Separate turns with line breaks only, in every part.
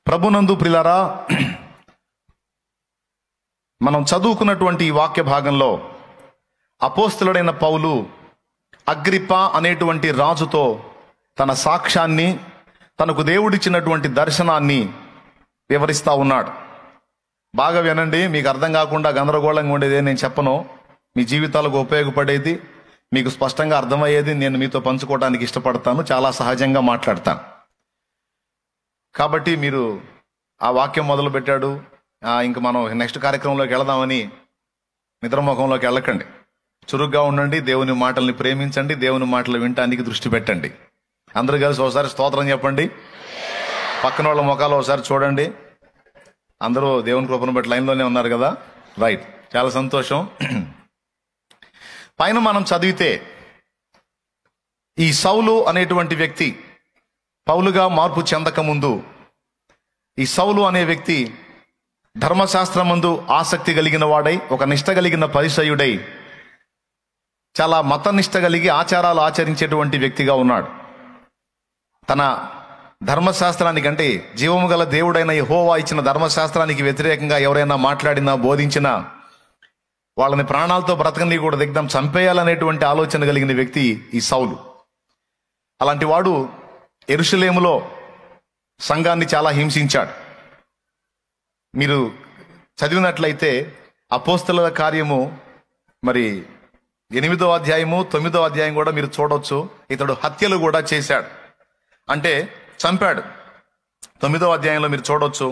ప్రభునందు ప్రియులారా, మనం చదువుకున్నటువంటి ఈ వాక్య భాగంలో అపోస్తలుడైన పౌలు అగ్రిప్ప అనేటువంటి రాజుతో తన సాక్ష్యాన్ని, తనకు దేవుడిచ్చినటువంటి దర్శనాన్ని వివరిస్తూ ఉన్నాడు. బాగా వినండి, మీకు అర్థం కాకుండా గందరగోళంగా ఉండేది నేను చెప్పను. మీ జీవితాలకు ఉపయోగపడేది, మీకు స్పష్టంగా అర్థమయ్యేది నేను మీతో పంచుకోవడానికి ఇష్టపడతాను. చాలా సహజంగా మాట్లాడతాను. కాబట్టి మీరు ఆ వాక్యం మొదలు పెట్టాడు, ఇంక మనం నెక్స్ట్ కార్యక్రమంలోకి వెళదామని నిద్రముఖంలోకి వెళ్ళకండి. చురుగ్గా ఉండండి, దేవుని మాటల్ని ప్రేమించండి, దేవుని మాటలు వినటానికి దృష్టి పెట్టండి. అందరూ కలిసి ఒకసారి స్తోత్రం చెప్పండి. పక్కన వాళ్ళ ముఖాలు ఒకసారి చూడండి. అందరూ దేవుని కృపను బట్టి లైన్లోనే ఉన్నారు కదా, రైట్, చాలా సంతోషం. పైన మనం చదివితే ఈ సౌలు అనేటువంటి వ్యక్తి పౌలుగా మార్పు చెందక ముందు ఈ సౌలు అనే వ్యక్తి ధర్మశాస్త్రమందు ఆసక్తి కలిగిన వాడై, ఒక నిష్ట కలిగిన పరిసయుడై, చాలా మతనిష్ట కలిగి ఆచారాలు ఆచరించేటువంటి వ్యక్తిగా ఉన్నాడు. తన ధర్మశాస్త్రానికంటే జీవము గల దేవుడైన యెహోవా ఇచ్చిన ధర్మశాస్త్రానికి వ్యతిరేకంగా ఎవరైనా మాట్లాడినా, బోధించినా వాళ్ళని ప్రాణాలతో బ్రతకనీయకూడదు, దిగ్ధం చంపేయాలనేటువంటి ఆలోచన కలిగిన వ్యక్తి ఈ సౌలు. అలాంటి వాడు యెరూషలేములో సంఘాన్ని చాలా హింసించాడు. మీరు చదివినట్లయితే అపోస్తలుల కార్యము మరి 8వ అధ్యాయము 9వ అధ్యాయం కూడా మీరు చూడొచ్చు. ఇతడు హత్యలు కూడా చేశాడు, అంటే చంపాడు. 9వ అధ్యాయంలో మీరు చూడొచ్చు,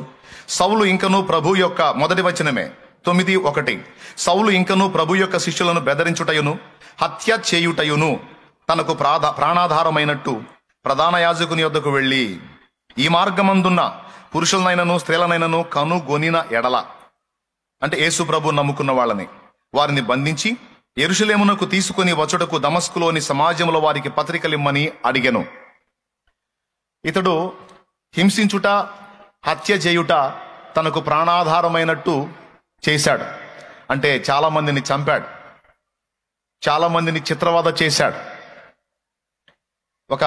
సౌలు ఇంకను ప్రభు యొక్క, మొదటి వచనమే 9:1, సౌలు ఇంకను ప్రభు యొక్క శిష్యులను బెదిరించుటయును హత్య చేయుటయును తనకు ప్రాణాధారమైనట్టు ప్రధాన యాజకుని యొద్దకు వెళ్ళి ఈ మార్గమందున్న పురుషులనైనను స్త్రీలనైనను కనుగొనిన ఎడల, అంటే యేసు ప్రభు నమ్ముకున్న వాళ్ళని, వారిని బంధించి యెరూషలేమునకు తీసుకుని వచ్చుటకు దమస్కులోని సమాజంలో వారికి పత్రికలిమ్మని అడిగెను. ఇతడు హింసించుట, హత్య చేయుట తనకు ప్రాణాధారమైనట్టు చేశాడు. అంటే చాలా మందిని చంపాడు, చాలా మందిని చిత్రవద చేశాడు. ఒక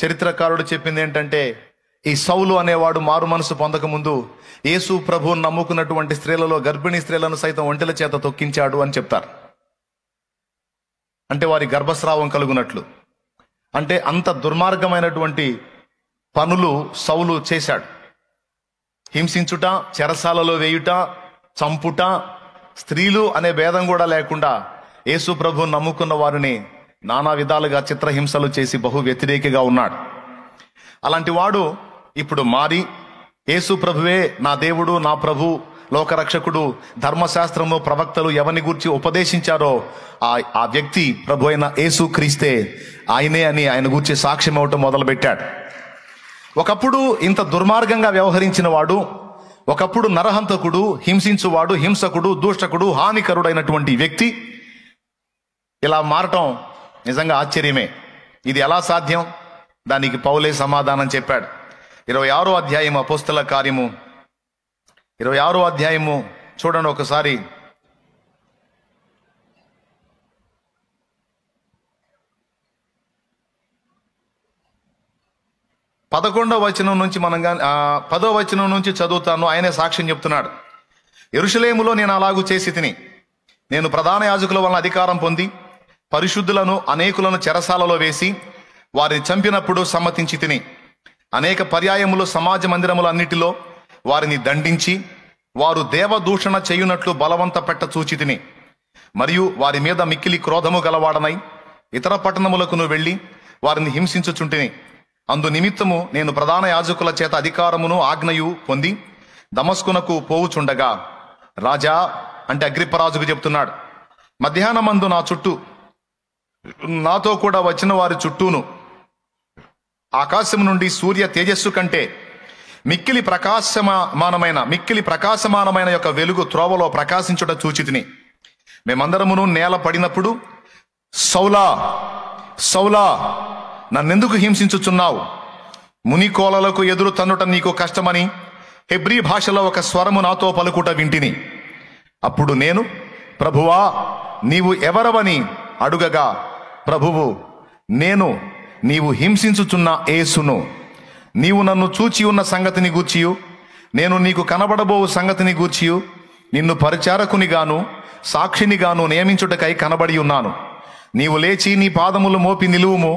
చరిత్రకారుడు చెప్పింది ఏంటంటే, ఈ సౌలు అనేవాడు మారు మనసు పొందకముందు యేసు ప్రభువును నమ్ముకున్నటువంటి స్త్రీలలో గర్భిణీ స్త్రీలను సైతం ఒంటెల చేత తొక్కించాడు అని చెప్తారు. అంటే వారి గర్భస్రావం కలుగునట్లు. అంటే అంత దుర్మార్గమైనటువంటి పనులు సౌలు చేశాడు. హింసించుట, చెరసాలలో వేయుట, చంపుట, స్త్రీలు అనే భేదం కూడా లేకుండా యేసు ప్రభువును నమ్ముకున్న వారిని నానా విధాలుగా చిత్రహింసలు చేసి బహు వ్యతిరేకిగా ఉన్నాడు. అలాంటి వాడు ఇప్పుడు మారి యేసు ప్రభువే నా దేవుడు, నా ప్రభు, లోకరక్షకుడు, ధర్మశాస్త్రము, ప్రవక్తలు ఎవరిని గూర్చి ఉపదేశించారో ఆ వ్యక్తి ప్రభు అయిన యేసు క్రీస్తే, ఆయనే అని ఆయన గూర్చి సాక్ష్యం ఇవ్వటం మొదలుపెట్టాడు. ఒకప్పుడు ఇంత దుర్మార్గంగా వ్యవహరించిన వాడు, ఒకప్పుడు నరహంతకుడు, హింసించువాడు, హింసకుడు, దూషకుడు, హానికరుడైనటువంటి వ్యక్తి ఇలా మారటం నిజంగా ఆశ్చర్యమే. ఇది ఎలా సాధ్యం? దానికి పౌలే సమాధానం చెప్పాడు. 26వ అధ్యాయము అపోస్తల కార్యము 26వ అధ్యాయము చూడండి ఒకసారి. 11వ వచనం నుంచి మనం 10వ వచనం నుంచి చదువుతాను. ఆయనే సాక్ష్యం చెప్తున్నాడు. యెరూషలేములో నేను అలాగూ చేసి తిని, నేను ప్రధాన యాజకుల వలన అధికారం పొంది పరిశుద్ధులను అనేకులను చెరసాలలో వేసి వారిని చంపినప్పుడు సమ్మతించి తిని, అనేక పర్యాయములు సమాజ మందిరములన్నిటిలో వారిని దండించి వారు దేవదూషణ చేయునట్లు బలవంత పెట్ట చూచి తిని, మరియు వారి మీద మిక్కిలి క్రోధము గలవాడనై ఇతర పట్టణములకును వెళ్ళి వారిని హింసించుచుంటిని. అందు నిమిత్తము నేను ప్రధాన యాజకుల చేత అధికారమును ఆజ్ఞయు పొంది దమస్కునకు పోవుచుండగా, రాజా, అంటే అగ్రిప్పరాజుకు చెప్తున్నాడు, మధ్యాహ్నమందు నా చుట్టూ నాతో కూడా వచ్చిన వారి చుట్టూను ఆకాశం నుండి సూర్య తేజస్సు కంటే మిక్కిలి ప్రకాశమానమైన యొక్క వెలుగు త్రోవలో ప్రకాశించుట చూచితిని. మేమందరమును నేల పడినప్పుడు, సౌలా సౌలా, నన్నెందుకు హింసించుచున్నావు? మునికోలలకు ఎదురు తన్నుట నీకు కష్టమని హెబ్రీ భాషలో ఒక స్వరము నాతో పలుకుట వింటిని. అప్పుడు నేను, ప్రభువా, నీవు ఎవరవని అడుగగా ప్రభువు, నేను నీవు హింసించుచున్న యేసును, నీవు నన్ను చూచి ఉన్న సంగతిని గూర్చియు నేను నీకు కనబడబో సంగతిని గూర్చియు నిన్ను పరిచారకునిగాను సాక్షినిగాను నియమించుటకై కనబడి ఉన్నాను. నీవు లేచి నీ పాదములు మోపి నిలువుము.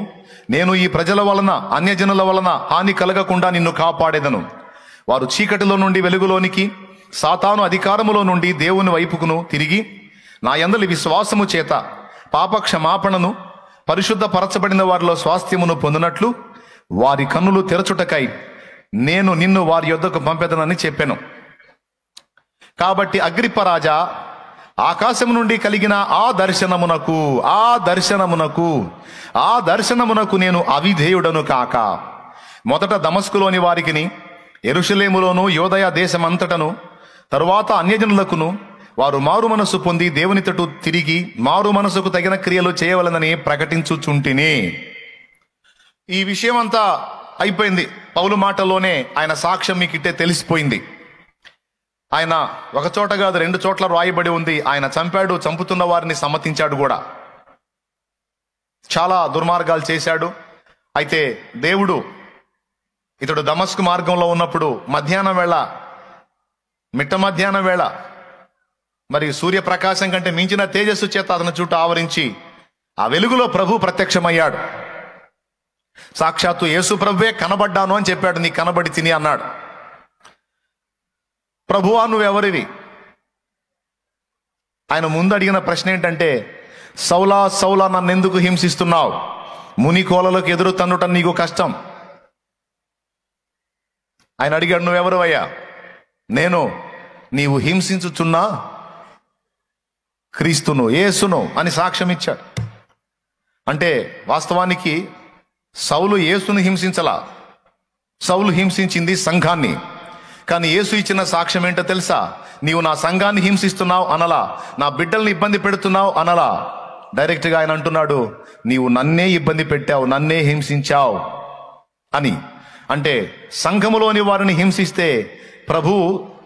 నేను ఈ ప్రజల వలన అన్యజనుల వలన హాని కలగకుండా నిన్ను కాపాడేదను. వారు చీకటిలో నుండి వెలుగులోనికి, సాతాను అధికారములో నుండి దేవుని వైపుకును తిరిగి నా యందలి విశ్వాసము చేత పాపక్షమాపణను, పరిశుద్ధ పరచబడిన వారిలో స్వాస్థ్యమును పొందినట్లు వారి కన్నులు తెరచుటకై నేను నిన్ను వారి యొద్దకు పంపెదనని చెప్పాను. కాబట్టి అగ్రిప్ప రాజా, ఆకాశము నుండి కలిగిన ఆ దర్శనమునకు నేను అవిధేయుడను కాక మొదట దమస్కులోని వారికిని, యెరూషలేములోను యోదయ దేశమంతటను, తరువాత అన్యజనులకును వారు మారు మనసు పొంది దేవుని తట్టు తిరిగి మారు మనసుకు తగిన క్రియలు చేయవలనని ప్రకటించుచుంటిని. ఈ విషయం అంతా అయిపోయింది. పౌలు మాటలోనే ఆయన సాక్ష్యం మీకు ఇట్టే తెలిసిపోయింది. ఆయన ఒక చోట కాదు 2 చోట్ల రాయబడి ఉంది. ఆయన చంపాడు, చంపుతున్న వారిని సమ్మతించాడు కూడా, చాలా దుర్మార్గాలు చేశాడు. అయితే దేవుడు ఇతడు దమస్కు మార్గంలో ఉన్నప్పుడు మిట్ట మధ్యాహ్నం వేళ మరి సూర్యప్రకాశం కంటే మించిన తేజస్సు చేత అతని చుట్టూ ఆవరించి ఆ వెలుగులో ప్రభు ప్రత్యక్షమయ్యాడు. సాక్షాత్తు యేసు ప్రభువే కనబడ్డాను అని చెప్పాడు. నీ కనబడి తిని అన్నాడు. ప్రభువా నువ్వెవరివి? ఆయన ముందు అడిగిన ప్రశ్న ఏంటంటే, సౌలా సౌలా నన్నెందుకు హింసిస్తున్నావు? ముని కోలలకు ఎదురు తన్నుట నీకు కష్టం. ఆయన అడిగాడు, నువ్వెవరు అయ్యా? నేను నీవు హింసించుచున్నా క్రీస్తును, యేసును అని సాక్ష్యం ఇచ్చాడు. అంటే వాస్తవానికి సౌలు యేసును హింసించలా, సౌలు హింసించింది సంఘాన్ని. కానీ యేసు ఇచ్చిన సాక్ష్యం ఏంటో తెలుసా? నీవు నా సంఘాన్ని హింసిస్తున్నావు అనలా, నా బిడ్డల్ని ఇబ్బంది పెడుతున్నావు అనలా. డైరెక్ట్గా ఆయన అంటున్నాడు, నీవు నన్నే ఇబ్బంది పెట్టావు, నన్నే హింసించావు అని. అంటే సంఘములోని వారిని హింసిస్తే ప్రభు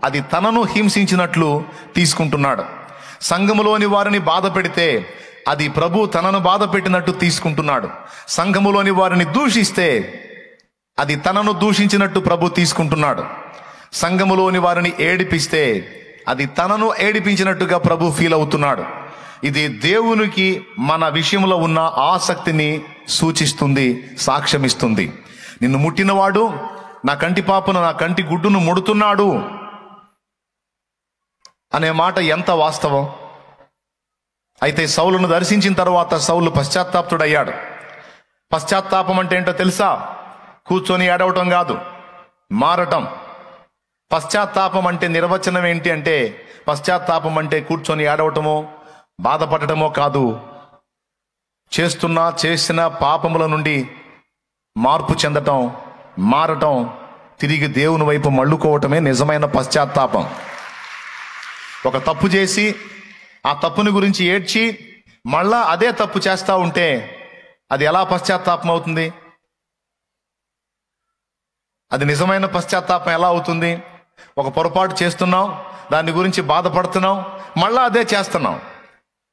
అది తనను హింసించినట్లు తీసుకుంటున్నాడు. సంఘములోని వారిని బాధ పెడితే అది ప్రభు తనను బాధ పెట్టినట్టు తీసుకుంటున్నాడు. సంఘములోని వారిని దూషిస్తే అది తనను దూషించినట్టు ప్రభు తీసుకుంటున్నాడు. సంఘములోని వారిని ఏడిపిస్తే అది తనను ఏడిపించినట్టుగా ప్రభు ఫీల్ అవుతున్నాడు. ఇది దేవునికి మన విషయంలో ఉన్న ఆసక్తిని సూచిస్తుంది, సాక్ష్యమిస్తుంది. నిన్ను ముట్టినవాడు నా కంటి పాపను, నా కంటి గుడ్డును ముడుతున్నాడు అనే మాట ఎంత వాస్తవం. అయితే సౌలును దర్శించిన తర్వాత సౌలు పశ్చాత్తాపుడయ్యాడు. పశ్చాత్తాపం అంటే ఏంటో తెలుసా? కూర్చొని ఏడవటం కాదు, మారటం. పశ్చాత్తాపం అంటే నిర్వచనం ఏంటి అంటే, పశ్చాత్తాపం అంటే కూర్చొని ఏడవటమో బాధపడటమో కాదు. చేసిన పాపముల నుండి మార్పు చెందటం, మారటం, తిరిగి దేవుని వైపు మళ్ళుకోవటమే నిజమైన పశ్చాత్తాపం. ఒక తప్పు చేసి ఆ తప్పుని గురించి ఏడ్చి మళ్ళా అదే తప్పు చేస్తూ ఉంటే అది ఎలా పశ్చాత్తాపం అవుతుంది? అది నిజమైన పశ్చాత్తాపం ఎలా అవుతుంది? ఒక పొరపాటు చేస్తున్నాం, దాని గురించి బాధపడుతున్నాం, మళ్ళా అదే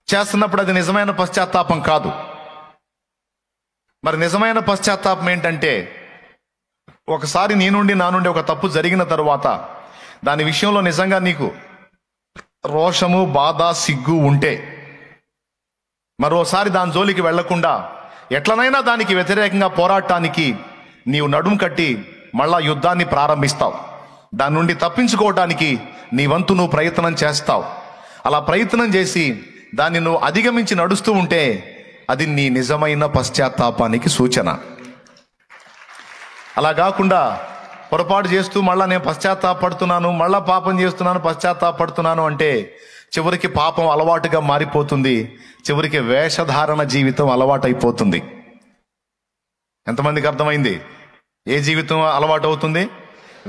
చేస్తున్నప్పుడు అది నిజమైన పశ్చాత్తాపం కాదు. మరి నిజమైన పశ్చాత్తాపం ఏంటంటే, ఒకసారి నా నుండి ఒక తప్పు జరిగిన తరువాత దాని విషయంలో నిజంగా నీకు రోషము, బాధ, సిగ్గు ఉంటే మరోసారి దాని జోలికి వెళ్లకుండా ఎట్లనైనా దానికి వ్యతిరేకంగా పోరాటానికి నీవు నడుము కట్టి మళ్ళా యుద్ధాన్ని ప్రారంభిస్తావు. దాని నుండి తప్పించుకోవటానికి నీ వంతు నువ్వు ప్రయత్నం చేస్తావు. అలా ప్రయత్నం చేసి దాన్ని నువ్వు అధిగమించి నడుస్తూ ఉంటే అది నీ నిజమైన పశ్చాత్తాపానికి సూచన. అలా కాకుండా పొరపాటు చేస్తూ మళ్ళా నేను పశ్చాత్తాపడుతున్నాను, మళ్ళా పాపం చేస్తున్నాను, పశ్చాత్తాపడుతున్నాను అంటే చివరికి పాపం అలవాటుగా మారిపోతుంది. చివరికి వేషధారణ జీవితం అలవాటైపోతుంది. ఎంతమందికి అర్థమైంది? ఏ జీవితం అలవాటు అవుతుంది?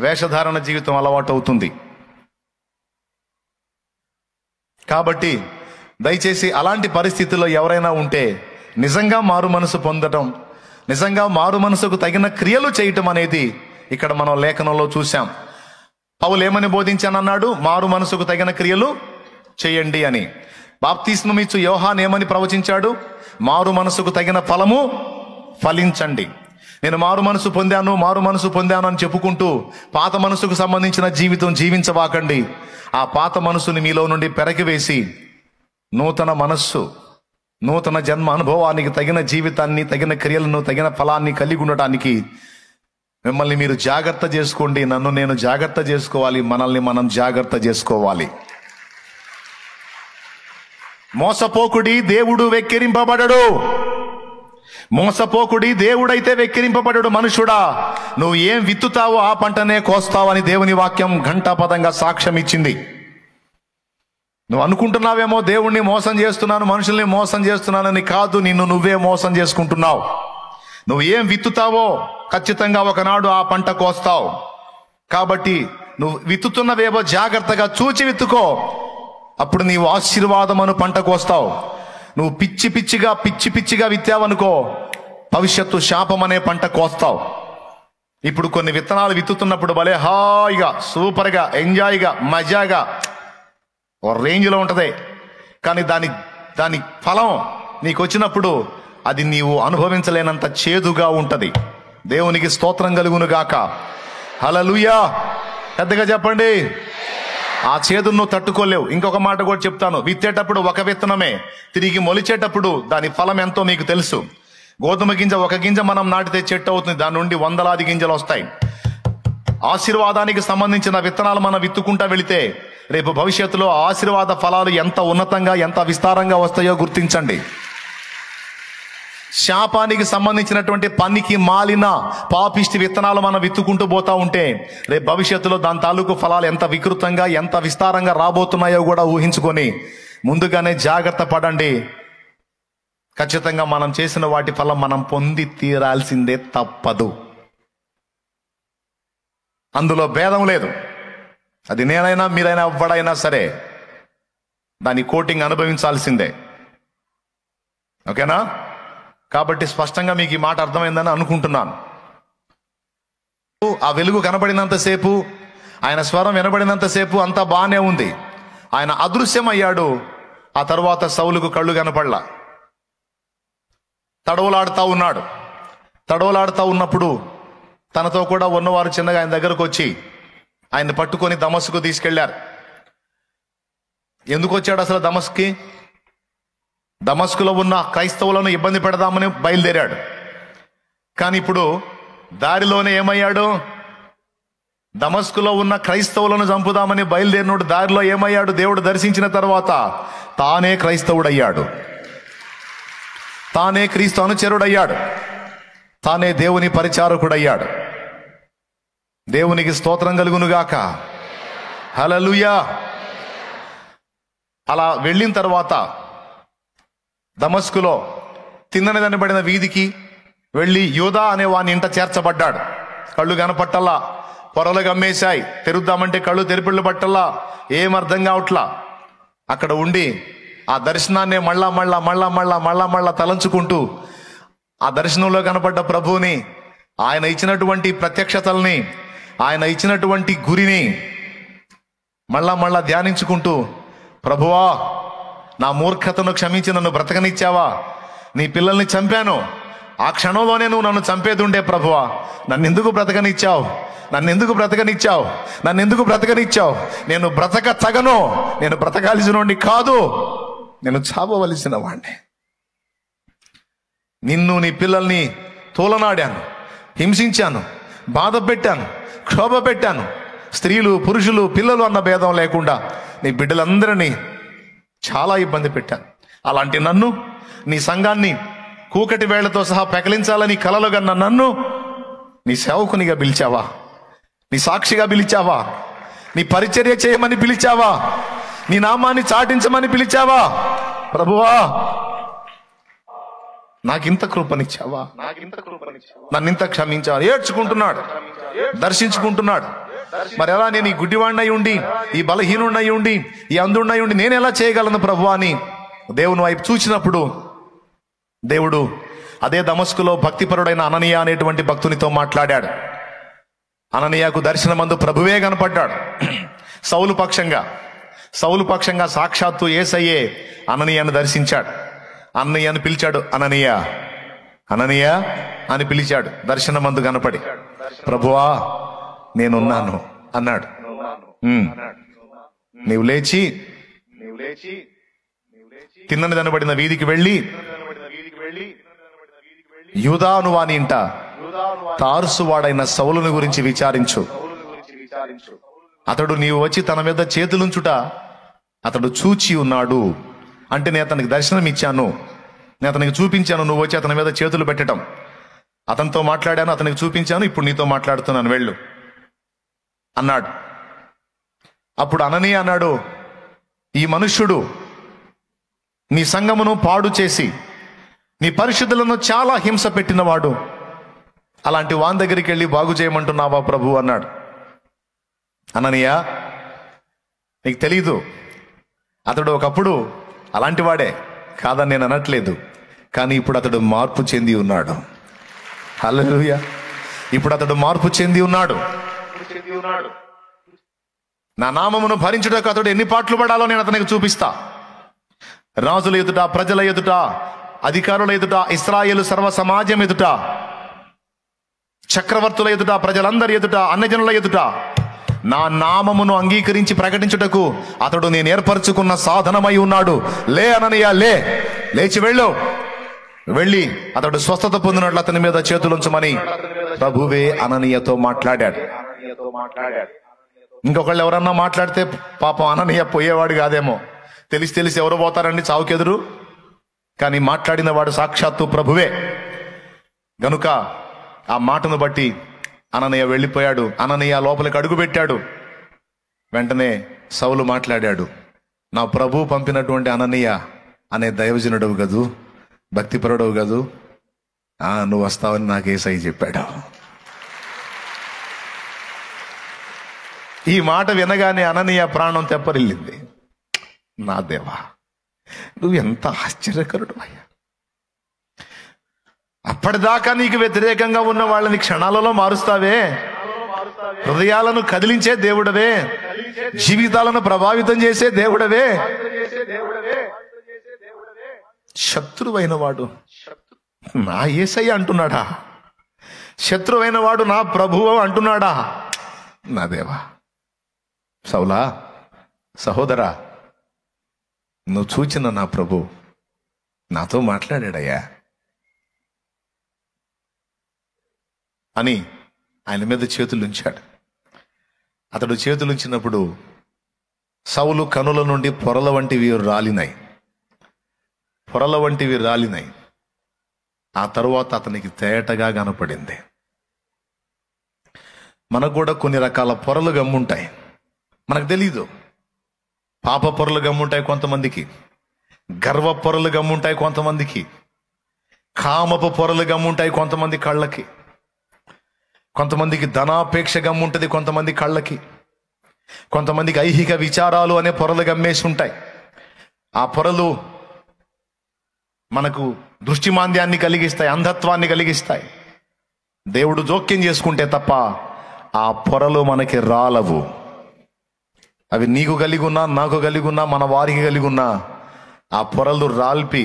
వేషధారణ జీవితం అలవాటు అవుతుంది. కాబట్టి దయచేసి అలాంటి పరిస్థితుల్లో ఎవరైనా ఉంటే నిజంగా మారు మనసు పొందడం, నిజంగా మారు మనసుకు తగిన క్రియలు చేయటం అనేది ఇక్కడ మనం లేఖనంలో చూసాం. పౌలు ఏమని బోధించానన్నాడు? మారు మనసుకు తగిన క్రియలు చేయండి అని. బాప్తిస్మం ఇచ్చు యోహాను ఏమని ప్రవచించాడు? మారు మనసుకు తగిన ఫలము ఫలించండి. నేను మారు మనసు పొందాను అని చెప్పుకుంటూ పాత మనసుకు సంబంధించిన జీవితం జీవించవాకండి. ఆ పాత మనసుని మీలో నుండి పెరకివేసి నూతన మనస్సు, నూతన జన్మ అనుభవానికి తగిన జీవితాన్ని, తగిన క్రియలను, తగిన ఫలాన్ని కలిగి ఉండటానికి మిమ్మల్ని మీరు జాగ్రత్త చేసుకోండి. నన్ను నేను జాగ్రత్త చేసుకోవాలి, మనల్ని మనం జాగ్రత్త చేసుకోవాలి. మోసపోకుడి, దేవుడు వెక్కిరింపబడడు. మోసపోకుడి, దేవుడైతే వెక్కిరింపబడడు. మనుషుడా, నువ్వు ఏం విత్తుతావో ఆ పంటనే కోస్తావని దేవుని వాక్యం ఘంటాపదంగా సాక్ష్యం ఇచ్చింది. నువ్వు అనుకుంటున్నావేమో దేవుణ్ణి మోసం చేస్తున్నాను, మనుషుల్ని మోసం చేస్తున్నానని. కాదు, నిన్ను నువ్వే మోసం చేసుకుంటున్నావు. నువ్వు ఏం విత్తుతావో ఖచ్చితంగా ఒకనాడు ఆ పంట కోస్తావు. కాబట్టి నువ్వు విత్తుతున్నవేవో జాగ్రత్తగా చూచి విత్తుకో. అప్పుడు నీవు ఆశీర్వాదమును పంట కోస్తావు. నువ్వు పిచ్చి పిచ్చిగా విత్తావనుకో, భవిష్యత్తు శాపం అనే పంట కోస్తావు. ఇప్పుడు కొన్ని విత్తనాలు విత్తుతున్నప్పుడు భలే హాయిగా, సూపర్గా, ఎంజాయ్గా, మజాగా, ఒక రేంజ్లో ఉంటుంది. కానీ దాని ఫలం నీకు వచ్చినప్పుడు అది నీవు అనుభవించలేనంత చేదుగా ఉంటుంది. దేవునికి స్తోత్రం కలుగును గాక. హల్లెలూయా. పెద్దగా చెప్పండి. ఆ చేదును నువ్వు తట్టుకోలేవు. ఇంకొక మాట కూడా చెప్తాను. విత్తేటప్పుడు ఒక విత్తనమే, తిరిగి మొలిచేటప్పుడు దాని ఫలం ఎంతో మీకు తెలుసు. గోధుమ గింజ, ఒక గింజ మనం నాటితే చెట్టు అవుతుంది, దాని నుండి వందలాది గింజలు వస్తాయి. ఆశీర్వాదానికి సంబంధించిన విత్తనాలు మనం విత్తుకుంటా వెళితే రేపు భవిష్యత్తులో ఆశీర్వాద ఫలాలు ఎంత ఉన్నతంగా, ఎంత విస్తారంగా వస్తాయో గుర్తించండి. శాపానికి సంబంధించినటువంటి పనికి మాలిన పాపిష్టి విత్తనాలు మనం విత్తుకుంటూ పోతా ఉంటే రేపు భవిష్యత్తులో దాని తాలూకు ఫలాలు ఎంత వికృతంగా, ఎంత విస్తారంగా రాబోతున్నాయో కూడా ఊహించుకొని ముందుగానే జాగ్రత్త పడండి. ఖచ్చితంగా మనం చేసిన వాటి ఫలం మనం పొంది తీరాల్సిందే, తప్పదు. అందులో భేదం లేదు. అది నేనైనా మీరైనా ఎవ్వడైనా సరే దాని కోటింగ్ అనుభవించాల్సిందే. ఓకేనా? కాబట్టి స్పష్టంగా మీకు ఈ మాట అర్థమైందని అనుకుంటున్నాను. ఆ వెలుగు కనబడినంతసేపు, ఆయన స్వరం వినబడినంతసేపు అంతా బాగానే ఉంది. ఆయన అదృశ్యమయ్యాడు. ఆ తర్వాత సౌలుకు కళ్ళు కనపడలా. తడవలాడుతూ ఉన్నప్పుడు తనతో కూడా ఉన్నవారు చిన్నగా ఆయన దగ్గరకు వచ్చి ఆయన్ని పట్టుకొని దమస్కు తీసుకెళ్లారు. ఎందుకు వచ్చాడు అసలు దమస్కి? దమస్కులో ఉన్న క్రైస్తవులను ఇబ్బంది పెడదామని బయలుదేరాడు. కానీ ఇప్పుడు దారిలోనే ఏమయ్యాడు? దమస్కులో ఉన్న క్రైస్తవులను చంపుదామని బయలుదేరినోడు దారిలో ఏమయ్యాడు? దేవుడు దర్శించిన తర్వాత తానే క్రైస్తవుడయ్యాడు, తానే క్రీస్తు అనుచరుడయ్యాడు, తానే దేవుని పరిచారకుడయ్యాడు. దేవునికి స్తోత్రం కలుగునుగాక. హల్లెలూయా. అలా వెళ్ళిన తర్వాత దమస్కులో తిన్ననిదనబడిన వీధికి వెళ్ళి యూదా అనే వాని ఇంట చేర్చబడ్డాడు. కళ్ళు కనపట్టల్లా, పొరలు గమ్మేశాయి, తెరుద్దామంటే కళ్ళు తెరిపిళ్ళు పట్టల్లా, ఏమర్థం కావట్లా. అక్కడ ఉండి ఆ దర్శనాన్ని మళ్ళా తలంచుకుంటూ ఆ దర్శనంలో కనపడ్డ ప్రభువుని, ఆయన ఇచ్చినటువంటి ప్రత్యక్షతల్ని, ఆయన ఇచ్చినటువంటి గురిని మళ్ళా ధ్యానించుకుంటూ, ప్రభువా నా మూర్ఖతను క్షమించి నన్ను బ్రతకనిచ్చావా? నీ పిల్లల్ని చంపాను, ఆ క్షణంలోనే నువ్వు నన్ను చంపేది ఉండే ప్రభువా, నన్నెందుకు బ్రతకనిచ్చావు? నేను బ్రతకను, నేను బ్రతకాల్సిన వాడిని కాదు, నేను చావవలసిన వాడిని. నిన్ను, నీ పిల్లల్ని తోలనాడాను, హింసించాను, బాధ పెట్టాను, క్షోభ పెట్టాను. స్త్రీలు, పురుషులు, పిల్లలు అన్న భేదం లేకుండా నీ బిడ్డలందరినీ చాలా ఇబ్బంది పెట్టాను. అలాంటి నన్ను, నీ సంఘాన్ని కూకటి వేళ్లతో సహా పెకలించాలని కలలు కన్న నన్ను నీ సేవకునిగా పిలిచావా? నీ సాక్షిగా పిలిచావా? నీ పరిచర్య చేయమని పిలిచావా? నీ నామాన్ని చాటించమని పిలిచావా? ప్రభువా నాకింత కృపనిచ్చావా? నన్నింత క్షమించావా? ఏడ్చుకుంటున్నాడు, దర్శించుకుంటున్నాడు. మరి ఎలా నేను ఈ గుడ్డివాణ్ణై ఉండి, ఈ బలహీనుడినై ఉండి, ఈ అంధుడినై ఉండి నేను ఎలా చేయగలను ప్రభువా అని దేవుని వైపు చూసినప్పుడు దేవుడు అదే దమస్కులో భక్తిపరుడైన అననీయ అనేటువంటి భక్తునితో మాట్లాడాడు. అననీయకు దర్శనమందు ప్రభువే కనపడ్డాడు. సౌలు పక్షంగా సాక్షాత్తు యేసయ్యే అననీయను దర్శించాడు. అననీయను పిలిచాడు. అననీయ అని పిలిచాడు దర్శనమందు కనపడి. ప్రభువా నేనున్నాను అన్నాడు. నీవు లేచి తిన్నని దనబడిన వీధికి వెళ్ళి యూదా అను వాని ఇంట తార్సువాడైన సౌలుని గురించి విచారించు. అతడు నీవు వచ్చి తన మీద చేతులుంచుట అతడు చూచి ఉన్నాడు. అంటే నేను అతనికి దర్శనం ఇచ్చాను, నేను అతనికి చూపించాను, నువ్వు వచ్చి అతని మీద చేతులు పెట్టడం. అతనితో మాట్లాడాను, అతనికి చూపించాను, ఇప్పుడు నీతో మాట్లాడుతున్నాను, వెళ్ళు అన్నాడు. అప్పుడు అననీయ అన్నాడు, ఈ మనుష్యుడు నీ సంఘమును పాడు చేసి నీ పరిశుద్ధులను చాలా హింస పెట్టినవాడు, అలాంటి వాని దగ్గరికి వెళ్ళి బాగు చేయమంటున్నావా ప్రభు అన్నాడు. అననీయ, నీకు తెలీదు, అతడు ఒకప్పుడు అలాంటి వాడే కాదని నేను అనట్లేదు, కానీ ఇప్పుడు అతడు మార్పు చెంది ఉన్నాడు. హల్లెలూయా. ఇప్పుడు అతడు మార్పు చెంది ఉన్నాడు. నా నామమును భరించుటకు అతడు ఎన్ని పాట్లు పడాలో నేను అతనికి చూపిస్తా. రాజుల ఎదుట, ప్రజల ఎదుట, అధికారుల ఎదుట, ఇశ్రాయేలు సర్వ సమాజం ఎదుట, చక్రవర్తుల ఎదుట, ప్రజలందరి ఎదుట, అన్యజనుల ఎదుట నా నామమును అంగీకరించి ప్రకటించుటకు అతడు నేను ఏర్పరచుకున్న సాధనమై ఉన్నాడు. లే అననీయ, లేచి వెళ్ళు. వెళ్ళి అతడు స్వస్థత పొందినట్లు అతని మీద చేతులుంచమని ప్రభువే అననీయతో మాట్లాడాడు. ఇంకొకళ్ళు ఎవరన్నా మాట్లాడితే పాపం అననీయ పోయేవాడు కాదేమో, తెలిసి ఎవరు పోతారండి చావుకెదురు. కానీ మాట్లాడిన వాడు సాక్షాత్తు ప్రభువే గనుక ఆ మాటను బట్టి అననీయ వెళ్ళిపోయాడు. అననీయ లోపలికి అడుగు పెట్టాడు. వెంటనే సౌలు మాట్లాడాడు, నా ప్రభు పంపినటువంటి అననీయ అనే దైవజనుడవు కదూ, భక్తిపరుడవు కదూ, నువ్వు వస్తావని నాకు యేసయ్య చెప్పాడు. ఈ మాట వినగానే అననీయ ప్రాణం తెప్పరిల్లింది. నా దేవా, నువ్వు ఎంత ఆశ్చర్యకరుడు అయ్యా! అప్పటిదాకా నీకు వ్యతిరేకంగా ఉన్న వాళ్ళని క్షణాలలో మారుస్తావే, హృదయాలను కదిలించే దేవుడవే, జీవితాలను ప్రభావితం చేసే దేవుడవే. శత్రువైన వాడు నా యేసయ్య అంటున్నాడా? శత్రువైన వాడు నా ప్రభువు అంటున్నాడా? నా దేవా, సౌలా సహోదరా, నువ్వు చూచిన నా ప్రభు నాతో మాట్లాడాడయ్యా అని ఆయన మీద చేతులుంచాడు. అతడు చేతులుంచినప్పుడు సౌలు కనుల నుండి పొరల వంటివి రాలినాయి. ఆ తరువాత అతనికి తేటగా కనపడింది. మనకు కూడా కొన్ని రకాల పొరలు గమ్ముంటాయి, మనకు తెలీదు. పాప పొరలు గమ్ముంటాయి కొంతమందికి, గర్వ పొరలు గమ్ముంటాయి కొంతమందికి, కామపు పొరలు గమ్ముంటాయి కొంతమంది కళ్ళకి, కొంతమందికి ధనాపేక్ష గమ్ముంటుంది కొంతమంది కళ్ళకి, కొంతమందికి ఐహిక విచారాలు అనే పొరలు గమ్మేసి ఉంటాయి. ఆ పొరలు మనకు దృష్టిమాంద్యాన్ని కలిగిస్తాయి, అంధత్వాన్ని కలిగిస్తాయి. దేవుడు జోక్యం చేసుకుంటే తప్ప ఆ పొరలు మనకి రాలవు. అవి నీకు కలిగి ఉన్నా, నాకు కలిగి ఉన్నా, మన వారికి కలిగి ఉన్నా, ఆ పొరలు రాల్పి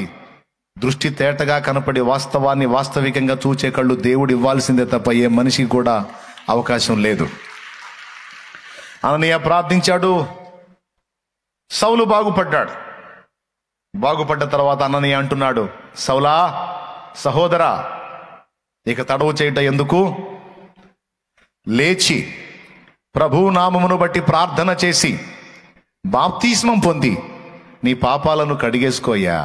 దృష్టి తేటగా కనపడి వాస్తవాన్ని వాస్తవికంగా చూచే కళ్ళు దేవుడు ఇవ్వాల్సిందే తప్ప ఏ మనిషికి కూడా అవకాశం లేదు. అననీయ ప్రార్థించాడు, సౌలు బాగుపడ్డాడు. బాగుపడ్డ తర్వాత అననీయ అంటున్నాడు, సౌలా సహోదరా, ఇక తడవు చేయట ఎందుకు? లేచి ప్రభువు నామమును బట్టి ప్రార్థన చేసి బాప్తిస్మం పొంది నీ పాపాలను కడిగేసుకోయా.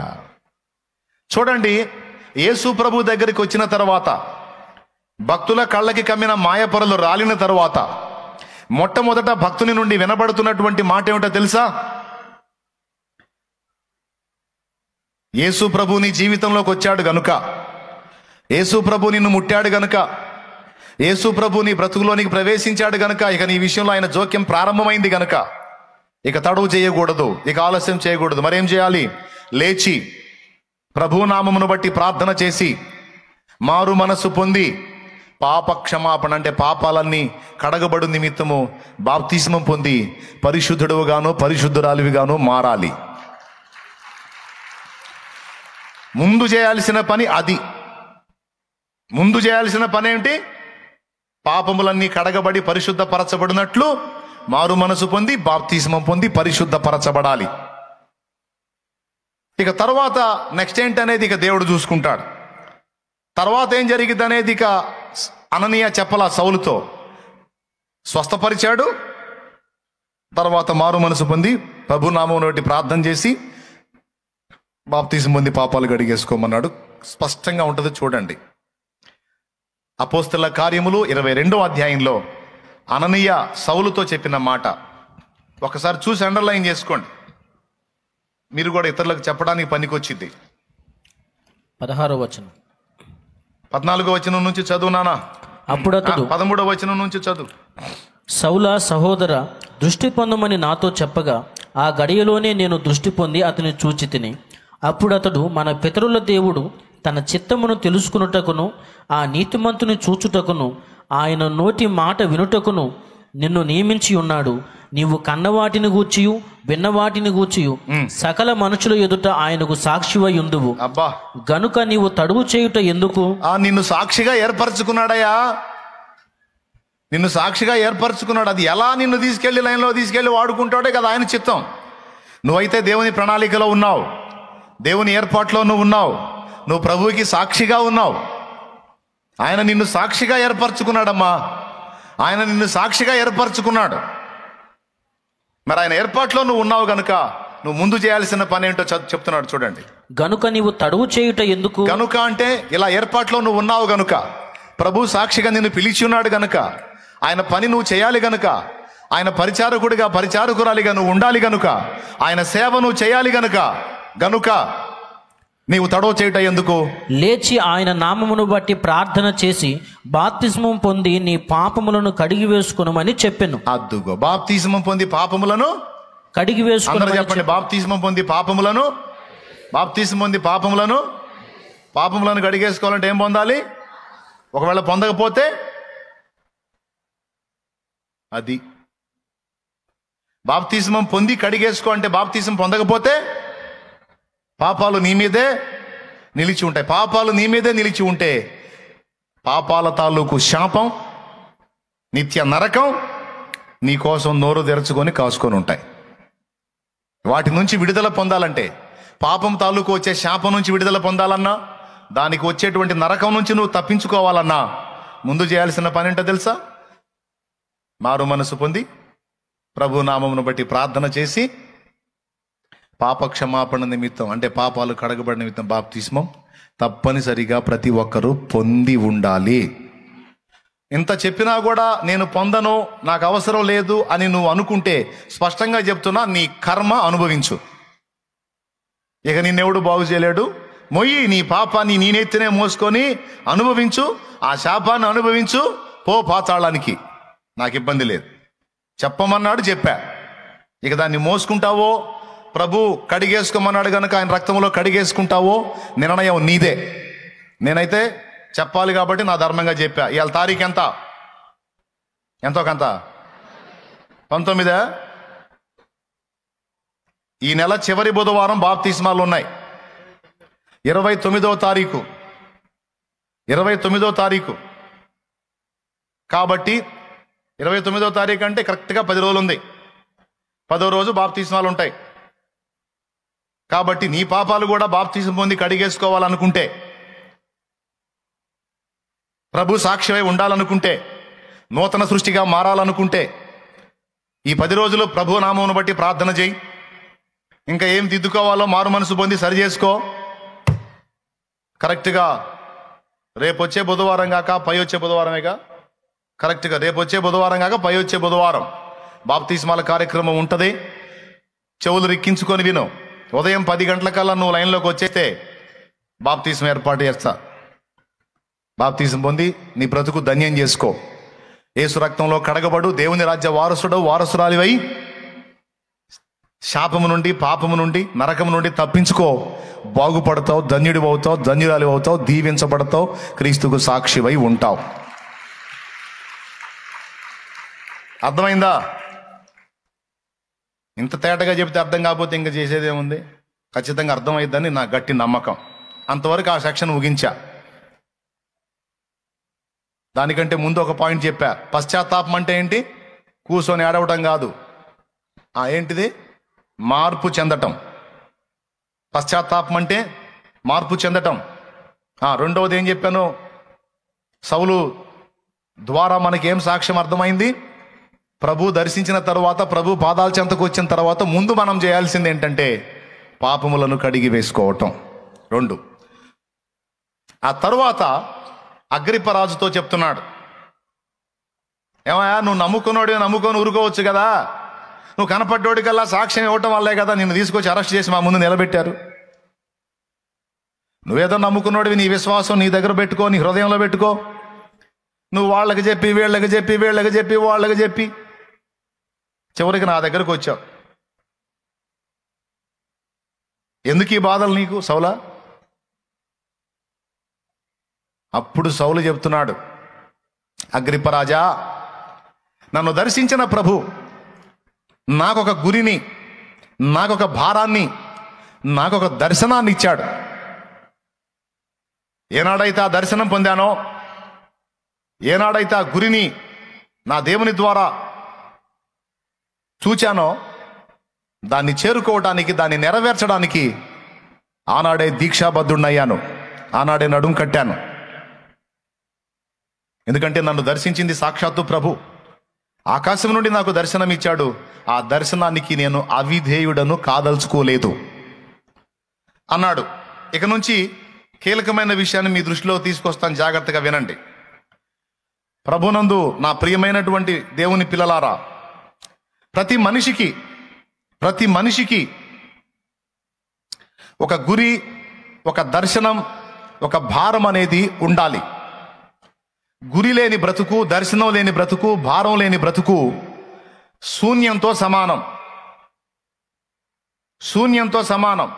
చూడండి, యేసు ప్రభు దగ్గరికి వచ్చిన తర్వాత, భక్తుల కళ్ళకి కమ్మిన మాయపొరలు రాలిన తర్వాత మొట్టమొదట భక్తుని నుండి వినబడుతున్నటువంటి మాట ఏమిటో తెలుసా? యేసు ప్రభు నీ జీవితంలోకి వచ్చాడు గనుక, యేసు ప్రభు నిన్ను ముట్టాడు గనుక, యేసు ప్రభు నీ బ్రతుకులోనికి ప్రవేశించాడు గనుక, ఇక నీ విషయంలో ఆయన జోక్యం ప్రారంభమైంది గనుక ఇక తడువు చేయకూడదు, ఇక ఆలస్యం చేయకూడదు. మరేం చేయాలి? లేచి ప్రభు నామమును బట్టి ప్రార్థన చేసి మారు మనస్సు పొంది పాప క్షమాపణ అంటే పాపాలన్నీ కడగబడు నిమిత్తము బాప్తిస్మం పొంది పరిశుద్ధుడుగాను పరిశుద్ధురాలివిగాను మారాలి. ముందు చేయాల్సిన పని అది. ముందు చేయాల్సిన పని ఏంటి? పాపములన్నీ కడగబడి పరిశుద్ధపరచబడినట్లు మారు మనసు పొంది బాప్తిస్మం పొంది పరిశుద్ధపరచబడాలి. ఇక తర్వాత నెక్స్ట్ ఏంటనేది ఇక దేవుడు చూసుకుంటాడు. తర్వాత ఏం జరిగింది అనేది ఇక అననీయ చెప్పలా, సౌలుతో స్వస్థపరిచాడు. తర్వాత మారు మనసు పొంది ప్రభునామం బట్టి ప్రార్థన చేసి బాప్తిజం పొంది పాపాలు కడిగేసుకోమన్నాడు. స్పష్టంగా ఉంటుంది, చూడండి. అపోస్తల కార్యములు 22వ అధ్యాయంలో అననీయ సౌలుతో చెప్పిన మాట ఒకసారి చూసి అండర్లైన్ చేసుకోండి. మీరు కూడా ఇతరులకు చెప్పడానికి పనికొచ్చింది.
16వ వచనం,
14వ వచనం నుంచి చదువు నానా.
అప్పుడు అతడు
13వ వచనం నుంచి చదువు.
సౌలా సహోదర, దృష్టి పొందమని నాతో చెప్పగా ఆ గడియలోనే నేను దృష్టి పొంది అతని చూచి తిని. అప్పుడు అతడు, మన పితరుల దేవుడు తన చిత్తమును తెలుసుకునుటకును ఆ నీతిమంతుని చూచుటకును ఆయన నోటి మాట వినుటకును నిన్ను నియమించి ఉన్నాడు. నీవు కన్నవాటిని గూర్చియు విన్నవాటిని గూర్చియు సకల మనుషుల ఎదుట ఆయనకు సాక్షివై ఉందువు.
అబ్బా,
గనుక నీవు తడువు చేయుట ఎందుకు?
నిన్ను సాక్షిగా ఏర్పరచుకున్నాడయ్యా, నిన్ను సాక్షిగా ఏర్పరచుకున్నాడు. అది ఎలా నిన్ను తీసుకెళ్లి లైన్లో తీసుకెళ్లి వాడుకుంటాడే కదా ఆయన చిత్తం. నువ్వైతే దేవుని ప్రణాళికలో ఉన్నావు, దేవుని ఏర్పాట్లో నువ్వు ఉన్నావు, నువ్వు ప్రభువుకి సాక్షిగా ఉన్నావు. ఆయన నిన్ను సాక్షిగా ఏర్పరచుకున్నాడమ్మా, ఆయన నిన్ను సాక్షిగా ఏర్పరచుకున్నాడు. మరి ఆయన ఏర్పాట్లో నువ్వు ఉన్నావు గనుక నువ్వు ముందు చేయాల్సిన పని ఏంటో చెప్తున్నాడు, చూడండి.
గనుక నీవు తడువు చేయుట ఎందుకు?
గనుక అంటే ఇలా ఏర్పాట్లో నువ్వు ఉన్నావు గనుక, ప్రభు సాక్షిగా నిన్ను పిలిచి ఉన్నాడు గనుక, ఆయన పని నువ్వు చేయాలి గనుక, ఆయన పరిచారకుడిగా పరిచారకురాలిగా నువ్వు ఉండాలి గనుక, ఆయన సేవ నువ్వు చేయాలి గనుక నీవు తడవ చేయుట ఎందుకు?
లేచి ఆయన నామమును బట్టి ప్రార్థన చేసి బాప్తిస్మం పొంది నీ పాపములను కడిగి వేసుకునమని చెప్పెను.
అద్దుగో, బాప్తిస్మం పొంది పాపములను
కడిగి వేసుకుని
చెప్పండి. బాప్తిస్మం పొంది పాపములను కడిగేసుకోవాలంటే ఏం పొందాలి? ఒకవేళ పొందకపోతే అది బాప్తిస్మం పొంది కడిగేసుకో అంటే, బాప్తిస్మం పొందకపోతే పాపాలు నీ మీదే నిలిచి ఉంటాయి. పాపాలు నీ మీదే నిలిచి ఉంటే పాపాల తాలూకు శాపం, నిత్య నరకం నీ కోసం నోరు తెరుచుకొని కాసుకొని ఉంటాయి. వాటి నుంచి విడుదల పొందాలంటే, పాపం తాలూకు వచ్చే శాపం నుంచి విడుదల పొందాలన్నా, దానికి వచ్చేటువంటి నరకం నుంచి నువ్వు తప్పించుకోవాలన్నా ముందు చేయాల్సిన పని ఏంటో తెలుసా? మారు మనసు పొంది ప్రభు నామమును బట్టి ప్రార్థన చేసి పాప క్షమాపణ నిమిత్తం, అంటే పాపాలు కడగబడిన నిమిత్తం బాప్తిస్మం తప్పనిసరిగా ప్రతి ఒక్కరూ పొంది ఉండాలి. ఇంత చెప్పినా కూడా నేను పొందను, నాకు అవసరం లేదు అని నువ్వు అనుకుంటే స్పష్టంగా చెప్తున్నా, నీ కర్మ అనుభవించు. ఇక నిన్నెవడు బాగు చేయలేడు. మొయ్యి నీ పాపాన్ని నీ నెత్తినే మోసుకొని అనుభవించు, ఆ శాపాన్ని అనుభవించు, పో పాతాళానికి, నాకు ఇబ్బంది లేదు. చెప్పమన్నాడు, చెప్పా. ఇక దాన్ని మోసుకుంటావో, ప్రభు కడిగేసుకోమన్నాడు కనుక ఆయన రక్తంలో కడిగేసుకుంటావో నిర్ణయం నీదే. నేనైతే చెప్పాలి కాబట్టి నా ధర్మంగా చెప్పా. ఇవాళ తారీఖు ఎంతో కంత 19. ఈ నెల చివరి బుధవారం బాప్తిస్మాలు ఉన్నాయి. 29వ తారీఖు కాబట్టి 29వ తారీఖు అంటే కరెక్ట్గా 10 రోజులు ఉంది. 10వ రోజు బాప్తిస్మాలు ఉంటాయి. కాబట్టి నీ పాపాలు కూడా బాప్తిసం పొంది కడిగేసుకోవాలనుకుంటే, ప్రభు సాక్షివై ఉండాలనుకుంటే, నూతన సృష్టిగా మారాలనుకుంటే ఈ 10 రోజులు ప్రభు నామమును బట్టి ప్రార్థన చేయి. ఇంకా ఏం దిద్దుకోవాలో మారు మనసు పొంది సరి చేసుకో. కరెక్ట్గా రేపొచ్చే బుధవారం కాక పై వచ్చే బుధవారమేగా, కరెక్ట్గా రేపొచ్చే బుధవారం కాక పై వచ్చే బుధవారం బాప్తిస్మాల కార్యక్రమం ఉంటుంది. చెవులు రిక్కించుకొని విను. ఉదయం 10 గంటలకల్లా నువ్వు లైన్లోకి వచ్చేస్తే బాప్తిస్మం ఏర్పాటు చేస్తా. బాప్తిస్మం పొంది నీ బ్రతుకు ధన్యం చేసుకో. యేసు రక్తంలో కడగబడు, దేవుని రాజ్య వారసురాలివై శాపము నుండి, పాపము నుండి, నరకము నుండి తప్పించుకో. బాగుపడతావు, ధన్యుడి అవుతావు, ధన్యురాలి అవుతావు, దీవించబడతావు, క్రీస్తుకు సాక్షివై ఉంటావు. అర్థమైందా? ఇంత తేటగా చెప్తే అర్థం కాకపోతే ఇంకా చేసేదేముంది? ఖచ్చితంగా అర్థమైద్దని నా గట్టి నమ్మకం. అంతవరకు ఆ సెక్షన్ ముగించా. దానికంటే ముందు ఒక పాయింట్ చెప్పా. పశ్చాత్తాపం అంటే ఏంటి? కూర్చొని ఏడవటం కాదు. ఏంటిది? మార్పు చెందటం. పశ్చాత్తాపం అంటే మార్పు చెందటం. రెండవది ఏం చెప్పాను? సౌలు ద్వారా మనకేం సాక్ష్యం అర్థమైంది? ప్రభు దర్శించిన తర్వాత, ప్రభు పాదాల చెంతకు వచ్చిన తర్వాత ముందు మనం చేయాల్సింది ఏంటంటే పాపములను కడిగి వేసుకోవటం. 2. ఆ తరువాత అగ్రిప్పరాజుతో చెప్తున్నాడు, ఏమయ్యా, నువ్వు నమ్ముకొని ఊరుకోవచ్చు కదా, నువ్వు కనపడ్డోడికల్లా సాక్ష్యం ఇవ్వటం వల్లే కదా నిన్ను తీసుకొచ్చి అరెస్ట్ చేసి మా ముందు నిలబెట్టారు. నువ్వేదో నమ్ముకున్నోడివి, నీ విశ్వాసం నీ దగ్గర పెట్టుకో, నీ హృదయంలో పెట్టుకో. నువ్వు వాళ్ళకి చెప్పి వీళ్ళకి చెప్పి వాళ్ళకి చెప్పి చివరికి నా దగ్గరకు వచ్చావు. ఎందుకు ఈ బాధలు నీకు సౌలా? అప్పుడు సౌలు చెప్తున్నాడు, అగ్రిప్పరాజా, నన్ను దర్శించిన ప్రభు నాకొక గురిని, నాకొక భారాన్ని, నాకొక దర్శనాన్ని ఇచ్చాడు. ఏనాడైతే ఆ దర్శనం పొందానో, ఏనాడైతే ఆ గురిని నా దేవుని ద్వారా చూచానో, దాన్ని చేరుకోవటానికి, దాన్ని నెరవేర్చడానికి ఆనాడే దీక్షాబద్ధుడినయ్యాను, ఆనాడే నడుం కట్టాను. ఎందుకంటే నన్ను దర్శించింది సాక్షాత్తు ప్రభు. ఆకాశం నుండి నాకు దర్శనం ఇచ్చాడు. ఆ దర్శనానికి నేను అవిధేయుడను కాదలుచుకోలేదు అన్నాడు. ఇక నుంచి కీలకమైన విషయాన్ని మీ దృష్టిలో తీసుకొస్తాను, జాగ్రత్తగా వినండి. ప్రభునందు నా ప్రియమైనటువంటి దేవుని పిల్లలారా, ప్రతి మనిషికి ఒక గురి, ఒక దర్శనం, ఒక భారం అనేది ఉండాలి. గురి లేని బ్రతుకు, దర్శనం లేని బ్రతుకు, భారం లేని బ్రతుకు శూన్యంతో సమానం.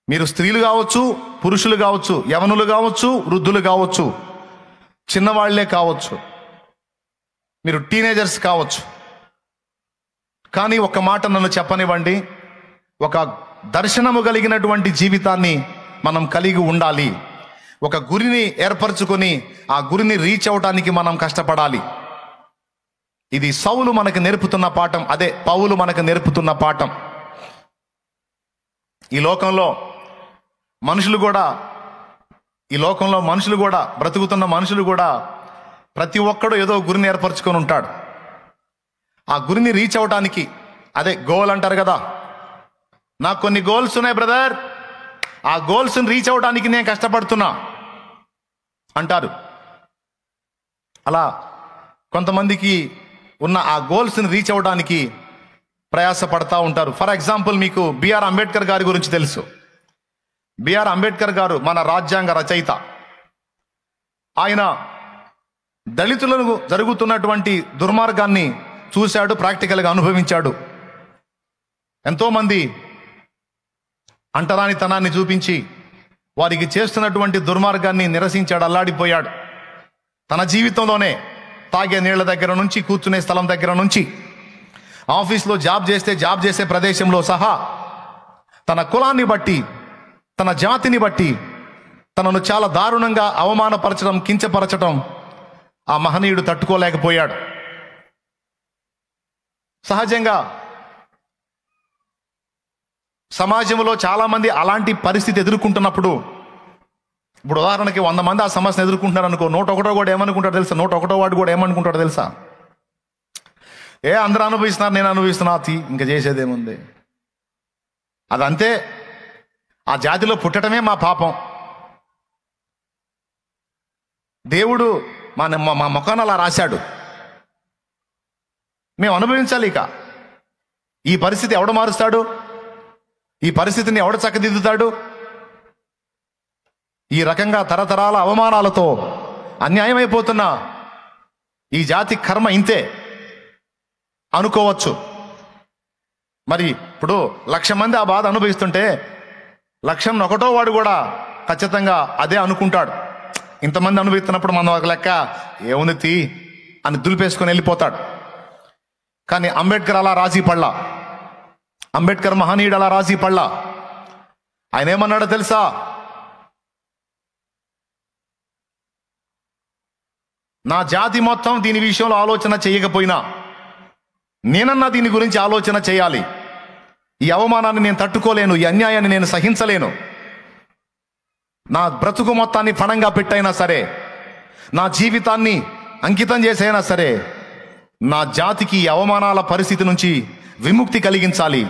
మీరు స్త్రీలు కావచ్చు, పురుషులు కావచ్చు, యవనులు కావచ్చు, వృద్ధులు కావచ్చు, చిన్నవాళ్లే కావచ్చు, మీరు టీనేజర్స్ కావచ్చు. కానీ ఒక మాట నన్ను చెప్పనివ్వండి, ఒక దర్శనము కలిగినటువంటి జీవితాన్ని మనం కలిగి ఉండాలి. ఒక గురిని ఏర్పరచుకొని ఆ గురిని రీచ్ అవడానికి మనం కష్టపడాలి. ఇది సౌలు మనకు నేర్పుతున్న పాఠం, అదే పౌలు మనకు నేర్పుతున్న పాఠం. ఈ లోకంలో మనుషులు కూడా బ్రతుకుతున్న మనుషులు కూడా ప్రతి ఒక్కడు ఏదో గురిని ఏర్పరచుకొని ఉంటాడు. ఆ గురిని రీచ్ అవటానికి, అదే గోల్ అంటారు కదా, నాకు కొన్ని గోల్స్ ఉన్నాయి బ్రదర్, ఆ గోల్స్ని రీచ్ అవడానికి నేను కష్టపడుతున్నా అంటారు. అలా కొంతమందికి ఉన్న ఆ గోల్స్ని రీచ్ అవ్వడానికి ప్రయాసపడతా ఉంటారు. ఫర్ ఎగ్జాంపుల్, మీకు బిఆర్ అంబేద్కర్ గారి గురించి తెలుసు. బిఆర్ అంబేద్కర్ గారు మన రాజ్యాంగ రచయిత. ఆయన దళితులకు జరుగుతున్నటువంటి దుర్మార్గాన్ని చూశాడు, ప్రాక్టికల్గా అనుభవించాడు. ఎంతోమంది అంటరానితనాన్ని చూపించి వారికి చేస్తున్నటువంటి దుర్మార్గాన్ని నిరసించాడు, అల్లాడిపోయాడు. తన జీవితంలోనే తాగే నీళ్ల దగ్గర నుంచి, కూర్చునే స్థలం దగ్గర నుంచి, ఆఫీస్లో జాబ్ చేసే ప్రదేశంలో సహా తన కులాన్ని బట్టి, తన జాతిని బట్టి తనను చాలా దారుణంగా అవమానపరచడం, కించపరచడం ఆ మహనీయుడు తట్టుకోలేకపోయాడు. సహజంగా సమాజంలో చాలామంది అలాంటి పరిస్థితి ఎదుర్కొంటున్నప్పుడు, ఇప్పుడు ఉదాహరణకి 100 మంది ఆ సమస్యను ఎదుర్కొంటున్నారు అనుకో, 101 కూడా ఏమనుకుంటాడు తెలుసా? 101 వాడు కూడా ఏమనుకుంటాడు తెలుసా? అందరూ అనుభవిస్తున్నారు, నేను అనుభవిస్తున్నా, ఇంకా చేసేదేముంది, అదంతే, ఆ జాతిలో పుట్టడమే మా పాపం, దేవుడు మా ముఖాన్ని అలా రాశాడు, మేము అనుభవించాలి. ఇక ఈ పరిస్థితి ఎవడు మారుస్తాడు? ఈ పరిస్థితిని ఎవడు చక్కదిద్దుతాడు? ఈ రకంగా తరతరాల అవమానాలతో అన్యాయమైపోతున్న ఈ జాతి కర్మ ఇంతే అనుకోవచ్చు. మరి ఇప్పుడు 1,00,000 మంది ఆ బాధ అనుభవిస్తుంటే 101వ వాడు కూడా ఖచ్చితంగా అదే అనుకుంటాడు. ఇంతమంది అనుభవిస్తున్నప్పుడు మనం ఒక లెక్క ఏముంది అని దులిపేసుకొని వెళ్ళిపోతాడు. కానీ అంబేద్కర్ అలా రాజీ పడలా. అంబేద్కర్ మహనీయుడు అలా రాజీ పడలా. ఆయన ఏమన్నాడో తెలుసా? నా జాతి మొత్తం దీని విషయంలో ఆలోచన చేయకపోయినా నేనన్నా దీని గురించి ఆలోచన చేయాలి. ఈ అవమానాన్ని నేను తట్టుకోలేను, ఈ అన్యాయాన్ని నేను సహించలేను. నా బ్రతుకు మొత్తాన్ని పణంగా పెట్టైనా సరే, నా జీవితాన్ని అంకితం చేసైనా సరే, నా జాతికి ఈ అవమానాల పరిస్థితి నుంచి విముక్తి కలిగించాలి.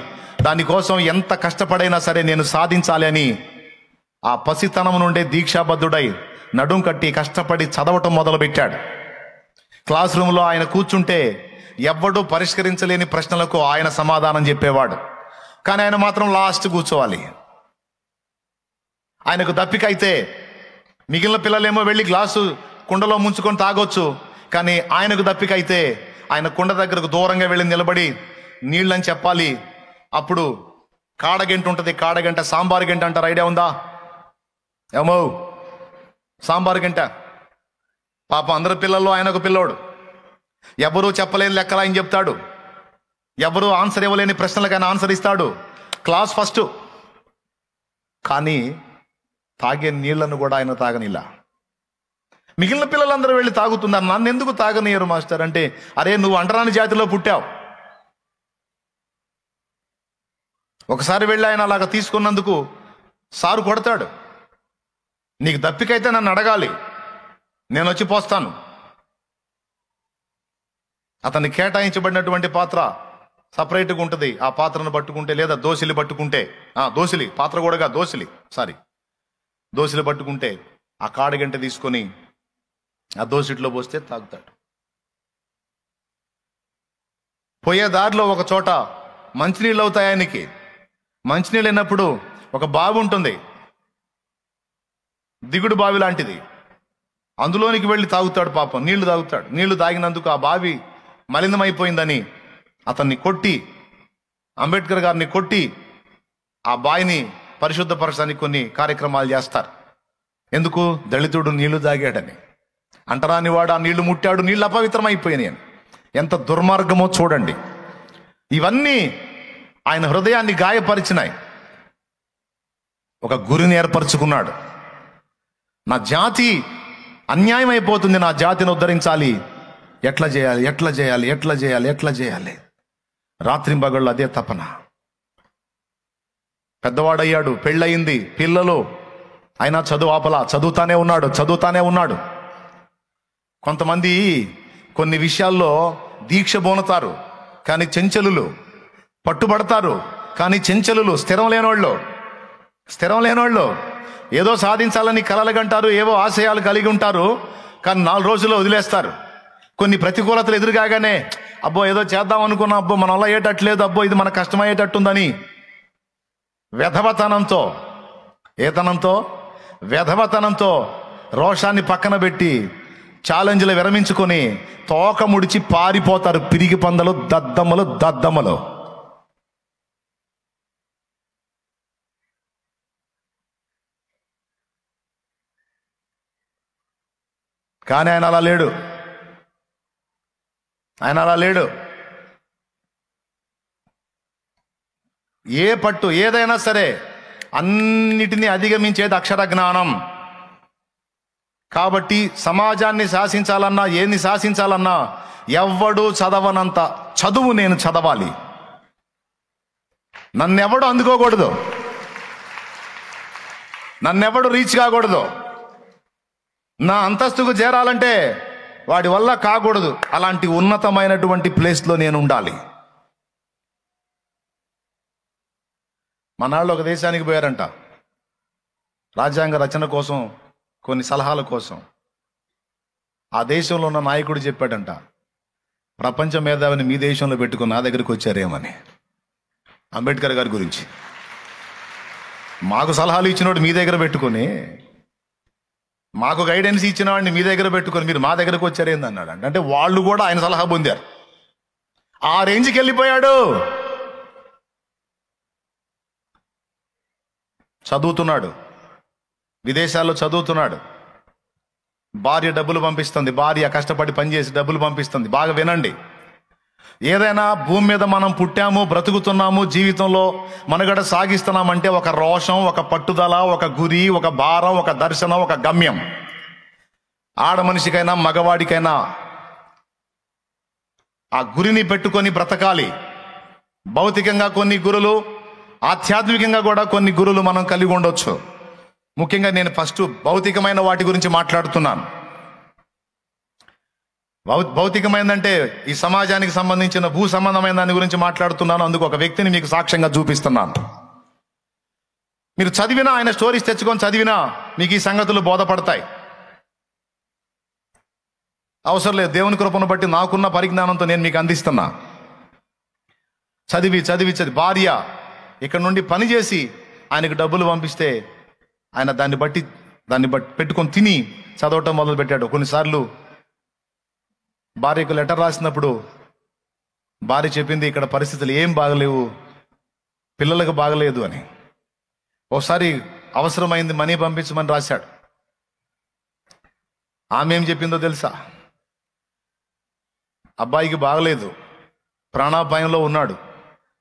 దానికోసం ఎంత కష్టపడైనా సరే నేను సాధించాలి అని ఆ పసితనం నుండే దీక్షాబద్ధుడై నడుం కట్టి కష్టపడి చదవటం మొదలుపెట్టాడు. క్లాస్ రూమ్లో ఆయన కూర్చుంటే ఎవ్వడూ పరిష్కరించలేని ప్రశ్నలకు ఆయన సమాధానం చెప్పేవాడు. కానీ ఆయన మాత్రం లాస్ట్ కూర్చోవాలి. ఆయనకు దప్పికైతే మిగిలిన పిల్లలేమో వెళ్ళి గ్లాసు కుండలో ముంచుకొని తాగొచ్చు. కానీ ఆయనకు దప్పికైతే ఆయన కుండ దగ్గరకు దూరంగా వెళ్ళి నిలబడి నీళ్ళని చెప్పాలి. అప్పుడు కాడగంట ఉంటుంది, కాడగంట సాంబారు గంట అంటారు, ఐడియా ఉందా? ఏమో సాంబారు గంట. పాప అందరి పిల్లల్లో ఆయన ఒక పిల్లోడు. ఎవరూ చెప్పలేని లెక్కలు ఆయన చెప్తాడు, ఎవరూ ఆన్సర్ ఇవ్వలేని ప్రశ్నలకు ఆయన ఆన్సర్ ఇస్తాడు. Class first. కానీ తాగే నీళ్లను కూడా ఆయన తాగనిలా. మిగిలిన పిల్లలందరూ వెళ్ళి తాగుతున్నారు, నన్ను ఎందుకు తాగనియరు మాస్టర్ అంటే, అరే నువ్వు అంటరాని జాతిలో పుట్టావు. ఒకసారి వెళ్ళి ఆయన అలాగ తీసుకున్నందుకు సారు కొడతాడు. నీకు దప్పికైతే నన్ను అడగాలి, నేను వచ్చి పోస్తాను. అతన్ని కేటాయించబడినటువంటి పాత్ర సపరేట్గా ఉంటుంది. ఆ పాత్రను పట్టుకుంటే, లేదా దోసిలి పట్టుకుంటే, దోసిలి పాత్ర కూడా దోసిలి పట్టుకుంటే ఆ కాడగంట తీసుకొని ఆ దోసిట్లో పోస్తే తాగుతాడు. పోయే దారిలో ఒక చోట మంచినీళ్ళు అవుతాయి ఆయనకి. మంచినీళ్ళు అయినప్పుడు ఒక బావి ఉంటుంది, దిగుడు బావి లాంటిది. అందులోనికి వెళ్ళి తాగుతాడు. పాపం నీళ్లు తాగుతాడు. నీళ్లు తాగినందుకు ఆ బావి మలినమైపోయిందని అతన్ని కొట్టి, అంబేద్కర్ గారిని కొట్టి ఆ బావిని పరిశుద్ధపరచడానికి కొన్ని కార్యక్రమాలు చేస్తారు. ఎందుకు? దళితుడు నీళ్లు తాగాడని. అంటరాని వాడు ఆ నీళ్లు ముట్టాడు, నీళ్లు అపవిత్రమైపోయినాయి అని. ఎంత దుర్మార్గమో చూడండి. ఇవన్నీ ఆయన హృదయాన్ని గాయపరిచినాయి. ఒక గురిని ఏర్పరచుకున్నాడు. నా జాతి అన్యాయం అయిపోతుంది, నా జాతిని ఉద్ధరించాలి. ఎట్లా చేయాలి, ఎట్లా చేయాలి, ఎట్లా చేయాలి, ఎట్లా చేయాలి. రాత్రింబగళ్ళు అదే తపన. పెద్దవాడయ్యాడు, పెళ్ళయింది, పిల్లలు. అయినా చదువు ఆపలా, చదువుతానే ఉన్నాడు. కొంతమంది కొన్ని విషయాల్లో దీక్ష బోనతారు కానీ చెంచలులు, పట్టుబడతారు కానీ చెంచలులు, స్థిరం లేనోళ్ళు ఏదో సాధించాలని కలలుగంటారు, ఏవో ఆశయాలు కలిగి ఉంటారు. కానీ 4 రోజుల్లో వదిలేస్తారు. కొన్ని ప్రతికూలతలు ఎదురుగానే అబ్బో ఏదో చేద్దాం అనుకున్నా, అబ్బో మన వల్ల అయ్యేటట్లేదు, అబ్బో ఇది మన కష్టమయ్యేటట్టుందని వెధవతనంతో రోషాన్ని పక్కన పెట్టి ఛాలెంజ్లు విరమించుకొని తోక ముడిచి పారిపోతారు. పిరిగి పందలు, దద్దమ్మలు. కానీ ఆయన అలా లేడు. ఏ పట్టు ఏదైనా సరే అన్నిటినీ అధిగమించేది అక్షర జ్ఞానం. కాబట్టి సమాజాన్ని శాసించాలన్నా, ఏన్ని శాసించాలన్నా ఎవ్వడూ చదవనంత చదువు నేను చదవాలి. నన్నెవడు అందుకోకూడదు, నన్నెవడు రీచ్ కాకూడదు. నా అంతస్తుకు చేరాలంటే వాడి వల్ల కాకూడదు. అలాంటి ఉన్నతమైనటువంటి ప్లేస్లో నేను ఉండాలి. మనాళ్ళు ఒక దేశానికి పోయారంట, రాజ్యాంగ రచన కోసం, కొన్ని సలహాల కోసం. ఆ దేశంలో ఉన్న నాయకుడు చెప్పాడంట, ప్రపంచ మేధావిని మీ దేశంలో పెట్టుకుని నా దగ్గరికి వచ్చారేమని. అంబేద్కర్ గారి గురించి మాకు సలహాలు ఇచ్చినోడు మీ దగ్గర పెట్టుకొని, మాకు గైడెన్స్ ఇచ్చిన వాడిని మీ దగ్గర పెట్టుకొని మీరు మా దగ్గరకు వచ్చారేంది అన్నాడు. అంటే వాళ్ళు కూడా ఆయన సలహా పొందారు. ఆ రేంజ్కి వెళ్ళిపోయాడు. చదువుతున్నాడు, విదేశాల్లో చదువుతున్నాడు. భార్య డబ్బులు పంపిస్తుంది, భార్య కష్టపడి పనిచేసి డబ్బులు పంపిస్తుంది. బాగా వినండి, ఏదైనా భూమి మీద మనం పుట్టాము, బ్రతుకుతున్నాము, జీవితంలో మనుగడ సాగిస్తున్నామంటే ఒక రోషం, ఒక పట్టుదల, ఒక గురి, ఒక భారం, ఒక దర్శనం, ఒక గమ్యం. ఆడ మనిషికైనా మగవాడికైనా ఆ గురిని పెట్టుకొని బ్రతకాలి. భౌతికంగా కొన్ని గురులు, ఆధ్యాత్మికంగా కూడా కొన్ని గురులు మనం కలిగి ఉండొచ్చు. ముఖ్యంగా నేను ఫస్ట్ భౌతికమైన వాటి గురించి మాట్లాడుతున్నాను. భౌతికమైందంటే ఈ సమాజానికి సంబంధించిన భూ సంబంధమైన దాని గురించి మాట్లాడుతున్నాను. అందుకు ఒక వ్యక్తిని మీకు సాక్ష్యంగా చూపిస్తున్నాను. మీరు చదివినా, ఆయన స్టోరీస్ తెచ్చుకొని చదివినా మీకు ఈ సంగతులు బోధపడతాయి. అవసరం లేదు, దేవుని కృపను బట్టి నాకున్న పరిజ్ఞానంతో నేను మీకు అందిస్తున్నా. చదివి భార్య ఇక్కడ నుండి పని చేసి ఆయనకు డబ్బులు పంపిస్తే ఆయన దాన్ని బట్టి పెట్టుకొని తిని చదవటం మొదలు పెట్టాడు. కొన్నిసార్లు భార్యకు లెటర్ రాసినప్పుడు భార్య చెప్పింది, ఇక్కడ పరిస్థితులు ఏం బాగలేవు, పిల్లలకు బాగలేదు అని. ఒకసారి అవసరమైంది, మనీ పంపించమని రాశాడు. ఆమె ఏం చెప్పిందో తెలుసా? అబ్బాయికి బాగలేదు, ప్రాణాపాయంలో ఉన్నాడు,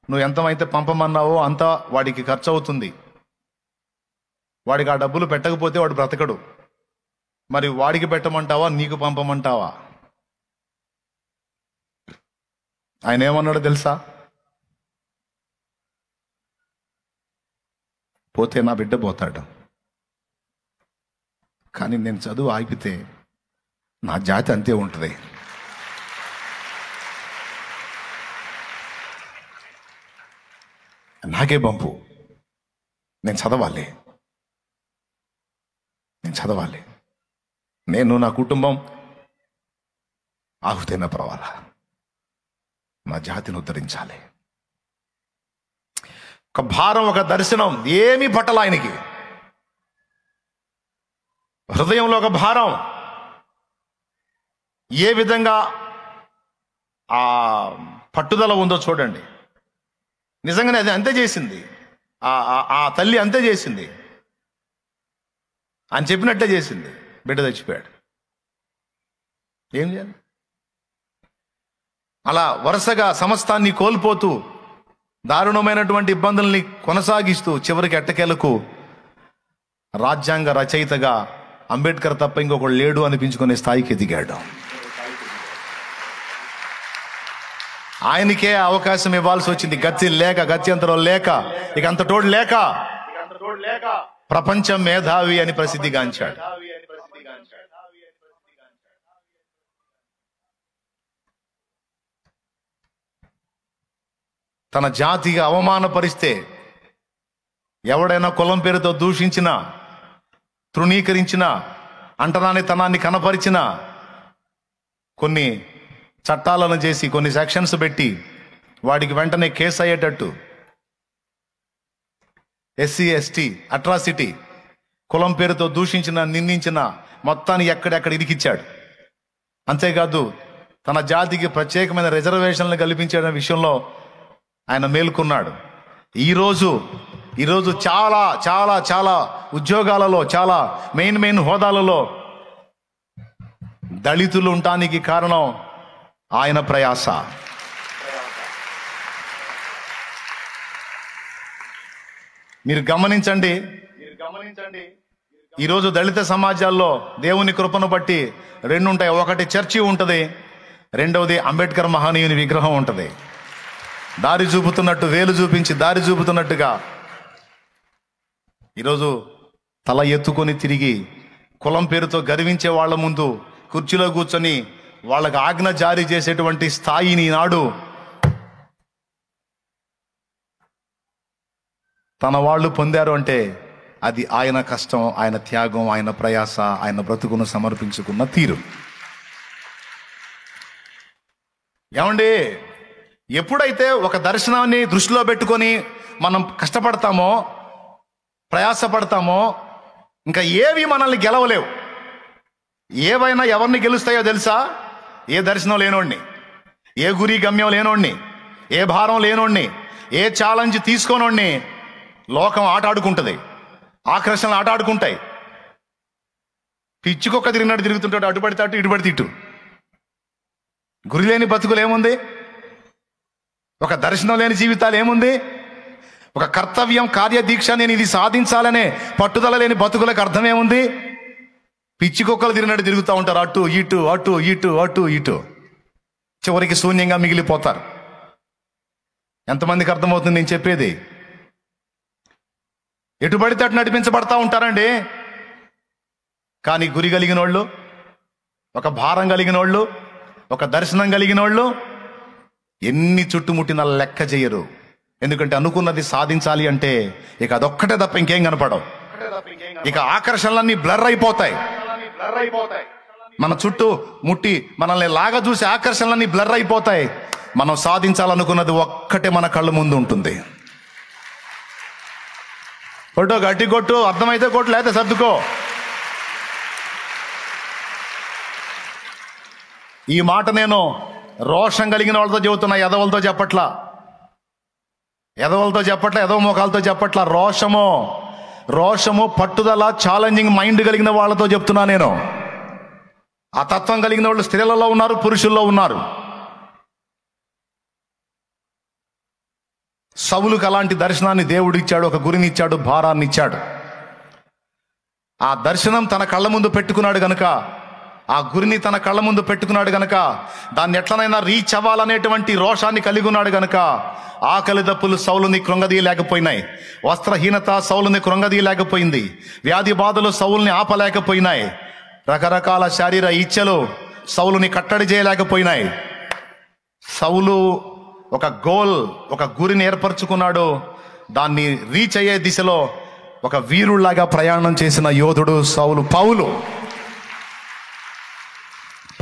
నువ్వు ఎంతమైతే పంపమన్నావో అంతా వాడికి ఖర్చు అవుతుంది, వాడికి ఆ డబ్బులు పెట్టకపోతే వాడు బ్రతకడు, మరి వాడికి పెట్టమంటావా నీకు పంపమంటావా? ఆయన ఏమన్నాడో తెలుసా? పోతే నా బిడ్డ పోతాడు, కానీ నేను చదువు ఆగిపితే నా జాతి అంతే ఉంటుంది. నాకే పంపు, నేను చదవాలి, నేను నా కుటుంబం ఆహుతైనా పర్వాలా, నా జాతిని ఉద్ధరించాలి. ఒక భారం, ఒక దర్శనం, ఏమీ పట్టల ఆయనకి. హృదయంలో ఒక భారం. ఏ విధంగా ఆ పట్టుదల ఉందో చూడండి. నిజంగానే అది అంతే చేసింది, ఆ తల్లి అంతే చేసింది, అని చెప్పినట్టే చేసింది. బిడ్డ చచ్చిపోయాడు, ఏం చేయాలి? అలా వరుసగా సమస్తాన్ని కోల్పోతూ దారుణమైనటువంటి ఇబ్బందుల్ని కొనసాగిస్తూ చివరికి ఎట్టకేలకు రాజ్యాంగ రచయితగా అంబేద్కర్ తప్ప ఇంకొకడు లేడు అనిపించుకునే స్థాయికి ఎదిగాడు. ఆయనకే అవకాశం ఇవ్వాల్సి వచ్చింది. గత్యంతరం లేక, ఇక అంత తోడు లేక ప్రపంచ మేధావి అని ప్రసిద్ధిగాంచాడు. తన జాతిగా అవమానపరిస్తే, ఎవడైనా కులం పేరుతో దూషించినా, తృణీకరించినా, అంటరానితనాన్ని కనపరిచినా కొన్ని చట్టాలను చేసి, కొన్ని సెక్షన్స్ పెట్టి వాడికి వెంటనే కేసు అయ్యేటట్టు, SC ST అట్రాసిటీ, కులం పేరుతో దూషించిన, నిందించిన మొత్తాన్ని ఎక్కడెక్కడ ఇరికిచ్చాడు. అంతేకాదు తన జాతికి ప్రత్యేకమైన రిజర్వేషన్లు కల్పించే విషయంలో ఆయన మేల్కొన్నాడు. ఈరోజు చాలా చాలా చాలా ఉద్యోగాలలో, చాలా మెయిన్ హోదాలలో దళితులు ఉండటానికి కారణం ఆయన ప్రయాస. మీరు గమనించండి, ఈరోజు దళిత సమాజాల్లో దేవుని కృపను బట్టి రెండు ఉంటాయి. ఒకటి చర్చి ఉంటుంది, రెండవది అంబేద్కర్ మహనీయుని విగ్రహం ఉంటుంది. దారి చూపుతున్నట్టు, వేలు చూపించి దారి చూపుతున్నట్టుగా ఈరోజు తల ఎత్తుకొని తిరిగి కులం పేరుతో గర్వించే వాళ్ళ ముందు కుర్చీలో కూర్చొని వాళ్ళకి ఆజ్ఞ జారీ చేసేటువంటి స్థాయిని నాడు తన వాళ్ళు పొందారు అంటే అది ఆయన కష్టం, ఆయన త్యాగం, ఆయన ప్రయాస, ఆయన బ్రతుకును సమర్పించుకున్న తీరు. ఏమండి, ఎప్పుడైతే ఒక దర్శనాన్ని దృష్టిలో పెట్టుకొని మనం కష్టపడతామో, ప్రయాసపడతామో, ఇంకా ఏవి మనల్ని గెలవలేవు. ఏవైనా ఎవరిని గెలుస్తాయో తెలుసా? ఏ దర్శనం లేనోడిని, ఏ గురి గమ్యం లేనోడిని, ఏ భారం లేనోడిని, ఏ ఛాలెంజ్ తీసుకోనోడిని లోకం ఆటాడుకుంటుంది, ఆకర్షణలు ఆటాడుకుంటాయి. పిచ్చుకొక్క తిరిగినట్టు తిరుగుతుంటాడు, అటు పడితే అటు, ఇటు పడితే ఇటు. గురి లేని బతుకులు ఏముంది? ఒక దర్శనం లేని జీవితాలు ఏముంది? ఒక కర్తవ్యం, కార్యదీక్ష, నేను ఇది సాధించాలనే పట్టుదల లేని బతుకులకు అర్థమేముంది? పిచ్చి కుక్కలు తిరిగినట్టు తిరుగుతూ ఉంటారు, అటు ఇటు అటు ఇటు అటు ఇటు. చివరికి శూన్యంగా మిగిలిపోతారు. ఎంతమందికి అర్థమవుతుంది నేను చెప్పేది? ఎటు పడితే అటు నడిపించబడతా ఉంటారండి. కానీ గురి కలిగిన వాళ్ళు, ఒక భారం కలిగిన వాళ్ళు, ఒక దర్శనం కలిగిన వాళ్ళు ఎన్ని చుట్టుముట్టిన లెక్క చేయరు. ఎందుకంటే అనుకున్నది సాధించాలి అంటే ఇక అదొక్కటే తప్ప ఇంకేం కనపడవు. ఇక ఆకర్షణలన్నీ బ్లర్ అయిపోతాయి. మన చుట్టూ ముట్టి మనల్ని లాగా చూసి ఆకర్షణలన్నీ బ్లర్ అయిపోతాయి. మనం సాధించాలనుకున్నది ఒక్కటే మన కళ్ళ ముందు ఉంటుంది. కొట్టు, గట్టి కొట్టు, అర్థమైతే కొట్టు, లేకపోతే సర్దుకో. ఈ మాట నేను రోషం కలిగిన వాళ్ళతో చెబుతున్నా, ఎదవలతో చెప్పట్లా, ఎదవ మోకాలతో చెప్పట్లా. రోషము, పట్టుదల, ఛాలెంజింగ్ మైండ్ కలిగిన వాళ్ళతో చెప్తున్నా నేను. ఆ తత్వం కలిగిన వాళ్ళు స్త్రీలలో ఉన్నారు, పురుషుల్లో ఉన్నారు. సౌలుకు అలాంటి దర్శనాన్ని దేవుడు ఇచ్చాడు, ఒక గురిని ఇచ్చాడు, భారాన్ని ఇచ్చాడు. ఆ దర్శనం తన కళ్ళ ముందు పెట్టుకున్నాడు గనుక, ఆ గురిని తన కళ్ళ ముందు పెట్టుకున్నాడు గనక, దాన్ని ఎట్లనైనా రీచ్ అవ్వాలనేటువంటి రోషాన్ని కలిగి ఉన్నాడు గనక, ఆకలి దప్పులు సౌలుని కృంగదీయలేకపోయినాయి, వస్త్రహీనత సౌలుని కృంగదీయలేకపోయింది, వ్యాధి బాధలు సౌలుని ఆపలేకపోయినాయి, రకరకాల శారీర ఇచ్చలు సౌలుని కట్టడి చేయలేకపోయినాయి. సౌలు ఒక గురిని ఏర్పరచుకున్నాడు. దాన్ని రీచ్ అయ్యే దిశలో ఒక వీరుళ్లాగా ప్రయాణం చేసిన యోధుడు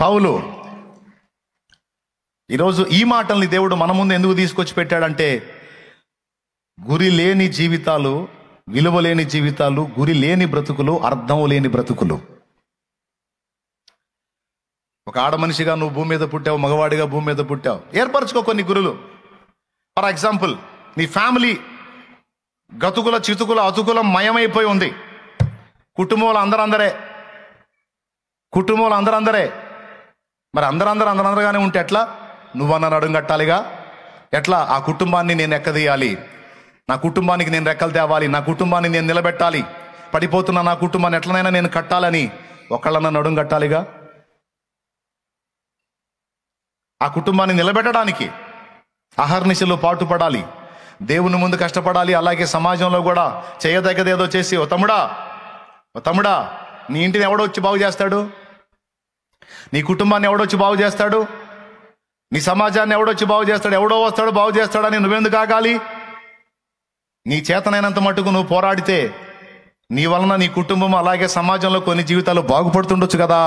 పౌలు. ఈరోజు ఈ మాటల్ని దేవుడు మన ముందు ఎందుకు తీసుకొచ్చి పెట్టాడంటే, గురి లేని జీవితాలు, విలువ లేని జీవితాలు, గురి లేని బ్రతుకులు, అర్థం లేని బ్రతుకులు. ఒక ఆడ మనిషిగా నువ్వు భూమి మీద పుట్టావు, మగవాడిగా భూమి మీద పుట్టావు. ఏర్పరచుకో కొన్ని గురులు. ఫర్ ఎగ్జాంపుల్, నీ ఫ్యామిలీ గతుకుల చితుకుల అతుకుల మయమైపోయి ఉంది. కుటుంబంలో అందరందరే. మరి అందరందరగానే ఉంటే ఎట్లా? నువ్వన్న నడుం కట్టాలిగా. ఎట్లా? ఆ కుటుంబాన్ని నేను ఎక్కదీయాలి, నా కుటుంబానికి నేను రెక్కలు తేవాలి, నా కుటుంబాన్ని నేను నిలబెట్టాలి, పడిపోతున్న నా కుటుంబాన్ని ఎట్లనైనా నేను కట్టాలని ఒకళ్ళన్న నడుం కట్టాలిగా. ఆ కుటుంబాన్ని నిలబెట్టడానికి అహర్నిశలు పాటుపడాలి, దేవుని ముందు కష్టపడాలి. అలాగే సమాజంలో కూడా చేయదగ్గదేదో చేసి, ఓ తమ్ముడా, నీ ఇంటిని ఎవడొచ్చి బాగు చేస్తాడు? నీ కుటుంబాన్ని ఎవడొచ్చి బాగు చేస్తాడు? నీ సమాజాన్ని ఎవడొచ్చి బాగు చేస్తాడు? ఎవడో వస్తాడు బాగు చేస్తాడని నువ్వెందుకు ఆగాలి? నీ చేతనైనంత మట్టుకు నువ్వు పోరాడితే నీ వలన నీ కుటుంబం అలాగే సమాజంలో కొన్ని జీవితాలు బాగుపడుతుండొచ్చు కదా.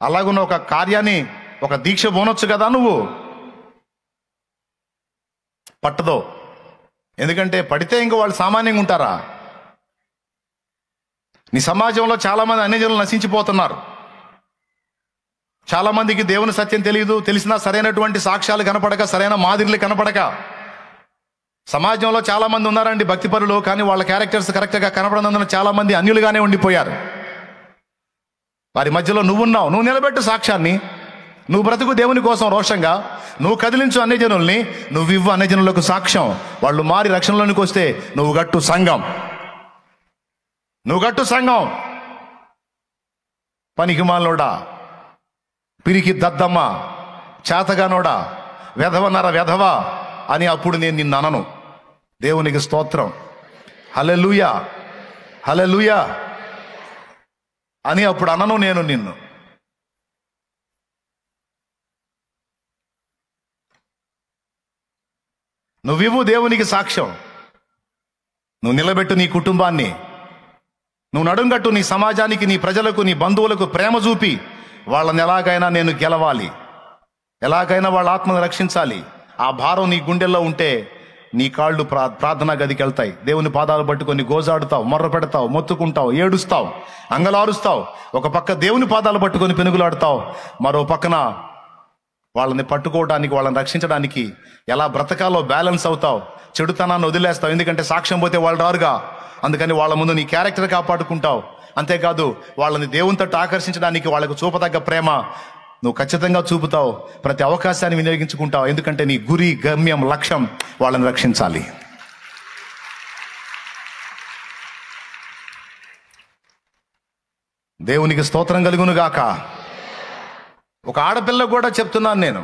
అలాగున్న ఒక కార్యాన్ని, ఒక దీక్ష పోనొచ్చు కదా నువ్వు. పట్టదో. ఎందుకంటే పడితే ఇంక వాళ్ళు సామాన్యంగా ఉంటారా? నీ సమాజంలో చాలామంది అన్యజనులు నశించిపోతున్నారు. చాలామందికి దేవుని సత్యం తెలియదు, తెలిసినా సరైనటువంటి సాక్ష్యాలు కనపడక, సరైన మాదిరిలు కనపడక. సమాజంలో చాలామంది ఉన్నారండి భక్తిపరులు, కానీ వాళ్ళ క్యారెక్టర్స్ కరెక్ట్గా కనపడనందున చాలామంది అన్యులుగానే ఉండిపోయారు. వారి మధ్యలో నువ్వున్నావు. నువ్వు నిలబెట్టు సాక్ష్యాన్ని, నువ్వు బ్రతుకు దేవుని కోసం రోషంగా, నువ్వు కదిలించు అన్యజనుల్ని, నువ్వు ఇవ్వు అన్యజనులకు సాక్ష్యం. వాళ్ళు మారి రక్షణలోనికి వస్తే నువ్వు గట్టు సంఘం. పనికిమాలోడా, పిరికి దద్దమ్మ, చేతగానోడా, వెధవ అని అప్పుడు నేను నిన్ను అనను. దేవునికి స్తోత్రం. హల్లెలూయా అని అప్పుడు అనను నేను నిన్ను. నువ్వివ్వు దేవునికి సాక్ష్యం. నువ్వు నిలబెట్టు నీ కుటుంబాన్ని, నువ్వు నడుంగట్టు నీ సమాజానికి, నీ ప్రజలకు, నీ బంధువులకు ప్రేమ చూపి వాళ్ళని ఎలాగైనా నేను గెలవాలి, ఎలాగైనా వాళ్ళ ఆత్మను రక్షించాలి. ఆ భారం నీ గుండెల్లో ఉంటే నీ కాళ్ళు ప్రార్థనా గదికి వెళ్తాయి. దేవుని పాదాలు పట్టుకొని గోజాడుతావు, మొర్ర పెడతావు, మొత్తుకుంటావు, ఏడుస్తావు, అంగలారుస్తావు. ఒక పక్క దేవుని పాదాలు పట్టుకొని పెనుగులాడుతావు, మరో పక్కన వాళ్ళని పట్టుకోవడానికి, వాళ్ళని రక్షించడానికి ఎలా బ్రతకాలో బ్యాలెన్స్ అవుతావు. చెడుతనాన్ని వదిలేస్తావు, ఎందుకంటే సాక్ష్యం పోతే వాళ్ళు రారుగా. అందుకని వాళ్ళ ముందు నీ క్యారెక్టర్ కాపాడుకుంటావు. అంతేకాదు వాళ్ళని దేవుని తట్టు ఆకర్షించడానికి, వాళ్ళకు చూపదగ్గ ప్రేమ నువ్వు ఖచ్చితంగా చూపుతావు. ప్రతి అవకాశాన్ని వినియోగించుకుంటావు, ఎందుకంటే నీ గురి, గమ్యం, లక్ష్యం వాళ్ళని రక్షించాలి. దేవునికి స్తోత్రం కలుగును గాక. ఒక ఆడపిల్లకు కూడా చెప్తున్నాను నేను.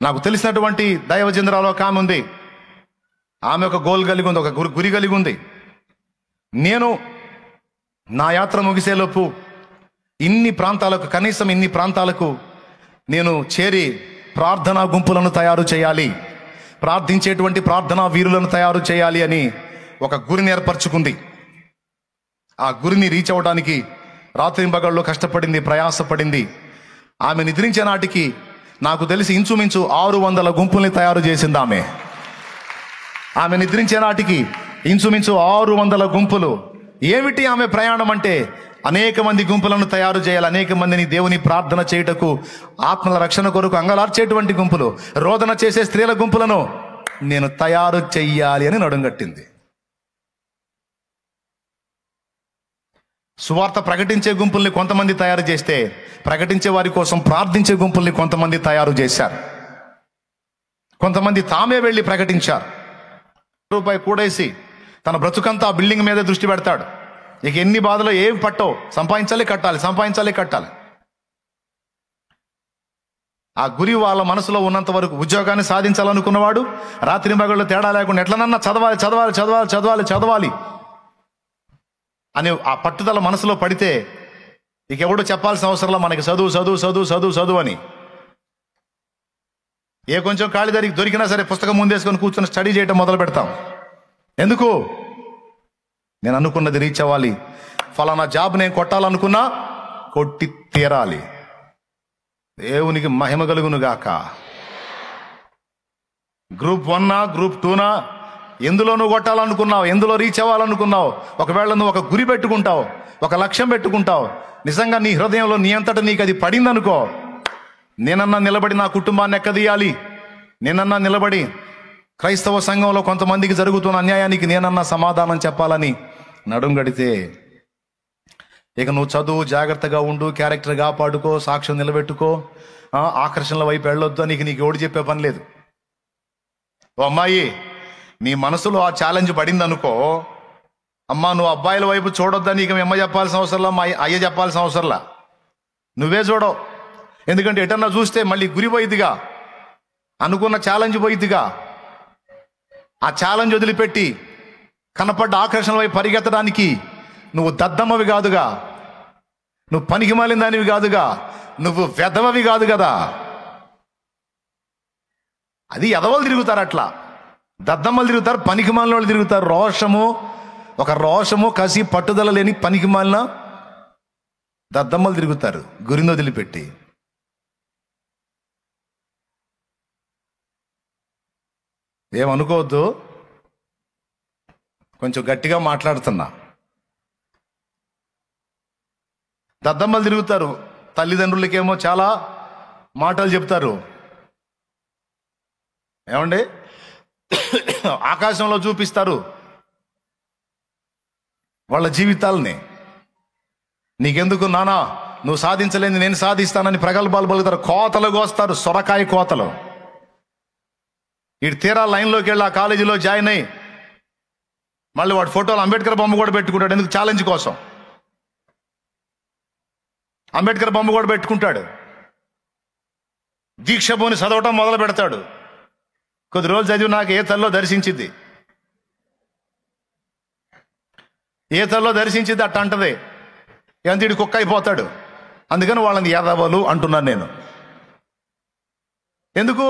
నాకు తెలిసినటువంటి దైవజనురాలు ఒక ఆమె ఉంది. ఆమె ఒక గోల్ కలిగి ఉంది, ఒక గురి కలిగి ఉంది. నేను నా యాత్ర ముగిసేలోపు కనీసం ఇన్ని ప్రాంతాలకు నేను చేరి ప్రార్థనా గుంపులను తయారు చేయాలి, ప్రార్థించేటువంటి ప్రార్థనా వీరులను తయారు చేయాలి అని ఒక గురిని ఏర్పరచుకుంది. ఆ గురిని రీచ్ అవ్వడానికి రాత్రింబగళ్ళు కష్టపడింది, ప్రయాసపడింది. ఆమె నిద్రించే నాటికి నాకు తెలిసి ఇంచుమించు 600 గుంపుల్ని తయారు చేసింది ఆమె నిద్రించే నాటికి ఇంచుమించు 600 గుంపులు. ఏమిటి ఆమె ప్రయాణం అంటే? అనేక మంది గుంపులను తయారు చేయాలి, అనేక మందిని దేవుని ప్రార్థన చేయుటకు, ఆత్మల రక్షణ కొరకు అంగలార్చేటువంటి గుంపులు, రోదన చేసే స్త్రీల గుంపులను నేను తయారు చెయ్యాలి అని నడుంగట్టింది. సువార్త ప్రకటించే గుంపుల్ని కొంతమంది తయారు చేస్తే, ప్రకటించే వారి కోసం ప్రార్థించే గుంపుల్ని కొంతమంది తయారు చేశారు. కొంతమంది తామే వెళ్ళి ప్రకటించారు. రూపాయి కూడేసి తన బ్రతుకంతా ఆ బిల్డింగ్ మీద దృష్టి పెడతాడు. ఇక ఎన్ని బాధలో ఏవి పట్టో, సంపాదించాలి కట్టాలి. ఆ గురి వాళ్ళ మనసులో ఉన్నంత వరకు ఉద్యోగాన్ని సాధించాలనుకున్నవాడు రాత్రి మగళ్ళు తేడా లేకుండా ఎట్లనన్నా చదవాలి అని ఆ పట్టుదల మనసులో పడితే ఇక ఎవడో చెప్పాల్సిన అవసరంలో మనకి చదువు అని. ఏ కొంచెం ఖాళీ దొరికినా సరే పుస్తకం ముందేసుకొని కూర్చొని స్టడీ చేయటం మొదలు పెడతాం. ఎందుకు? నేను అనుకున్నది రీచ్ అవ్వాలి, ఫలానా జాబ్ నేను కొట్టాలనుకున్నా కొట్టి తీరాలి. దేవునికి మహిమ కలుగును గాక. గ్రూప్ 1 గ్రూప్ 2 ఎందులో నువ్వు కొట్టాలనుకున్నావు, ఎందులో రీచ్ అవ్వాలనుకున్నావు, ఒకవేళ నువ్వు ఒక గురి పెట్టుకుంటావు, ఒక లక్ష్యం పెట్టుకుంటావు, నిజంగా నీ హృదయంలో నీ అంతటా నీకు అది పడిందనుకో, నేనన్నా నిలబడి నా కుటుంబాన్ని ఎక్కదీయాలి, నేనన్నా నిలబడి క్రైస్తవ సంఘంలో కొంతమందికి జరుగుతున్న అన్యాయానికి నేనన్నా సమాధానం చెప్పాలని నడుంగడితే, ఇక నువ్వు చదువు, జాగ్రత్తగా ఉండు, క్యారెక్టర్ కాపాడుకో, సాక్ష్యం నిలబెట్టుకో, ఆకర్షణల వైపు వెళ్ళొద్దు అని నీకు ఎవడు చెప్పే పని లేదు. ఓ అమ్మాయి, నీ మనసులో ఆ ఛాలెంజ్ పడింది అనుకో, అమ్మా నువ్వు అబ్బాయిల వైపు చూడొద్దని ఇక మీ అమ్మ చెప్పాల్సిన అవసరంలా, మా అయ్య చెప్పాల్సిన అవసరంలా, నువ్వే చూడవు. ఎందుకంటే ఎటన్నా చూస్తే మళ్ళీ గురి పోయిద్దిగా, అనుకున్న ఛాలెంజ్ పోయిద్దిగా. ఆ ఛాలెంజ్ వదిలిపెట్టి కనపడ్డ ఆకర్షణ వైపు పరిగెత్తడానికి నువ్వు దద్దమ్మవి కాదుగా, నువ్వు పనికి మాలిన దానివి కాదుగా, నువ్వు వెధవవి కాదు కదా. అది ఎదవలు తిరుగుతారు, అట్లా దద్దమ్మలు తిరుగుతారు, పనికి మాలిన వాళ్ళు తిరుగుతారు. రోషము కసి పట్టుదల లేని పనికి మాలిన దద్దమ్మలు తిరుగుతారు గురిని వదిలిపెట్టి. ఏమనుకోవద్దు, కొంచెం గట్టిగా మాట్లాడుతున్నా. దద్దమ్మలు తిరుగుతారు, తల్లిదండ్రులకేమో చాలా మాటలు చెప్తారు. ఏమండి, ఆకాశంలో చూపిస్తారు వాళ్ళ జీవితాలని. నీకెందుకు నానా, నువ్వు సాధించలేని నేను సాధిస్తానని ప్రగల్భాలు పలుకుతారు, కోతలు కోస్తారు, సొరకాయ కోతలు. ఇటు తీరా లైన్లోకి వెళ్ళి ఆ కాలేజీలో జాయిన్ అయ్యి మళ్ళీ వాడు ఫోటోలు అంబేద్కర్ బొమ్మ కూడా పెట్టుకుంటాడు. ఎందుకు? ఛాలెంజ్ కోసం అంబేద్కర్ బొమ్మ కూడా పెట్టుకుంటాడు. దీక్షభూని చదవటం మొదలు పెడతాడు. కొద్ది రోజులు చదివి నాకు ఏ తల్లో దర్శించింది అట్ట అంటది. ఎంత ఇడు కుక్క అయిపోతాడు. అందుకని వాళ్ళని యాదవలు అంటున్నాను నేను. ఎందుకు?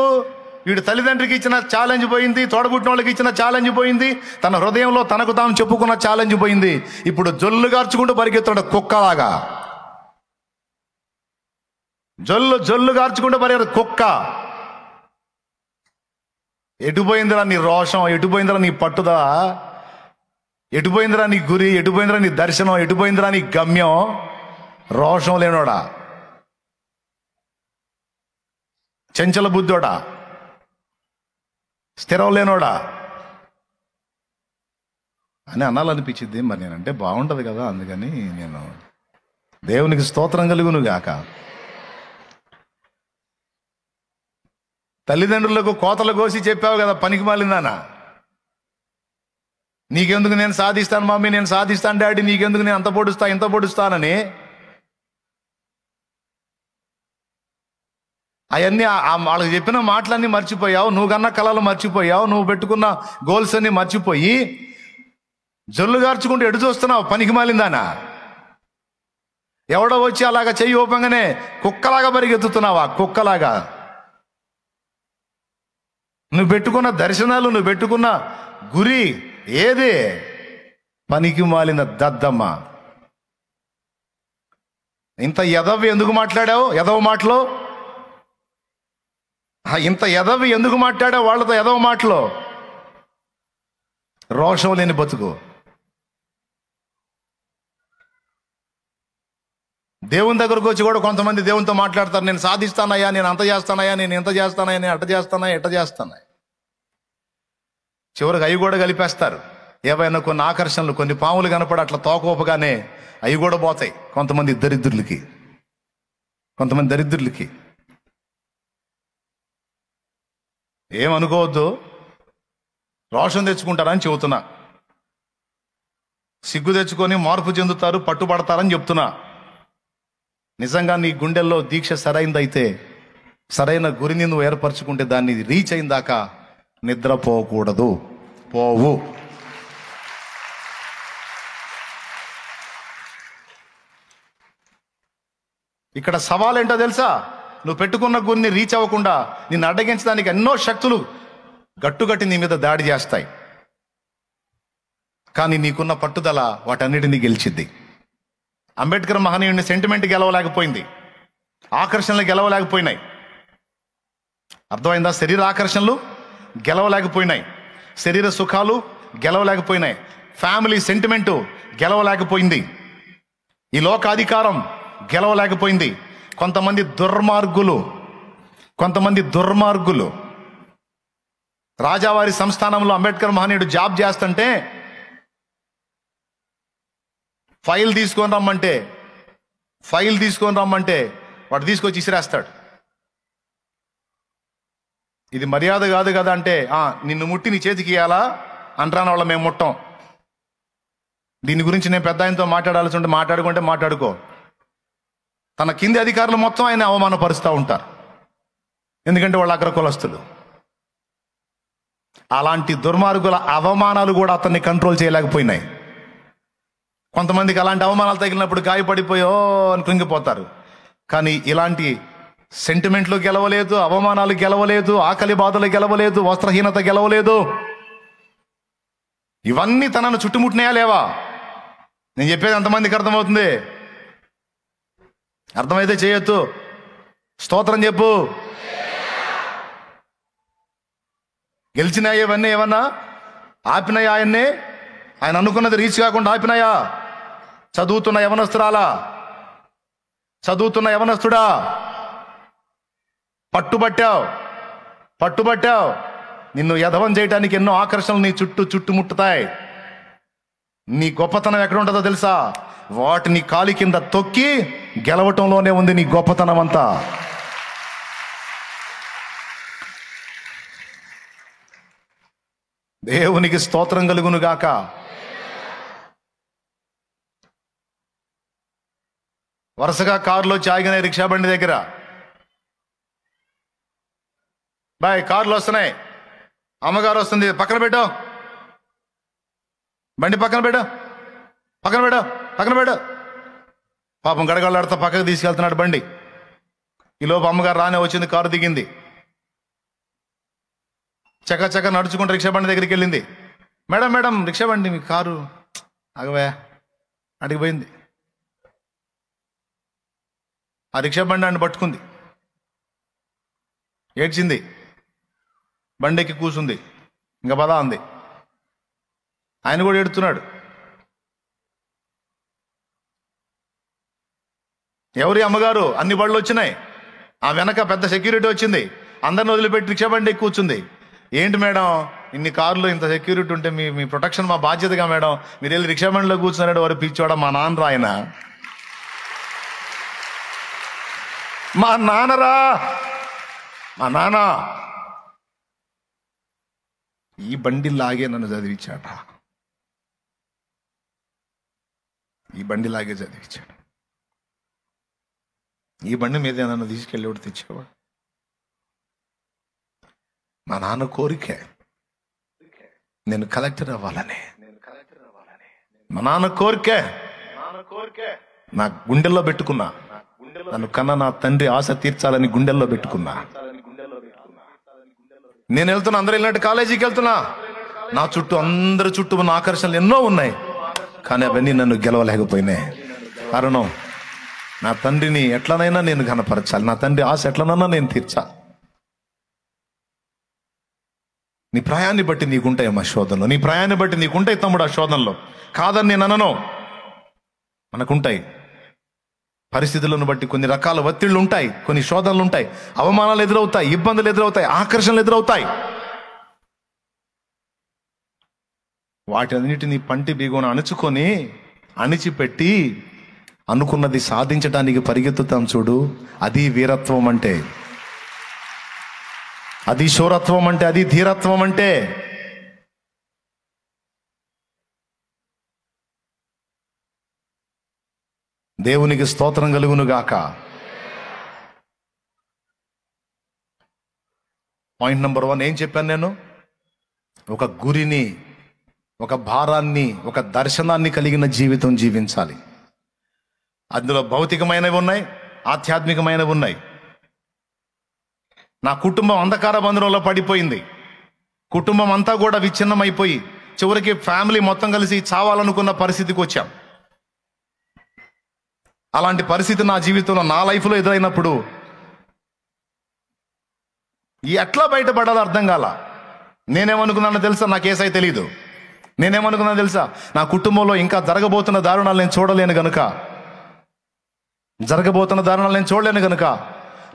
వీడు తల్లిదండ్రికి ఇచ్చిన ఛాలెంజ్ పోయింది, తోడబుట్టిన వాళ్ళకి ఇచ్చిన ఛాలెంజ్ పోయింది, తన హృదయంలో తనకు తాను చెప్పుకున్న ఛాలెంజ్ పోయింది. ఇప్పుడు జొల్లు గార్చుకుంటూ పరిగెత్తాడు కుక్కలాగా. జొల్లు గార్చుకుంటూ పరిగెత్తాడు కుక్క. ఎటుపోయిందిరా నీ రోషం, ఎటుపోయిందిరా నీ పట్టుదల, ఎటుపోయిందిరా నీ గురి, ఎటుపోయిందిరా నీ దర్శనం, ఎటుపోయిందిరా నీ గమ్యం? రోషం లేనోడా, చంచల బుద్ధోడా, స్థిరం లేనోడా అని అనాలనిపించింది. మరి నేనంటే బాగుంటుంది కదా, అందుకని నేను దేవునికి స్తోత్రం కలుగును గాక. తల్లిదండ్రులకు కోతలు కోసి చెప్పావు కదా, పనికి మాలిందానా? నీకెందుకు నేను సాధిస్తాను మమ్మీ, నేను సాధిస్తాను డాడీ, నీకెందుకు నేను అంత పొడుస్తా ఇంత పొడుస్తానని అవన్నీ వాళ్ళకి చెప్పిన మాటలన్నీ మర్చిపోయావు, నువ్వు కన్నా కళలు మర్చిపోయావు, నువ్వు పెట్టుకున్న గోల్స్ అన్ని మర్చిపోయి జొల్లు గార్చుకుంటూ ఎడు చూస్తున్నావు. పనికి మాలిందానా? ఎవడో వచ్చి అలాగా చెయ్యి ఓపంగానే కుక్కలాగా పరిగెత్తుతున్నావా? కుక్కలాగా. నువ్వు పెట్టుకున్న దర్శనాలు, నువ్వు పెట్టుకున్న గురి ఏది? పనికి మాలిన దద్దమ్మ. ఇంత ఎదవి ఎందుకు మాట్లాడావు? ఎదవ మాటలో ఇంత ఎదవి ఎందుకు మాట్లాడావు వాళ్ళతో? ఎదవ మాటలో రోషం లేని బతుకు. దేవుని దగ్గరకు వచ్చి కూడా కొంతమంది దేవునితో మాట్లాడతారు, నేను సాధిస్తానయ్యా, నేను అంత చేస్తానయ్యా, నేను ఇంత చేస్తానయ్యా, నేను అట్ట చేస్తానా ఎట్ట చేస్తానా. చివరికి అవి కూడా కలిపేస్తారు. ఏవైనా కొన్ని ఆకర్షణలు, కొన్ని పాములు కనపడి అట్లా తోకోపగానే అవి కూడా పోతాయి కొంతమంది దరిద్రులకి. ఏమనుకోవద్దు, రోషం తెచ్చుకుంటారని చెబుతున్నా. సిగ్గు తెచ్చుకొని మార్పు చెందుతారు, పట్టుబడతారని చెప్తున్నా. నిజంగా నీ గుండెల్లో దీక్ష సరైనదైతే, సరైన గురిని నువ్వు ఏర్పరచుకుంటే దాన్ని రీచ్ అయిన దాకా నిద్రపోకూడదు. పోవు. ఇక్కడ సవాల్ ఏంటో తెలుసా? నువ్వు పెట్టుకున్న గురిని రీచ్ అవ్వకుండా నిన్ను అడ్డగించడానికి ఎన్నో శక్తులు గట్టుగట్టి నీ మీద దాడి చేస్తాయి. కానీ నీకున్న పట్టుదల వాటన్నిటినీ గెలిచిద్ది. అంబేద్కర్ మహనీయుడిని సెంటిమెంట్ గెలవలేకపోయింది, ఆకర్షణలు గెలవలేకపోయినాయి. అర్థమైందా? శరీర ఆకర్షణలు గెలవలేకపోయినాయి, శరీర సుఖాలు గెలవలేకపోయినాయి, ఫ్యామిలీ సెంటిమెంటు గెలవలేకపోయింది, ఈ లోకాధికారం గెలవలేకపోయింది. కొంతమంది దుర్మార్గులు రాజావారి సంస్థానంలో అంబేద్కర్ మహనీయుడు జాబ్ చేస్తుంటే ఫైల్ తీసుకొని రమ్మంటే వాడు తీసుకొచ్చి ఇసిరేస్తాడు. ఇది మర్యాద కాదు కదా అంటే, నిన్ను ముట్టి నీ చేతికి ఇవ్వాలా అంటారా? వాళ్ళ మేము ముట్టం. దీని గురించి నేను పెద్ద ఆయనతో మాట్లాడాల్సి ఉంటే మాట్లాడుకో. తన కింది అధికారులు మొత్తం ఆయన అవమానపరుస్తూ ఉంటారు, ఎందుకంటే వాళ్ళు అగ్రకులస్తులు. అలాంటి దుర్మార్గుల అవమానాలు కూడా అతన్ని కంట్రోల్ చేయలేకపోయినాయి. కొంతమందికి అలాంటి అవమానాలు తగిలినప్పుడు గాయపడిపోయో అని కృంగిపోతారు. కానీ ఇలాంటి సెంటిమెంట్లు గెలవలేదు, అవమానాలు గెలవలేదు, ఆకలి బాధలు గెలవలేదు, వస్త్రహీనత గెలవలేదు. ఇవన్నీ తనను చుట్టుముట్టినాయా లేవా? నేను చెప్పేది ఎంతమందికి అర్థమవుతుంది? అర్థమైతే చేయొద్దు, స్తోత్రం చెప్పు. గెలిచినాయి ఇవన్నీ ఏమన్నా ఆపినాయా? ఆయన అనుకున్నది రీచ్ కాకుండా ఆపినాయా? చదువుతున్న యవనస్తుడా, పట్టుబట్టావు. నిన్ను యధవం చేయడానికి ఎన్నో ఆకర్షణలు నీ చుట్టుముట్టుతాయి. నీ గొప్పతనం ఎక్కడ ఉంటుందో తెలుసా? వాటిని కాలి కింద తొక్కి గెలవటంలోనే ఉంది నీ గొప్పతనం అంతా. దేవునికి స్తోత్రం కలుగును గాక. వరుసగా కారులో ఆగినాయి రిక్షా బండి దగ్గర. బాయ్, కార్లు వస్తున్నాయి, అమ్మగారు వస్తుంది, పక్కన పెట్టు, బండి పక్కన పెట్టు. పాపం గడగడలాడుతా పక్కకు తీసుకెళ్తున్నాడు బండి. ఈలోపు అమ్మగారు రానే వచ్చింది, కారు దిగింది, చక్క నడుచుకుంటూ రిక్షా బండి దగ్గరికి వెళ్ళింది. మేడం రిక్షా బండి, మీ కారు ఆగవే అడిగిపోయింది. ఆ రిక్షా బండి అని పట్టుకుంది, ఏడ్చింది, బండికి కూసుంది, ఇంకా పదా అంది. ఆయన కూడా ఏడుతున్నాడు. ఎవరి అమ్మగారు? అన్ని బళ్ళు వచ్చినాయి, ఆ వెనక పెద్ద సెక్యూరిటీ వచ్చింది, అందరిని వదిలిపెట్టి రిక్షా బండి ఎక్కి కూర్చుంది. ఏంటి మేడం, ఇన్ని కార్లు ఇంత సెక్యూరిటీ ఉంటే మీ ప్రొటెక్షన్ మా బాధ్యతగా మేడం, మీరు వెళ్ళి రిక్షా బండిలో కూర్చున్నాడు. వారు పిచ్చోడా, మా నాన్న ఆయన, మా నాన్న ఈ బండి లాగే నన్ను చదివించాట. ఈ బండి లాగే చదివించాడు. ఈ బండి మీద నన్ను తీసుకెళ్ళేవాడు, తెచ్చేవాడు. మా నాన్న కోరికే నేను కలెక్టర్ అవ్వాలని. మా నాన్న కోరికే నా గుండెల్లో పెట్టుకున్నా. నన్ను కన్న నా తండ్రి ఆశ తీర్చాలని గుండెల్లో పెట్టుకున్నా. నేను వెళ్తున్నా, అందరూ వెళ్ళినట్టు కాలేజీకి వెళ్తున్నా. నా చుట్టూ అందరి చుట్టూ ఉన్న ఆకర్షణలు ఎన్నో ఉన్నాయి, కానీ అవన్నీ నన్ను గెలవలేకపోయినాయి. కారణం, నా తండ్రిని ఎట్లనైనా నేను ఘనపరచాలి, నా తండ్రి ఆశ ఎట్లనైనా నేను తీర్చాలి. నీ ప్రయాన్ని బట్టి నీకుంటాయమ్మా శోధనలో, నీ ప్రయాన్ని బట్టి నీకుంటాయి తమ్ముడు ఆ శోధనలో. కాదని నేను అనను, మనకుంటాయి. పరిస్థితులను బట్టి కొన్ని రకాల ఒత్తిళ్లు ఉంటాయి, కొన్ని శోధనలు ఉంటాయి, అవమానాలు ఎదురవుతాయి, ఇబ్బందులు ఎదురవుతాయి, ఆకర్షణలు ఎదురవుతాయి. వాటన్నిటిని పంటి బిగున అణుచుకొని అణిచిపెట్టి అనుకున్నది సాధించడానికి పరిగెత్తుతాం చూడు, అది వీరత్వం అంటే, అది శూరత్వం అంటే, అది ధీరత్వం అంటే. దేవునికి స్తోత్రం కలుగును గాక. పాయింట్ నెంబర్ 1 ఏం చెప్పాను నేను? ఒక గురిని, ఒక భారాన్ని, ఒక దర్శనాన్ని కలిగిన జీవితం జీవించాలి. అందులో భౌతికమైనవి ఉన్నాయి, ఆధ్యాత్మికమైనవి ఉన్నాయి. నా కుటుంబం అంధకార బంధంలో పడిపోయింది. కుటుంబం అంతా కూడా విచ్ఛిన్నమైపోయి చివరికి ఫ్యామిలీ మొత్తం కలిసి చావాలనుకున్న పరిస్థితికి వచ్చాం. అలాంటి పరిస్థితి నా జీవితంలో, నా లైఫ్లో ఎదురైనప్పుడు ఎట్లా బయటపడాలో అర్థం కాల. నేనేమనుకున్నానో తెలుసా? నాకు ఏసై తెలీదు. నేనేమనుకున్నానో తెలుసా? నా కుటుంబంలో ఇంకా జరగబోతున్న దారుణాలు నేను చూడలేను గనుక, చూడలేను గనుక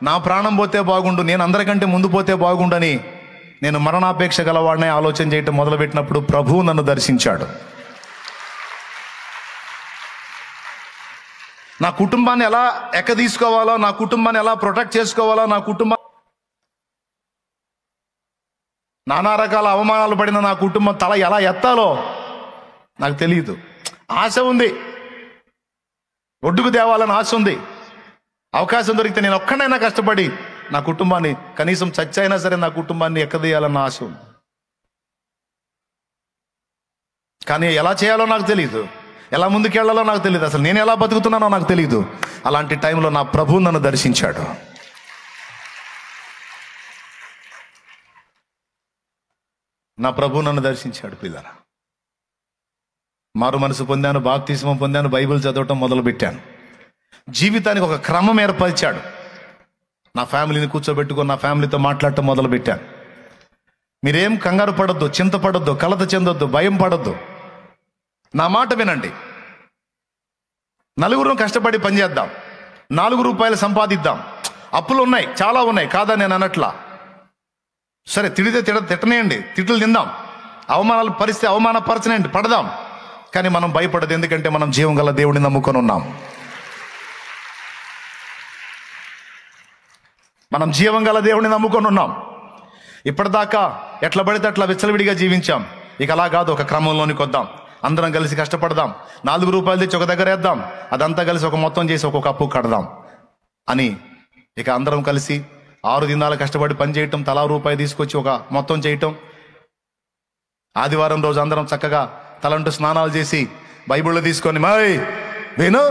నా ప్రాణం పోతే బాగుండు, నేను అందరికంటే ముందు పోతే బాగుండని నేను మరణాపేక్ష గలవాడినే ఆలోచన చేయటం మొదలుపెట్టినప్పుడు ప్రభువు నన్ను దర్శించాడు. నా కుటుంబాన్ని ఎలా తీసుకోవాలో, నా కుటుంబాన్ని ఎలా ప్రొటెక్ట్ చేసుకోవాలో, నా కుటుంబం నానా రకాల అవమానాలు పడిన నా కుటుంబం తల ఎలా ఎత్తాలో నాకు తెలియదు. ఆశ ఉంది, ఒడ్డుకు తేవాలని ఆశ ఉంది. అవకాశం దొరికితే నేను ఒక్కడైనా కష్టపడి నా కుటుంబాన్ని, కనీసం చచ్చైనా సరే నా కుటుంబాన్ని ఎక్కదీయాలన్న ఆశ ఉంది. కానీ ఎలా చేయాలో నాకు తెలియదు, ఎలా ముందుకెళ్లాలో నాకు తెలియదు, అసలు నేను ఎలా బతుకుతున్నానో నాకు తెలియదు. అలాంటి టైంలో నా ప్రభువు నన్ను దర్శించాడు. నా ప్రభువు నన్ను దర్శించాడు. పిల్లరా, మారు మనసు పొందాను, బాప్తిస్మం పొందాను, బైబిల్ చదవటం మొదలుపెట్టాను. జీవితానికి ఒక క్రమం ఏర్పరిచాడు. నా ఫ్యామిలీని కూర్చోబెట్టుకొని నా ఫ్యామిలీతో మాట్లాడటం మొదలుపెట్టాను. మీరేం కంగారు పడొద్దు, చింతపడొద్దు, కలత చెందొద్దు, భయం పడొద్దు. నా మాట వినండి. నలుగురు కష్టపడి పనిచేద్దాం, 4 రూపాయలు సంపాదిద్దాం. అప్పులు ఉన్నాయి, చాలా ఉన్నాయి, కాదా నేను అనట్లా. సరే, తిడితే తిట్టనేయండి, తిట్లు తిందాం, అవమానాలు పరిస్థితి అవమానపరచనేయండి, పడదాం. కానీ మనం భయపడదు, ఎందుకంటే మనం జీవం గల దేవుడిని నమ్ముకొని ఉన్నాం. మనం జీవం గల దేవుడిని నమ్ముకొని ఉన్నాం. ఇప్పటిదాకా ఎట్లా పడితే అట్లా విచ్చలవిడిగా జీవించాం. ఇక అలా కాదు, ఒక క్రమంలోనికి వద్దాం. అందరం కలిసి కష్టపడదాం, 4 రూపాయలు తెచ్చి ఒక దగ్గర వేద్దాం, అదంతా కలిసి ఒక మొత్తం చేసి ఒక్కొక్క అప్పు కడదాం అని ఇక అందరం కలిసి 6 దినాలు కష్టపడి పని చేయటం, తలా రూపాయి తీసుకొచ్చి ఒక మొత్తం చేయటం. ఆదివారం రోజు అందరం చక్కగా తలంటూ స్నానాలు చేసి బైబిళ్ళు తీసుకొని, మై వేణు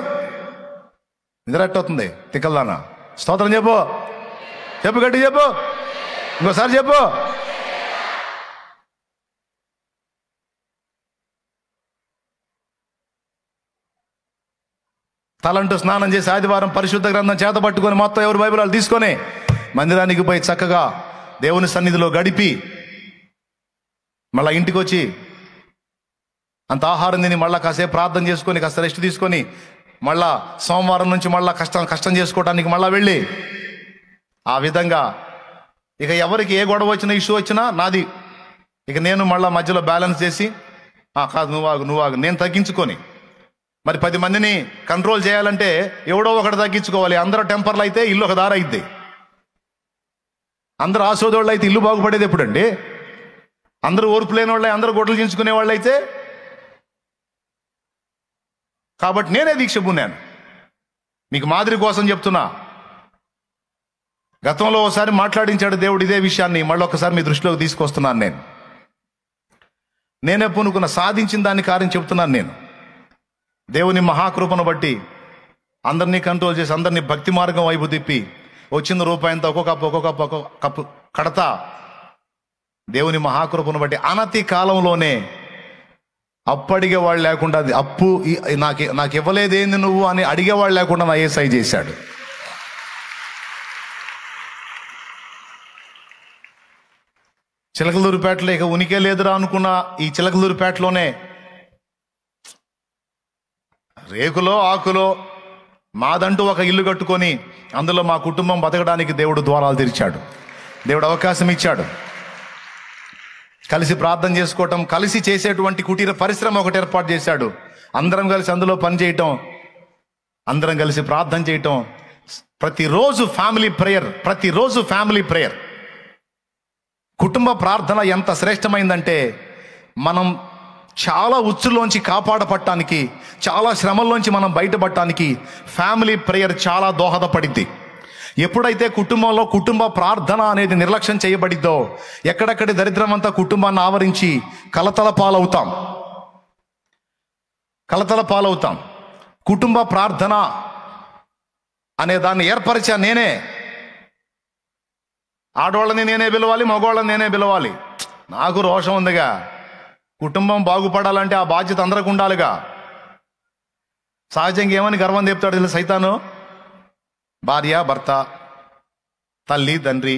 నిద్రట్టవుతుంది తిక్కల్దానా, స్తోత్రం చెప్పు, చెప్పు, గట్టి చెప్పు, ఇంకోసారి చెప్పు. తలంటూ స్నానం చేసి ఆదివారం పరిశుద్ధ గ్రంథం చేత పట్టుకొని మొత్తం ఎవరు బైబిల్ వాళ్ళు తీసుకొని మందిరానికి పోయి చక్కగా దేవుని సన్నిధిలో గడిపి మళ్ళీ ఇంటికి వచ్చి అంత ఆహారం తిని మళ్ళీ కాసేపు ప్రార్థన చేసుకొని కాస్త రెస్ట్ తీసుకొని మళ్ళా సోమవారం నుంచి మళ్ళీ కష్టం చేసుకోవడానికి మళ్ళీ వెళ్ళి ఆ విధంగా ఇక ఎవరికి ఏ గొడవ వచ్చినా, ఇష్యూ వచ్చినా నాది. ఇక నేను మళ్ళీ మధ్యలో బ్యాలెన్స్ చేసి, కాదు నువ్వు ఆగు నేను తగ్గించుకొని, మరి 10 మందిని కంట్రోల్ చేయాలంటే ఎవడో ఒకటి తగ్గించుకోవాలి. అందరూ టెంపర్లు అయితే ఇల్లు ఒక దారి అయిద్ది. అందరూ ఆశోదోళ్ళు అయితే ఇల్లు బాగుపడేది ఎప్పుడండి? అందరూ ఓర్పు లేని వాళ్ళే, అందరూ గొడ్డలు చించుకునే వాళ్ళు అయితే కాబట్టి నేనే దీక్ష పూనాను. మీకు మాదిరి కోసం చెప్తున్నా. గతంలో ఒకసారి మాట్లాడించాడు దేవుడు ఇదే విషయాన్ని, మళ్ళీ ఒకసారి మీ దృష్టిలోకి తీసుకొస్తున్నాను. నేనే పూనుకున్న సాధించిన దాని కార్యం చెప్తున్నాను. నేను దేవుని మహాకృపను బట్టి అందరినీ కంట్రోల్ చేసి అందరినీ భక్తి మార్గం వైపు తిప్పి వచ్చిన రూపాయంతా ఒక్కొక్క కప్పు కడతా. దేవుని మహాకృపను బట్టి అనతి కాలంలోనే అప్పు అడిగేవాళ్ళు లేకుండా, అది అప్పు నాకు ఇవ్వలేదేంది నువ్వు అని అడిగేవాళ్ళు లేకుండా నా యేసై చేశాడు. చిలకలూరిపేటలో ఇక ఉనికే లేదురా అనుకున్న ఈ చిలకలూరిపేటలోనే రేకులో ఆకులో మాదంటూ ఒక ఇల్లు కట్టుకొని అందులో మా కుటుంబం బతకడానికి దేవుడు ద్వారాలు తెరిచాడు. దేవుడు అవకాశం ఇచ్చాడు. కలిసి ప్రార్థన చేసుకోవటం, కలిసి చేసేటువంటి కుటీర పరిశ్రమ ఒకటి ఏర్పాటు చేశాడు. అందరం కలిసి అందులో పని చేయటం, అందరం కలిసి ప్రార్థన చేయటం, ప్రతిరోజు ఫ్యామిలీ ప్రేయర్. కుటుంబ ప్రార్థన ఎంత శ్రేష్టమైందంటే మనం చాలా ఉచ్చులోంచి కాపాడపడటానికి, చాలా శ్రమల్లోంచి మనం బయటపడటానికి ఫ్యామిలీ ప్రేయర్ చాలా దోహదపడిద్ది. ఎప్పుడైతే కుటుంబంలో కుటుంబ ప్రార్థన అనేది నిర్లక్ష్యం చేయబడిద్దో ఎక్కడెక్కడి దరిద్రం అంతా కుటుంబాన్ని ఆవరించి కలతల పాలవుతాం. కుటుంబ ప్రార్థన అనే దాన్ని ఏర్పరిచా నేనే. ఆడవాళ్ళని నేనే పిలవాలి, మగవాళ్ళని నేనే పిలవాలి. నాకు రోషం ఉందిగా. కుటుంబం బాగుపడాలంటే ఆ బాధ్యత అందరికి ఉండాలిగా. సహజంగా ఏమని గర్వం చెప్తాడు తెలుసు సైతాను? భార్య భర్త, తల్లి తండ్రి,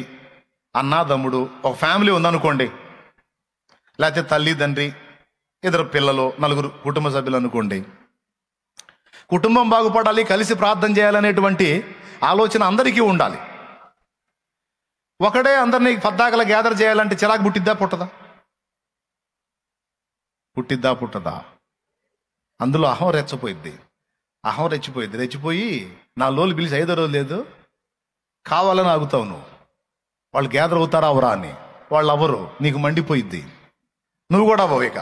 అన్న తమ్ముడు, ఒక ఫ్యామిలీ ఉందనుకోండి, లేకపోతే తల్లి తండ్రి, ఇద్దరు పిల్లలు, నలుగురు కుటుంబ సభ్యులు అనుకోండి. కుటుంబం బాగుపడాలి, కలిసి ప్రార్థన చేయాలనేటువంటి ఆలోచన అందరికీ ఉండాలి. ఒకడే అందరినీ పద్దాకలా గ్యాదర్ చేయాలంటే చిరాకు పుట్టిద్దా పుట్టదా? అందులో అహం రెచ్చిపోయి నా లోలు పిలిచి 5వ రోజు లేదు కావాలని ఆగుతావు నువ్వు. వాళ్ళు గ్యాదర్ అవుతారా అవరా అని. వాళ్ళు అవ్వరు, నీకు మండిపోయిద్ది. నువ్వు కూడా అవ్వవు. ఇక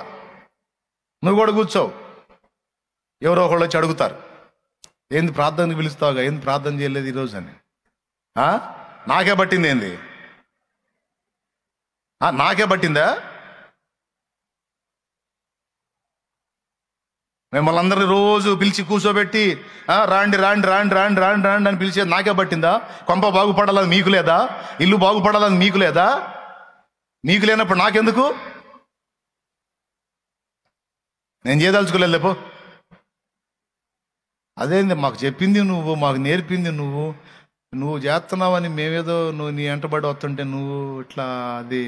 నువ్వు కూడా కూర్చోవు. ఎవరో ఒకళ్ళు వచ్చి అడుగుతారు, ఏంది ప్రార్థనకు పిలుస్తావుగా, ఏంది ప్రార్థన చేయలేదు ఈరోజు అని. నాకే పట్టింది ఏంది? నాకే పట్టిందా? మిమ్మల్ని అందరినీ రోజు పిలిచి కూర్చోబెట్టి రాండి అని పిలిచేది నాకే పట్టిందా? కొంప బాగుపడాలని మీకు లేదా? ఇల్లు బాగుపడాలని మీకు లేదా? మీకు లేనప్పుడు నాకెందుకు? నేను చేయదలుచుకోలేదు లేపో. అదేంది మాకు చెప్పింది నువ్వు, మాకు నేర్పింది నువ్వు చేస్తున్నావని మేమేదో నువ్వు నీ వెంటబడి వస్తుంటే నువ్వు ఇట్లా అది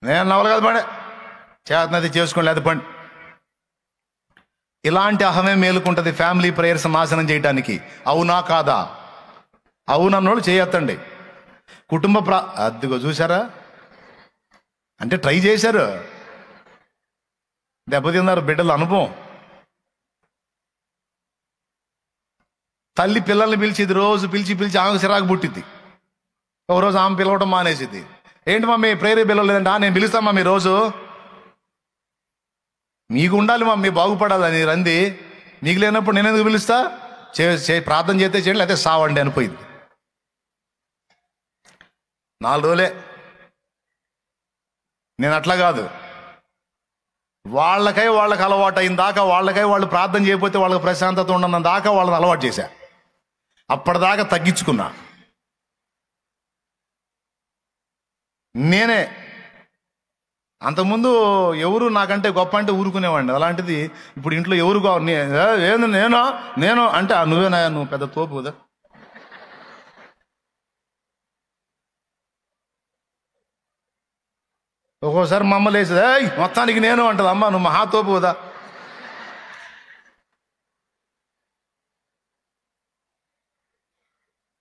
నేను నవలు కాదు పడే చేతనది చేసుకోండి లేదా పండి. ఇలాంటి అహమే మేలుకుంటుంది ఫ్యామిలీ ప్రేయర్స్ నాశనం చేయడానికి. అవునా కాదా? అవునన్నోళ్ళు చేయొత్తండి. కుటుంబ అదిగో చూసారా, అంటే ట్రై చేశారు, దెబ్బతిన్నారు బిడ్డల అనుభవం. తల్లి పిల్లల్ని పిలిచి ఇది రోజు పిలిచి ఆమెకు చిరాకు పుట్టిద్ది. ఒకరోజు ఆమె పిలవటం మానేసిద్ది. ఏంటి మమ్మీ ప్రేయర్ పిలవలేదంట? నేను పిలుస్తాను మమ్మీ రోజు. మీకు ఉండాలి మమ్మీ బాగుపడాలని రంది. మీకు లేనప్పుడు నేను ఎందుకు పిలుస్తా? ప్రార్థన చేస్తే చేయండి, లేకపోతే సావండి అనిపోయింది. 4 రోజులే. నేను అట్లా కాదు, వాళ్ళకి అలవాటు అయిన దాకా, వాళ్ళు ప్రార్థన చేయకపోతే వాళ్ళకి ప్రశాంతత ఉండన్న దాకా వాళ్ళని అలవాటు చేశా. అప్పటిదాకా తగ్గించుకున్నా. నేనే అంతకుముందు ఎవరు నాకంటే గొప్ప అంటే ఊరుకునేవాడిని. అలాంటిది ఇప్పుడు ఇంట్లో ఎవరు ఏంది నేను అంటే నువ్వేనా, నువ్వు పెద్ద తోపు కదా. ఒక్కోసారి మా అమ్మ లేసేది, మొత్తానికి నేను అంటది. అమ్మ నువ్వు మహా తోపు కదా.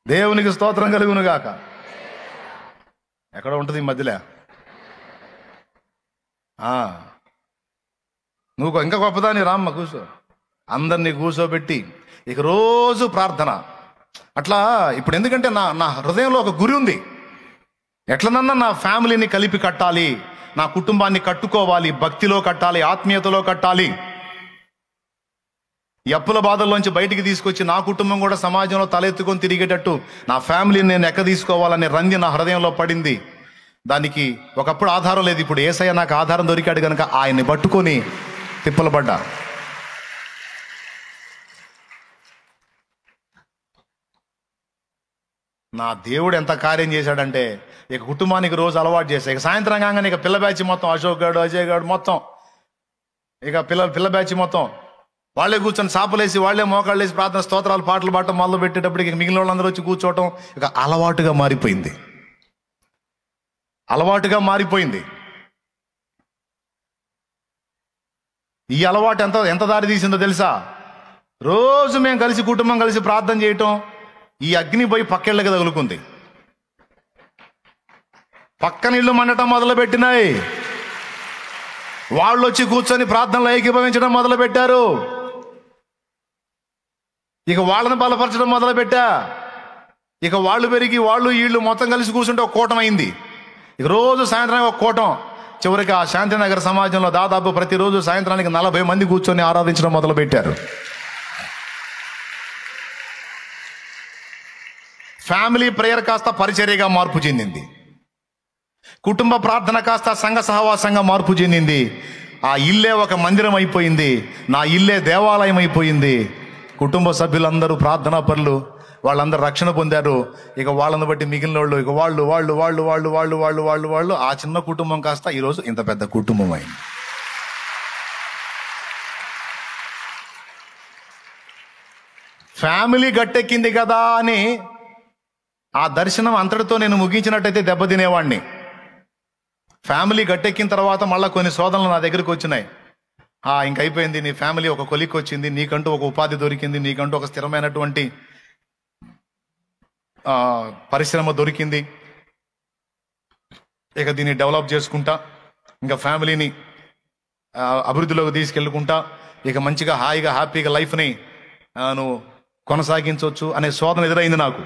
దేవునికి స్తోత్రం కలుగును గాక. ఎక్కడ ఉంటుంది ఈ మధ్యలో? నువ్వు ఇంకా గొప్పదాని రామ్మ కూర్చో. అందరినీ కూర్చోబెట్టి ఇక రోజు ప్రార్థన అట్లా. ఇప్పుడు ఎందుకంటే నా హృదయంలో ఒక గురి ఉంది. ఎట్లనన్నా నా ఫ్యామిలీని కలిపి కట్టాలి, నా కుటుంబాన్ని కట్టుకోవాలి, భక్తిలో కట్టాలి, ఆత్మీయతలో కట్టాలి. ఈ అప్పుల బాధల్లోంచి బయటికి తీసుకొచ్చి నా కుటుంబం కూడా సమాజంలో తలెత్తుకొని తిరిగేటట్టు నా ఫ్యామిలీని నేను ఎక్క తీసుకోవాలనే రంది నా హృదయంలో పడింది. దానికి ఒకప్పుడు ఆధారం లేదు, ఇప్పుడు యేసయ్య నాకు ఆధారం దొరికాడు కనుక ఆయన్ని పట్టుకొని తిప్పలు పడ్డా. నా దేవుడు ఎంత కార్యం చేశాడంటే ఇక కుటుంబానికి రోజు అలవాటు చేశాడు. ఇక సాయంత్రం కాగానే ఇక పిల్ల బ్యాచ్ మొత్తం, అశోక్ గారు, అజయ్ గారు మొత్తం, ఇక పిల్ల బ్యాచ్ మొత్తం వాళ్ళే కూర్చొని సాపలేసి వాళ్ళే మోకాళ్ళు వేసి ప్రార్థన స్తోత్రాలు పాటలు పాడటం మొదలు పెట్టేటప్పటికి ఇక మిగిలిన వాళ్ళందరూ వచ్చి కూర్చోవటం ఇక అలవాటుగా మారిపోయింది. ఈ అలవాటు ఎంత దారి తీసిందో తెలుసా? రోజు మేము కలిసి కుటుంబం కలిసి ప్రార్థన చేయటం ఈ అగ్ని పోయి పక్కేళ్ళకి తగులుకుంది. పక్కన ఇళ్ళు మండటం మొదలు పెట్టినాయి. వాళ్ళు వచ్చి కూర్చొని ప్రార్థనలు ఏకీభవించడం మొదలు పెట్టారు. ఇక వాళ్ళని బలపరచడం మొదలు పెట్టా. ఇక వాళ్ళు పెరిగి వాళ్ళు వీళ్ళు మొత్తం కలిసి కూర్చుంటే ఒక కూటం అయింది. ఇక రోజు సాయంత్రం ఒక కూటం. చివరికి ఆ శాంతినగర్ సమాజంలో దాదాపు ప్రతిరోజు సాయంత్రానికి 40 మంది కూర్చొని ఆరాధించడం మొదలు పెట్టారు. ఫ్యామిలీ ప్రేయర్ కాస్త పరిచర్యగా మార్పు చెందింది. కుటుంబ ప్రార్థన కాస్త సంఘ సహవాసంగా మార్పు చెందింది. ఆ ఇల్లే ఒక మందిరం అయిపోయింది. నా ఇల్లే దేవాలయం అయిపోయింది. కుటుంబ సభ్యులందరూ ప్రార్థనా పరులు, వాళ్ళందరూ రక్షణ పొందారు. ఇక వాళ్ళని బట్టి మిగిలిన వాళ్ళు ఇక వాళ్ళు ఆ చిన్న కుటుంబం కాస్త ఈరోజు ఇంత పెద్ద కుటుంబం అయింది. ఫ్యామిలీ గట్టెక్కింది కదా అని ఆ దర్శనం అంతటితో నేను ముగించినట్టయితే దెబ్బతినేవాడిని. ఫ్యామిలీ గట్టెక్కిన తర్వాత మళ్ళీ కొన్ని శోధనలు నా దగ్గరికి వచ్చినాయి. ఇంకైపోయింది, నీ ఫ్యామిలీ ఒక కొలిక్ వచ్చింది, నీకంటూ ఒక ఉపాధి దొరికింది, నీకంటూ ఒక స్థిరమైనటువంటి పరిశ్రమ దొరికింది. ఇక దీన్ని డెవలప్ చేసుకుంటా, ఇంకా ఫ్యామిలీని అభివృద్ధిలోకి తీసుకెళ్ళుకుంటా, ఇక మంచిగా హాయిగా హ్యాపీగా లైఫ్ని నువ్వు కొనసాగించవచ్చు అనే శోధన ఎదురైంది నాకు.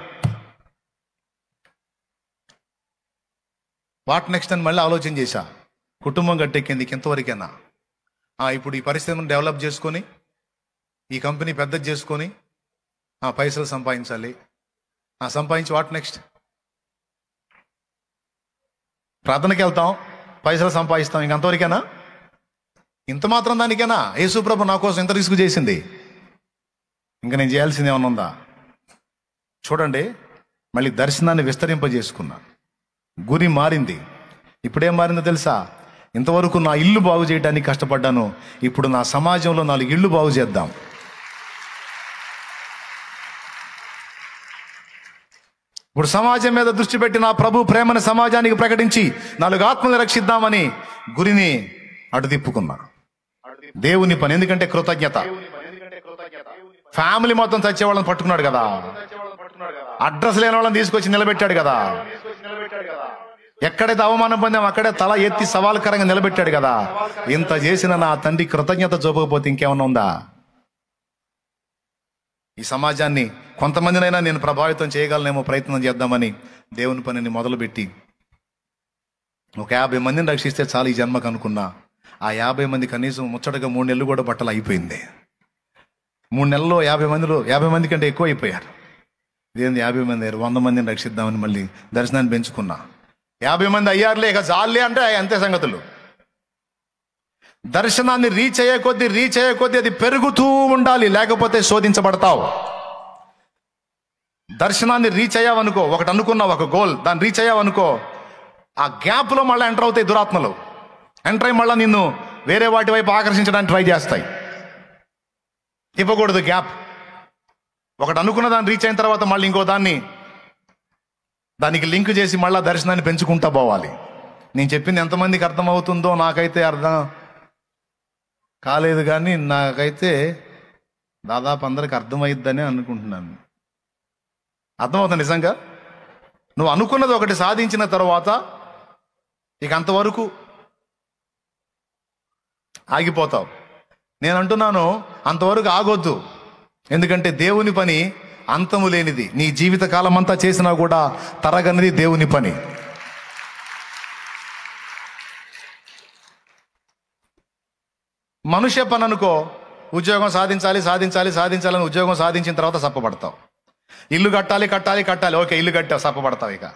వాట్ నెక్స్ట్ అని మళ్ళీ ఆలోచన చేశా. కుటుంబం గట్టెక్కింది, ఇంతవరకేనా? ఇప్పుడు ఈ పరిశ్రమను డెవలప్ చేసుకొని ఈ కంపెనీ పెద్దది చేసుకొని పైసలు సంపాదించాలి. సంపాదించి వాట్ నెక్స్ట్? ప్రార్థనకి వెళ్తాం, పైసలు సంపాదిస్తాం, ఇంకంతవరకేనా? ఇంత మాత్రం దానికేనా? యేసుప్రభు నా కోసం ఇంత రిస్క్ చేసింది, ఇంకా నేను చేయాల్సింది ఏమన్నా ఉందా? చూడండి, మళ్ళీ దర్శనాన్ని విస్తరింపజేసుకున్నా. గురి మారింది. ఇప్పుడేం మారిందో తెలుసా? ఇంతవరకు నా ఇల్లు బాగు చేయడానికి కష్టపడ్డాను, ఇప్పుడు నా సమాజంలో 4 ఇళ్ళు బాగు చేద్దాం. ఇప్పుడు సమాజం మీద దృష్టి పెట్టి నా ప్రభు ప్రేమను సమాజానికి ప్రకటించి 4 ఆత్మలు రక్షిద్దామని గురిని అటు తిప్పుకున్నా. దేవుని పని, ఎందుకంటే కృతజ్ఞత. ఫ్యామిలీ మొత్తం చచ్చే వాళ్ళని పట్టుకున్నాడు కదా, అడ్రస్ లేని వాళ్ళని తీసుకొచ్చి నిలబెట్టాడు కదా, ఎక్కడైతే అవమానం పొందాం అక్కడే తల ఎత్తి సవాల్కరంగా నిలబెట్టాడు కదా. ఇంత చేసిన నా తండ్రి కృతజ్ఞత చూపకపోతే ఇంకేమన్నా ఉందా? ఈ సమాజాన్ని కొంతమందినైనా నేను ప్రభావితం చేయగలనేమో ప్రయత్నం చేద్దామని దేవుని పనిని మొదలుపెట్టి ఒక 50 మందిని రక్షిస్తే చాలు ఈ జన్మకు అనుకున్నా. ఆ 50 మంది కనీసం ముచ్చటగా 3 నెలలు కూడా బట్టలు అయిపోయింది. 3 నెలల్లో 50 మంది కంటే ఎక్కువ అయిపోయారు. ఇదేంది 50 మంది అయ్యారు, 100 మందిని రక్షిద్దామని మళ్ళీ దర్శనాన్ని పెంచుకున్నా. 50 మంది అయ్యారులే, ఇక జాలే అంటే అంతే సంగతులు. దర్శనాన్ని రీచ్ అయ్యే కొద్దీ అది పెరుగుతూ ఉండాలి, లేకపోతే శోధించబడతావు. దర్శనాన్ని రీచ్ అయ్యావనుకో, ఒకటి అనుకున్నావు, ఒక గోల్, దాన్ని రీచ్ అయ్యావనుకో, ఆ గ్యాప్లో మళ్ళీ ఎంటర్ అవుతాయి దురాత్మలు. ఎంటర్ అయ్యి మళ్ళీ నిన్ను వేరే వాటి వైపు ఆకర్షించడానికి ట్రై చేస్తాయి. ఇవ్వకూడదు గ్యాప్. ఒకటి అనుకున్న దాన్ని రీచ్ అయిన తర్వాత మళ్ళీ ఇంకో దానికి లింక్ చేసి మళ్ళీ దర్శనాన్ని పెంచుకుంటా పోవాలి. నేను చెప్పింది ఎంతమందికి అర్థమవుతుందో నాకైతే అర్థం కాలేదు, కానీ నాకైతే దాదాపు అందరికి అర్థమైద్దని అనుకుంటున్నాను. అర్థమవుతుంది నిజంగా. నువ్వు అనుకున్నది ఒకటి సాధించిన తర్వాత ఇక అంతవరకు ఆగిపోతావు. నేను అంటున్నాను, అంతవరకు ఆగొద్దు. ఎందుకంటే దేవుని పని అంతము లేనిది. నీ జీవిత కాలం అంతా చేసినా కూడా తరగనిది దేవుని పని. మనుష్య పని అనుకో, ఉద్యోగం సాధించాలి సాధించాలి సాధించాలని ఉద్యోగం సాధించిన తర్వాత సప్పపడతావు. ఇల్లు కట్టాలి కట్టాలి కట్టాలి, ఓకే ఇల్లు కట్టావు, సప్పపడతావు. ఇక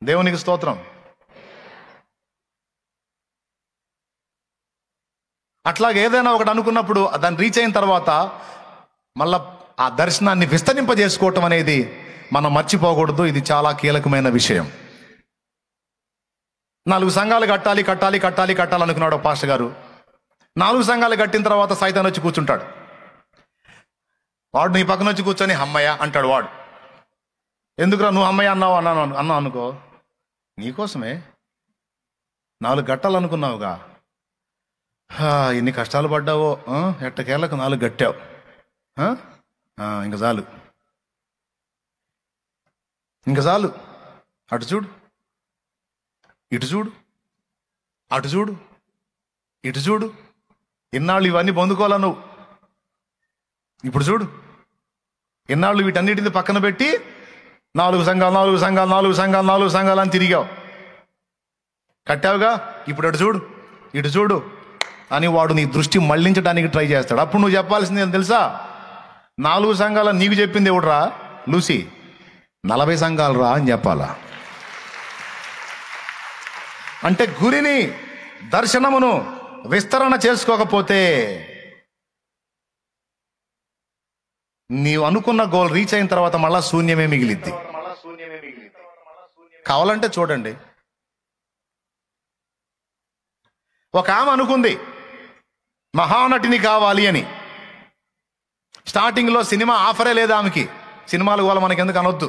దేవునికి స్తోత్రం. అట్లాగే ఏదైనా ఒకటి అనుకున్నప్పుడు దాన్ని రీచ్ అయిన తర్వాత మళ్ళా ఆ దర్శనాన్ని విస్తరింపజేసుకోవటం అనేది మనం మర్చిపోకూడదు. ఇది చాలా కీలకమైన విషయం. 4 సంఘాలు కట్టాలి కట్టాలి కట్టాలి కట్టాలి అనుకున్నాడు పాస్టర్ గారు. 4 సంఘాలు కట్టిన తర్వాత సైతాన్ వచ్చి కూర్చుంటాడు. వాడు నీ పక్కన వచ్చి కూర్చొని అమ్మయ్య అంటాడు. వాడు ఎందుకురా నువ్వు అమ్మయ్య అన్నావు అనుకో, నీకోసమే 4 కట్టాలనుకున్నావుగా, ఎన్ని కష్టాలు పడ్డావో, ఎట్టకేళ్ళకు 4 కట్టావు, ఇంక చాలు ఇంక చాలు. అటు చూడు, ఇటు చూడు, అటు చూడు, ఇటు చూడు. ఇన్నాళ్ళు ఇవన్నీ పొందుకోవాలా నువ్వు, ఇప్పుడు చూడు. ఇన్నాళ్ళు వీటన్నిటిని పక్కన పెట్టి 4 సంఘాలు 4 సంఘాలు 4 సంఘాలు 4 సంఘాలు అని తిరిగావు, కట్టావుగా, ఇప్పుడు అటు చూడు, ఇటు చూడు అని వాడు నీ దృష్టి మళ్లించడానికి ట్రై చేస్తాడు. అప్పుడు నువ్వు చెప్పాల్సింది ఏం తెలుసా? 4 సంఘాలు నీకు చెప్పింది ఎవడురా లూసి, 40 సంఘాలు రా అని చెప్పాలా. అంటే గురిని, దర్శనమును విస్తరణ చేసుకోకపోతే నీవు అనుకున్న గోల్ రీచ్ అయిన తర్వాత మళ్ళా శూన్యమే మిగిలిద్ది. కావాలంటే చూడండి, ఒక ఆమె అనుకుంది మహానటిని కావాలి అని. స్టార్టింగ్లో సినిమా ఆఫరే లేదు ఆమెకి. సినిమాలు కూడా మనకి ఎందుకు అనొద్దు,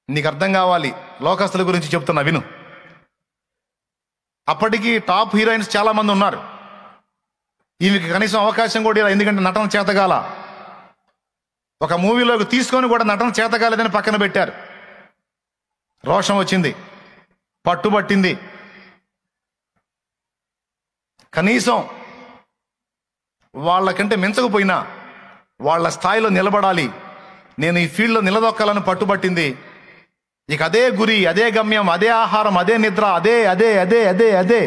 నీకు అర్థం కావాలి. లోకస్తుల గురించి చెప్తున్నా విను. అప్పటికి టాప్ హీరోయిన్స్ చాలా మంది ఉన్నారు. ఈమెకి కనీసం అవకాశం కూడా ఇలా, ఎందుకంటే నటన చేతగాల. ఒక మూవీలోకి తీసుకొని కూడా నటన చేతగాలేదని పక్కన పెట్టారు. రోషం వచ్చింది, పట్టుబట్టింది. కనీసం వాళ్ళకంటే మించకపోయినా వాళ్ళ స్థాయిలో నిలబడాలి, నేను ఈ ఫీల్డ్లో నిలదొక్కాలని పట్టుబట్టింది. ఇక అదే గురి, అదే గమ్యం, అదే ఆహారం, అదే నిద్ర, అదే అదే అదే అదే అదే.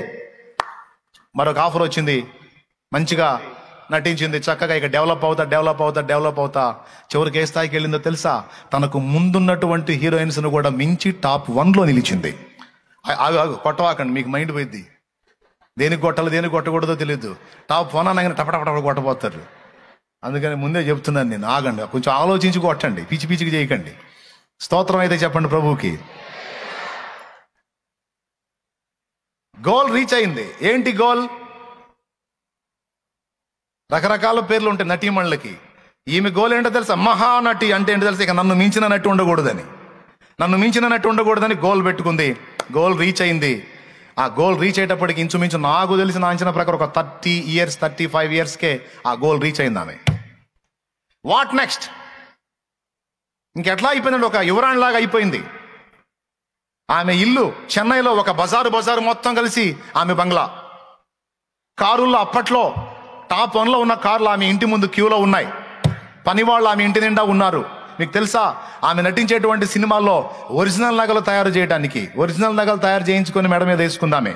మరొక ఆఫర్ వచ్చింది, మంచిగా నటించింది, చక్కగా ఇక డెవలప్ అవుతా చివరికి ఏ స్థాయికి వెళ్ళిందో తెలుసా? తనకు ముందున్నటువంటి హీరోయిన్స్ను కూడా మించి టాప్ 1లో నిలిచింది. ఆగు కొట్టవాకండి, మీకు మైండ్ పోయింది. దేనికి కొట్టాలో దేనికి కొట్టకూడదో తెలియదు. టాప్ 1 అనగానే టపటపట కొట్టబోతారు. అందుకని ముందే చెప్తున్నాను నేను, ఆగండి, కొంచెం ఆలోచించి కొట్టండి, పిచ్చి పిచ్చికి చేయకండి. స్తోత్రం అయితే చెప్పండి ప్రభువుకి. గోల్ రీచ్ అయింది. ఏంటి గోల్? రకరకాల పేర్లు ఉంటాయి నటీమణులకి. ఈమె గోల్ ఏంటో తెలుసా? మహానటి అంటే ఏంటో తెలుసా? ఇక నన్ను మించిన నటి ఉండకూడదని, నన్ను మించిన నటి ఉండకూడదని గోల్ పెట్టుకుంది. గోల్ రీచ్ అయింది. ఆ గోల్ రీచ్ అయ్యేటప్పటికి ఇంచుమించు నాకు తెలిసిన అంచనా ప్రకారం ఒక 30 ఇయర్స్ 35 ఇయర్స్కే ఆ గోల్ రీచ్ అయింది ఆమె. What next? ఇంకెట్లా అయిపోయిందంటే ఒక యువరాణిలాగా అయిపోయింది. ఆమె ఇల్లు చెన్నైలో ఒక బజారు మొత్తం కలిసి ఆమె బంగ్లా. కారుల్లో అప్పట్లో టాప్ 1లో ఉన్న కార్లు ఆమె ఇంటి ముందు క్యూలో ఉన్నాయి. పనివాళ్ళు ఆమె ఇంటి నిండా ఉన్నారు. మీకు తెలుసా, ఆమె నటించేటువంటి సినిమాల్లో ఒరిజినల్ నగలు తయారు చేయడానికి, ఒరిజినల్ నగలు తయారు చేయించుకొని మెడ మీద వేసుకుందామే.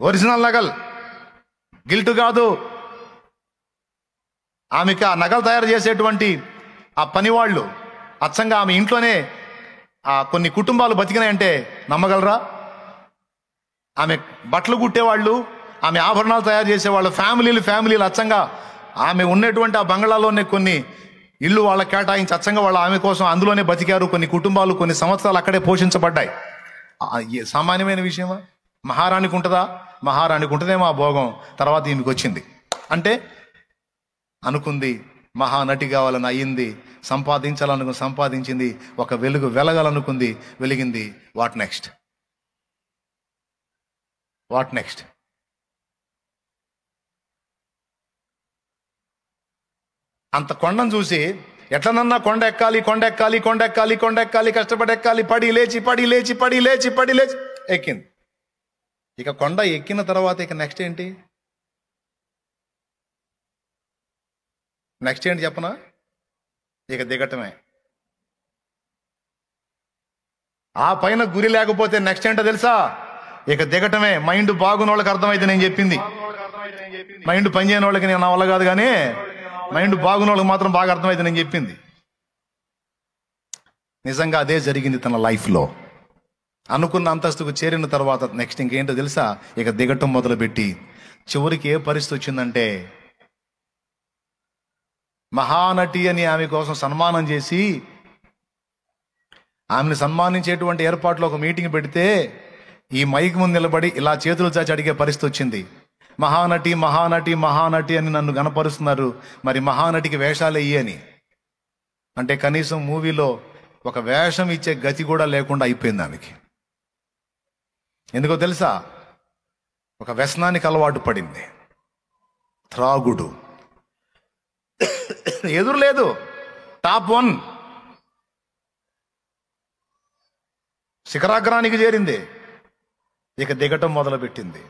ఒరిజినల్ నగలు, గిల్టు కాదు. ఆమెకి ఆ నగలు తయారు చేసేటువంటి ఆ పనివాళ్ళు అచ్చంగా ఆమె ఇంట్లోనే కొన్ని కుటుంబాలు బతికినాయంటే నమ్మగలరా? ఆమె బట్టలు కుట్టేవాళ్ళు, ఆమె ఆభరణాలు తయారు చేసేవాళ్ళు, ఫ్యామిలీలు అచ్చంగా ఆమె ఉన్నటువంటి ఆ బంగ్లాలోనే కొన్ని ఇల్లు వాళ్ళ కేటాయించి అచ్చంగా వాళ్ళు ఆమె కోసం అందులోనే బతికారు. కొన్ని కుటుంబాలు కొన్ని సంవత్సరాలు అక్కడే పోషించబడ్డాయి. సామాన్యమైన విషయమా? మహారాణికి ఉంటుందా? మహారాణికి ఉంటుందేమో ఆ భోగం. తర్వాత ఈమెకి వచ్చింది. అంటే అనుకుంది మహానటి కావాలని అయ్యింది, సంపాదించింది, ఒక వెలుగు వెలగాలనుకుంది, వెలిగింది. What next? అంత కొండను చూసి ఎట్లనన్నా కొండ ఎక్కాలి, కష్టపడి ఎక్కాలి, పడి లేచి ఎక్కింది. ఇక కొండ ఎక్కిన తర్వాత ఇక నెక్స్ట్ ఏంటి చెప్పనా? ఇక దిగటమే. ఆ పైన గురి లేకపోతే నెక్స్ట్ ఏంటో తెలుసా? ఇక దిగటమే. మైండ్ బాగున్న వాళ్ళకి అర్థమైతే నేను చెప్పింది. మైండ్ పనిచేయని వాళ్ళకి నేను నా వల్ల కాదు, కానీ మైండ్ బాగున్న వాళ్ళకి మాత్రం బాగా అర్థమైతే నేను చెప్పింది. నిజంగా అదే జరిగింది తన లైఫ్లో. అనుకున్న అంతస్తుకు చేరిన తర్వాత నెక్స్ట్ ఇంకేంటో తెలుసా? ఇక దిగటం మొదలుపెట్టి చివరికి ఏ పరిస్థితి వచ్చిందంటే, మహానటి అని ఆమె కోసం సన్మానం చేసి ఆమెను సన్మానించేటువంటి ఏర్పాట్లో ఒక మీటింగ్ పెడితే ఈ మైక్ ముందు నిలబడి ఇలా చేతులు చాచి అడిగే పరిస్థితి వచ్చింది. మహానటి మహానటి మహానటి అని నన్ను గనపరుస్తున్నారు, మరి మహానటికి వేషాలు వెయ్యి అని. అంటే కనీసం మూవీలో ఒక వేషం ఇచ్చే గతి కూడా లేకుండా అయిపోయింది ఆమెకి. ఎందుకో తెలుసా? ఒక వ్యసనానికి అలవాటు పడింది, త్రాగుడు. ఎదురు లేదు, టాప్ 1 శిఖరాగ్రానికి చేరింది. ఇక దిగటం మొదలుపెట్టింది.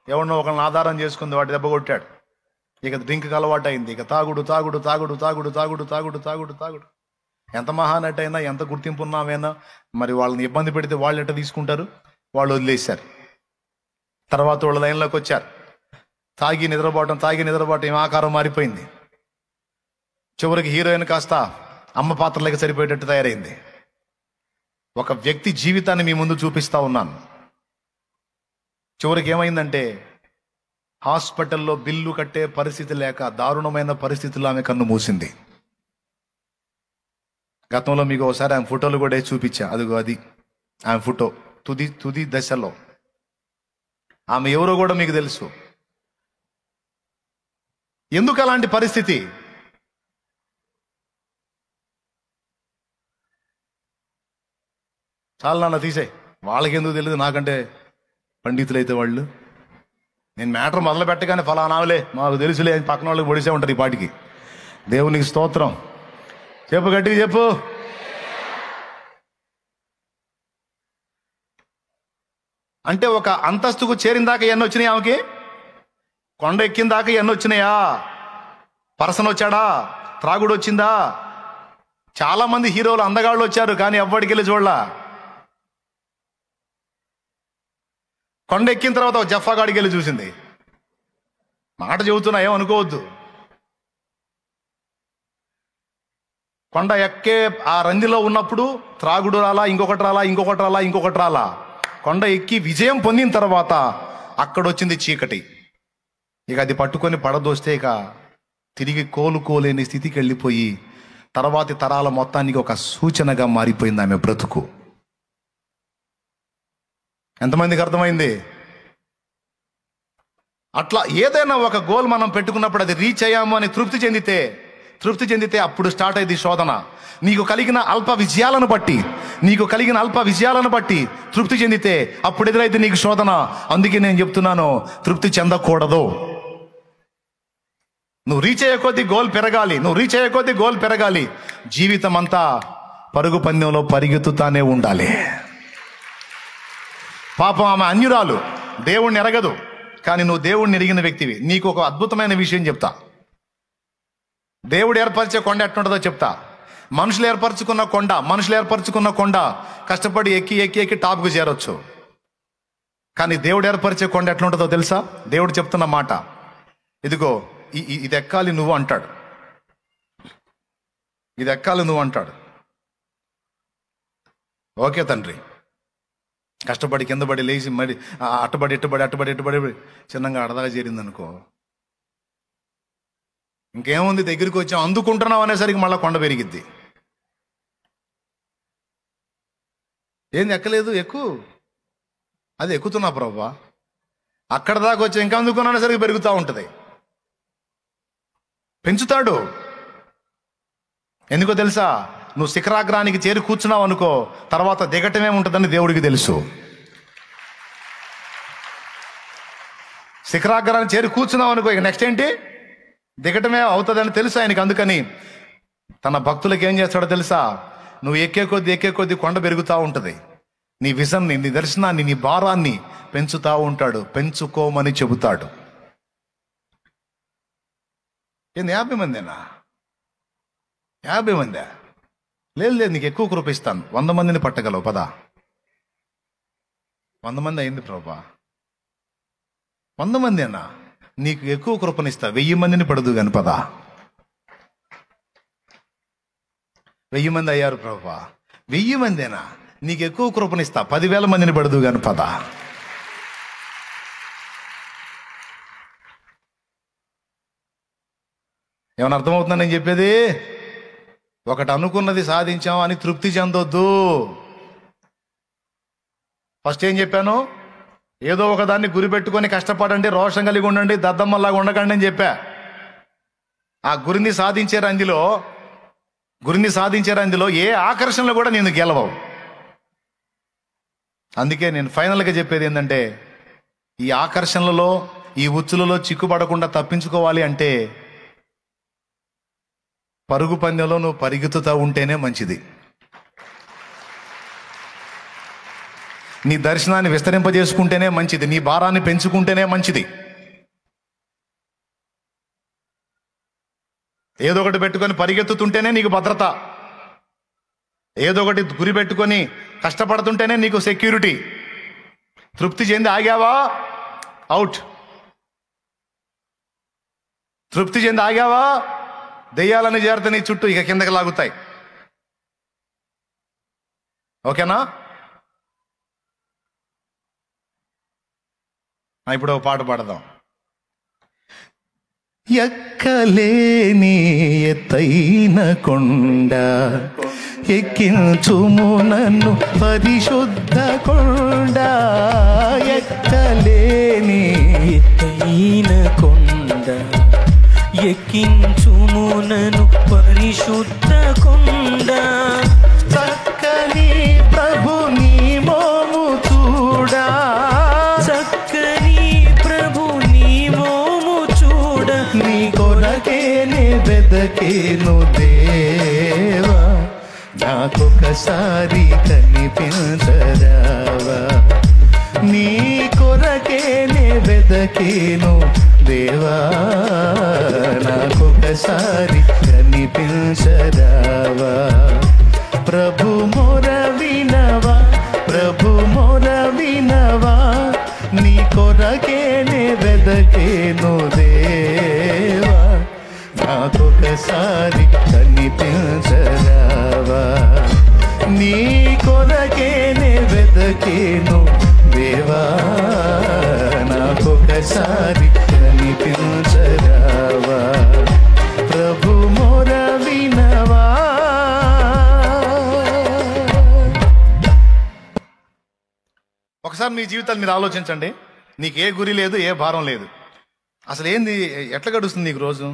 ఎవరినో ఒకరిని ఆధారం చేసుకుంది, వాటి దెబ్బ కొట్టాడు. ఇక డ్రింక్కి అలవాటు అయింది. ఇక తాగుడు తాగుడు తాగుడు తాగుడు తాగుడు తాగుడు తాగుడు తాగుడు. ఎంత మహానటి అయినా, ఎంత గుర్తింపు ఉన్నామైనా, మరి వాళ్ళని ఇబ్బంది పెడితే వాళ్ళు ఎట్ట తీసుకుంటారు? వాళ్ళు వదిలేశారు. తర్వాత వాళ్ళ లైన్లోకి వచ్చారు. తాగి నిద్రపోవటం ఏం ఆకారం మారిపోయింది. చివరికి హీరోయిన్ కాస్త అమ్మ పాత్రలకి సరిపోయేటట్టు తయారైంది. ఒక వ్యక్తి జీవితాన్ని మీ ముందు చూపిస్తా ఉన్నాను. చివరికి ఏమైందంటే, హాస్పిటల్లో బిల్లు కట్టే పరిస్థితి లేక దారుణమైన పరిస్థితుల్లో ఆమె కన్ను మూసింది. గతంలో మీకు ఒకసారి ఆమె ఫోటోలు కూడా చూపించా. అదిగో అది ఆమె ఫోటో, తుది దశలో. ఆమె ఎవరో కూడా మీకు తెలుసు. ఎందుకు అలాంటి పరిస్థితి? చాలా నాన్న తీసే, వాళ్ళకి ఎందుకు తెలియదు, నాకంటే పండితులైతే వాళ్ళు. నేను మ్యాటర్ మొదలు పెట్టగానే ఫలానావులే మాకు తెలుసులే అని పక్కన వాళ్ళకి పొడిసే ఉంటారు ఈ పాటికి. దేవునికి స్తోత్రం. చెప్పు, గట్టిగా చెప్పు. అంటే ఒక అంతస్తుకు చేరిన దాకా ఎన్ని వచ్చినాయి ఆమెకి? కొండ ఎక్కిన దాకా ఎన్ని వచ్చినాయా? పర్సన్ వచ్చాడా? త్రాగుడు వచ్చిందా? చాలా మంది హీరోలు అందగాళ్ళు వచ్చారు, కానీ ఎవ్వడికి వెళ్ళి చూడలా. కొండ ఎక్కిన తర్వాత ఒక జఫాగాడికి వెళ్ళి చూసింది. మాట చెబుతున్నా, ఏమనుకోవద్దు. కొండ ఎక్కే ఆ రందిలో ఉన్నప్పుడు త్రాగుడు రాలా, ఇంకొకటి రాలా. కొండ ఎక్కి విజయం పొందిన తర్వాత అక్కడొచ్చింది చీకటి. ఇక అది పట్టుకొని పడదోస్తే ఇక తిరిగి కోలుకోలేని స్థితికి వెళ్ళిపోయి తర్వాతి తరాల మొత్తానికి ఒక సూచనగా మారిపోయింది ఆమె బ్రతుకు. ఎంతమందికి అర్థమైంది? అట్లా ఏదైనా ఒక గోల్ మనం పెట్టుకున్నప్పుడు అది రీచ్ అయ్యాము అని తృప్తి చెందితే అప్పుడు స్టార్ట్ అయింది శోధన. నీకు కలిగిన అల్ప విజయాలను బట్టి తృప్తి చెందితే అప్పుడు ఎదురైతే నీకు శోధన. అందుకే నేను చెప్తున్నాను, తృప్తి చెందకూడదు. నువ్వు రీచ్ అయ్యే కొద్దీ గోల్ పెరగాలి. జీవితం అంతా పరుగు పందెంలో పరిగెత్తుతానే ఉండాలి. పాపం ఆమె అన్యురాలు, దేవుణ్ణి ఎరగదు. కానీ నువ్వు దేవుణ్ణి ఎరిగిన వ్యక్తివి. నీకు ఒక అద్భుతమైన విషయం చెప్తా. దేవుడు ఏర్పరిచే కొండ ఎట్లుంటుందో చెప్తా. మనుషులు ఏర్పరచుకున్న కొండ కష్టపడి ఎక్కి టాప్కు చేరొచ్చు. కానీ దేవుడు ఏర్పరిచే కొండ ఎట్లుంటుందో తెలుసా? దేవుడు చెప్తున్న మాట, ఇదిగో ఇది ఎక్కాలి నువ్వు అంటాడు. ఓకే తండ్రి. కష్టపడి కిందపడి లేచి మరి అట్టబడి చిన్నగా అడదాగా చేరిందనుకో, ఇంకేముంది, దగ్గరికి వచ్చాం అందుకుంటున్నావు అనేసరికి మళ్ళీ కొండ పెరిగిద్ది. ఏంది ఎక్కలేదు, అది ఎక్కుతున్నా ప్రభా, అక్కడ దాకా వచ్చి ఇంకా అందుకున్నా అనేసరికి పెరుగుతూ ఉంటుంది. పెంచుతాడు. ఎందుకో తెలుసా? నువ్వు శిఖరాగ్రానికి చేరి కూర్చున్నావు అనుకో, తర్వాత దిగటమే ఉంటుందని దేవుడికి తెలుసు. శిఖరాగ్రానికి చేరి కూర్చున్నావు అనుకో, ఇక నెక్స్ట్ ఏంటి? దిగటమే అవుతుందని తెలుసు ఆయనకి. అందుకని తన భక్తులకు ఏం చేస్తాడో తెలుసా? నువ్వు ఎక్కే కొద్దీ కొండ పెరుగుతూ ఉంటుంది. నీ విజన్ని, నీ దర్శనాన్ని, నీ భారాన్ని పెంచుతూ ఉంటాడు. పెంచుకోమని చెబుతాడు. ఏంది 50 మందేనా? 50 మందే? లేదు, నీకు ఎక్కువ కృప ఇస్తాను. 100 మందిని పట్టగలవు పదా. 100 మంది అయింది ప్రభా. 100 మంది అన్నా, నీకు ఎక్కువ కృపనిస్తా, 1000 మందిని పడదు కాని పదా. 1000 మంది అయ్యారు ప్రభా. 1000 మందేనా, నీకు ఎక్కువ కృపనిస్తా, 10,000 మందిని పడదు కాని పదా. ఏమైనా అర్థమవుతుందా నేను చెప్పేది? ఒకటి అనుకున్నది సాధించాం అని తృప్తి చెందొద్దు. ఫస్ట్ ఏం చెప్పాను? ఏదో ఒకదాన్ని గురిపెట్టుకొని కష్టపడండి, రోషం కలిగి ఉండండి, దద్దమ్మలాగా ఉండకండి అని చెప్పా. ఆ గురిని సాధించే రందిలో ఏ ఆకర్షణలు కూడా నేను గెలవవు. అందుకే నేను ఫైనల్గా చెప్పేది ఏంటంటే, ఈ ఆకర్షణలలో, ఈ ఉచ్చులలో చిక్కుపడకుండా తప్పించుకోవాలి అంటే పరుగు పందెంలో నువ్వు పరిగెత్తుతూ ఉంటేనే మంచిది. నీ దర్శనాన్ని విస్తరింపజేసుకుంటేనే మంచిది. నీ భారాన్ని పెంచుకుంటేనే మంచిది. ఏదో ఒకటి పెట్టుకొని పరిగెత్తుతుంటేనే నీకు భద్రత. ఏదో ఒకటి గురి పెట్టుకొని కష్టపడుతుంటేనే నీకు సెక్యూరిటీ. తృప్తి చెంది ఆగావా, అవుట్. తృప్తి చెంది ఆగావా, దెయ్యాలని చేరితే నీ చుట్టూ ఇక కిందకి లాగుతాయి. ఓకేనా? ఇప్పుడు ఒక పాట పాడదాం. ఎక్కలేని ఎత్తైన కొండ ఎక్కించుము నన్ను పరిశుద్ధ కొండ. ఎక్కలేని
ఎత్తైన కొండ ఎక్కించుము నన్ను పరిశుద్ధ కొండ.
చక్కని ప్రభు నీ మోము చూడా,
చక్కని ప్రభు నీ మోము చూడ.
నీ కొరకేనే వెదకేను దేవా, నాకొకసారి కనిపించరావా. నీ కొరకేనే వెదకేను దేవా, నాకొకసారి కనిపించరావా. ప్రభు మొర వినవా, ప్రభు మొర వినవా, నీ కొరకేనే వెదకేను దేవా, నాకొకసారి కనిపించరావా. నీ కొరకేనే వెదకేను దేవా, నాకొకసారి కనిపించరావా. ప్రభు మొర వినవా. ఒకసారి మీ జీవితాలు మీరు ఆలోచించండి. నీకు ఏ గురి లేదు, ఏ భారం లేదు. అసలు ఏంది, ఎట్లా గడుస్తుంది నీకు రోజు?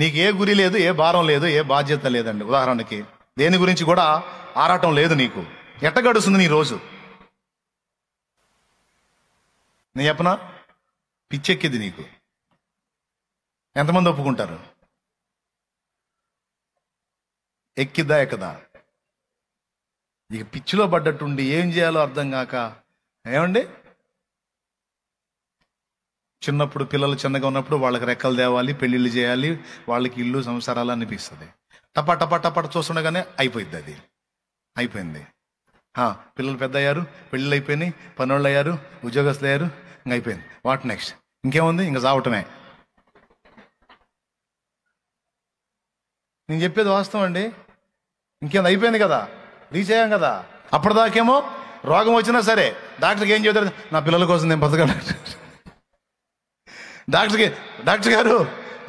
నీకు ఏ గురి లేదు, ఏ భారం లేదు, ఏ బాధ్యత లేదండి. ఉదాహరణకి దేని గురించి కూడా ఆరాటం లేదు నీకు. ఎట్ట గడుస్తుంది నీ రోజు? నేను చెప్పనా, పిచ్చెక్కింది నీకు. ఎంతమంది ఒప్పుకుంటారు? ఎక్కిద్దా ఎక్కదా? ఇక పిచ్చిలో పడ్డట్టుండి ఏం చేయాలో అర్థం కాక, ఏమండి, చిన్నప్పుడు పిల్లలు చిన్నగా ఉన్నప్పుడు వాళ్ళకి రెక్కలు తేవాలి, పెళ్ళిళ్ళు చేయాలి, వాళ్ళకి ఇల్లు సంసారాలు అనిపిస్తుంది. టపా టపా టపా చూస్తుండగానే అయిపోయింది. అది అయిపోయింది. పిల్లలు పెద్ద అయ్యారు, పెళ్ళిళ్ళు అయిపోయినాయి, పనోళ్ళు అయ్యారు, ఉద్యోగస్తులు అయ్యారు, ఇంక అయిపోయింది. What next? ఇంకేముంది? ఇంక చావటమే. నేను చెప్పేది వాస్తవం అండి. ఇంకేం అయిపోయింది కదా, రీచ్ అయ్యాం కదా. అప్పటిదాకేమో రోగం వచ్చినా సరే డాక్టర్కి ఏం చెబుతారు? నా పిల్లల కోసం నేను బతకాలి. డాక్టర్ గారు,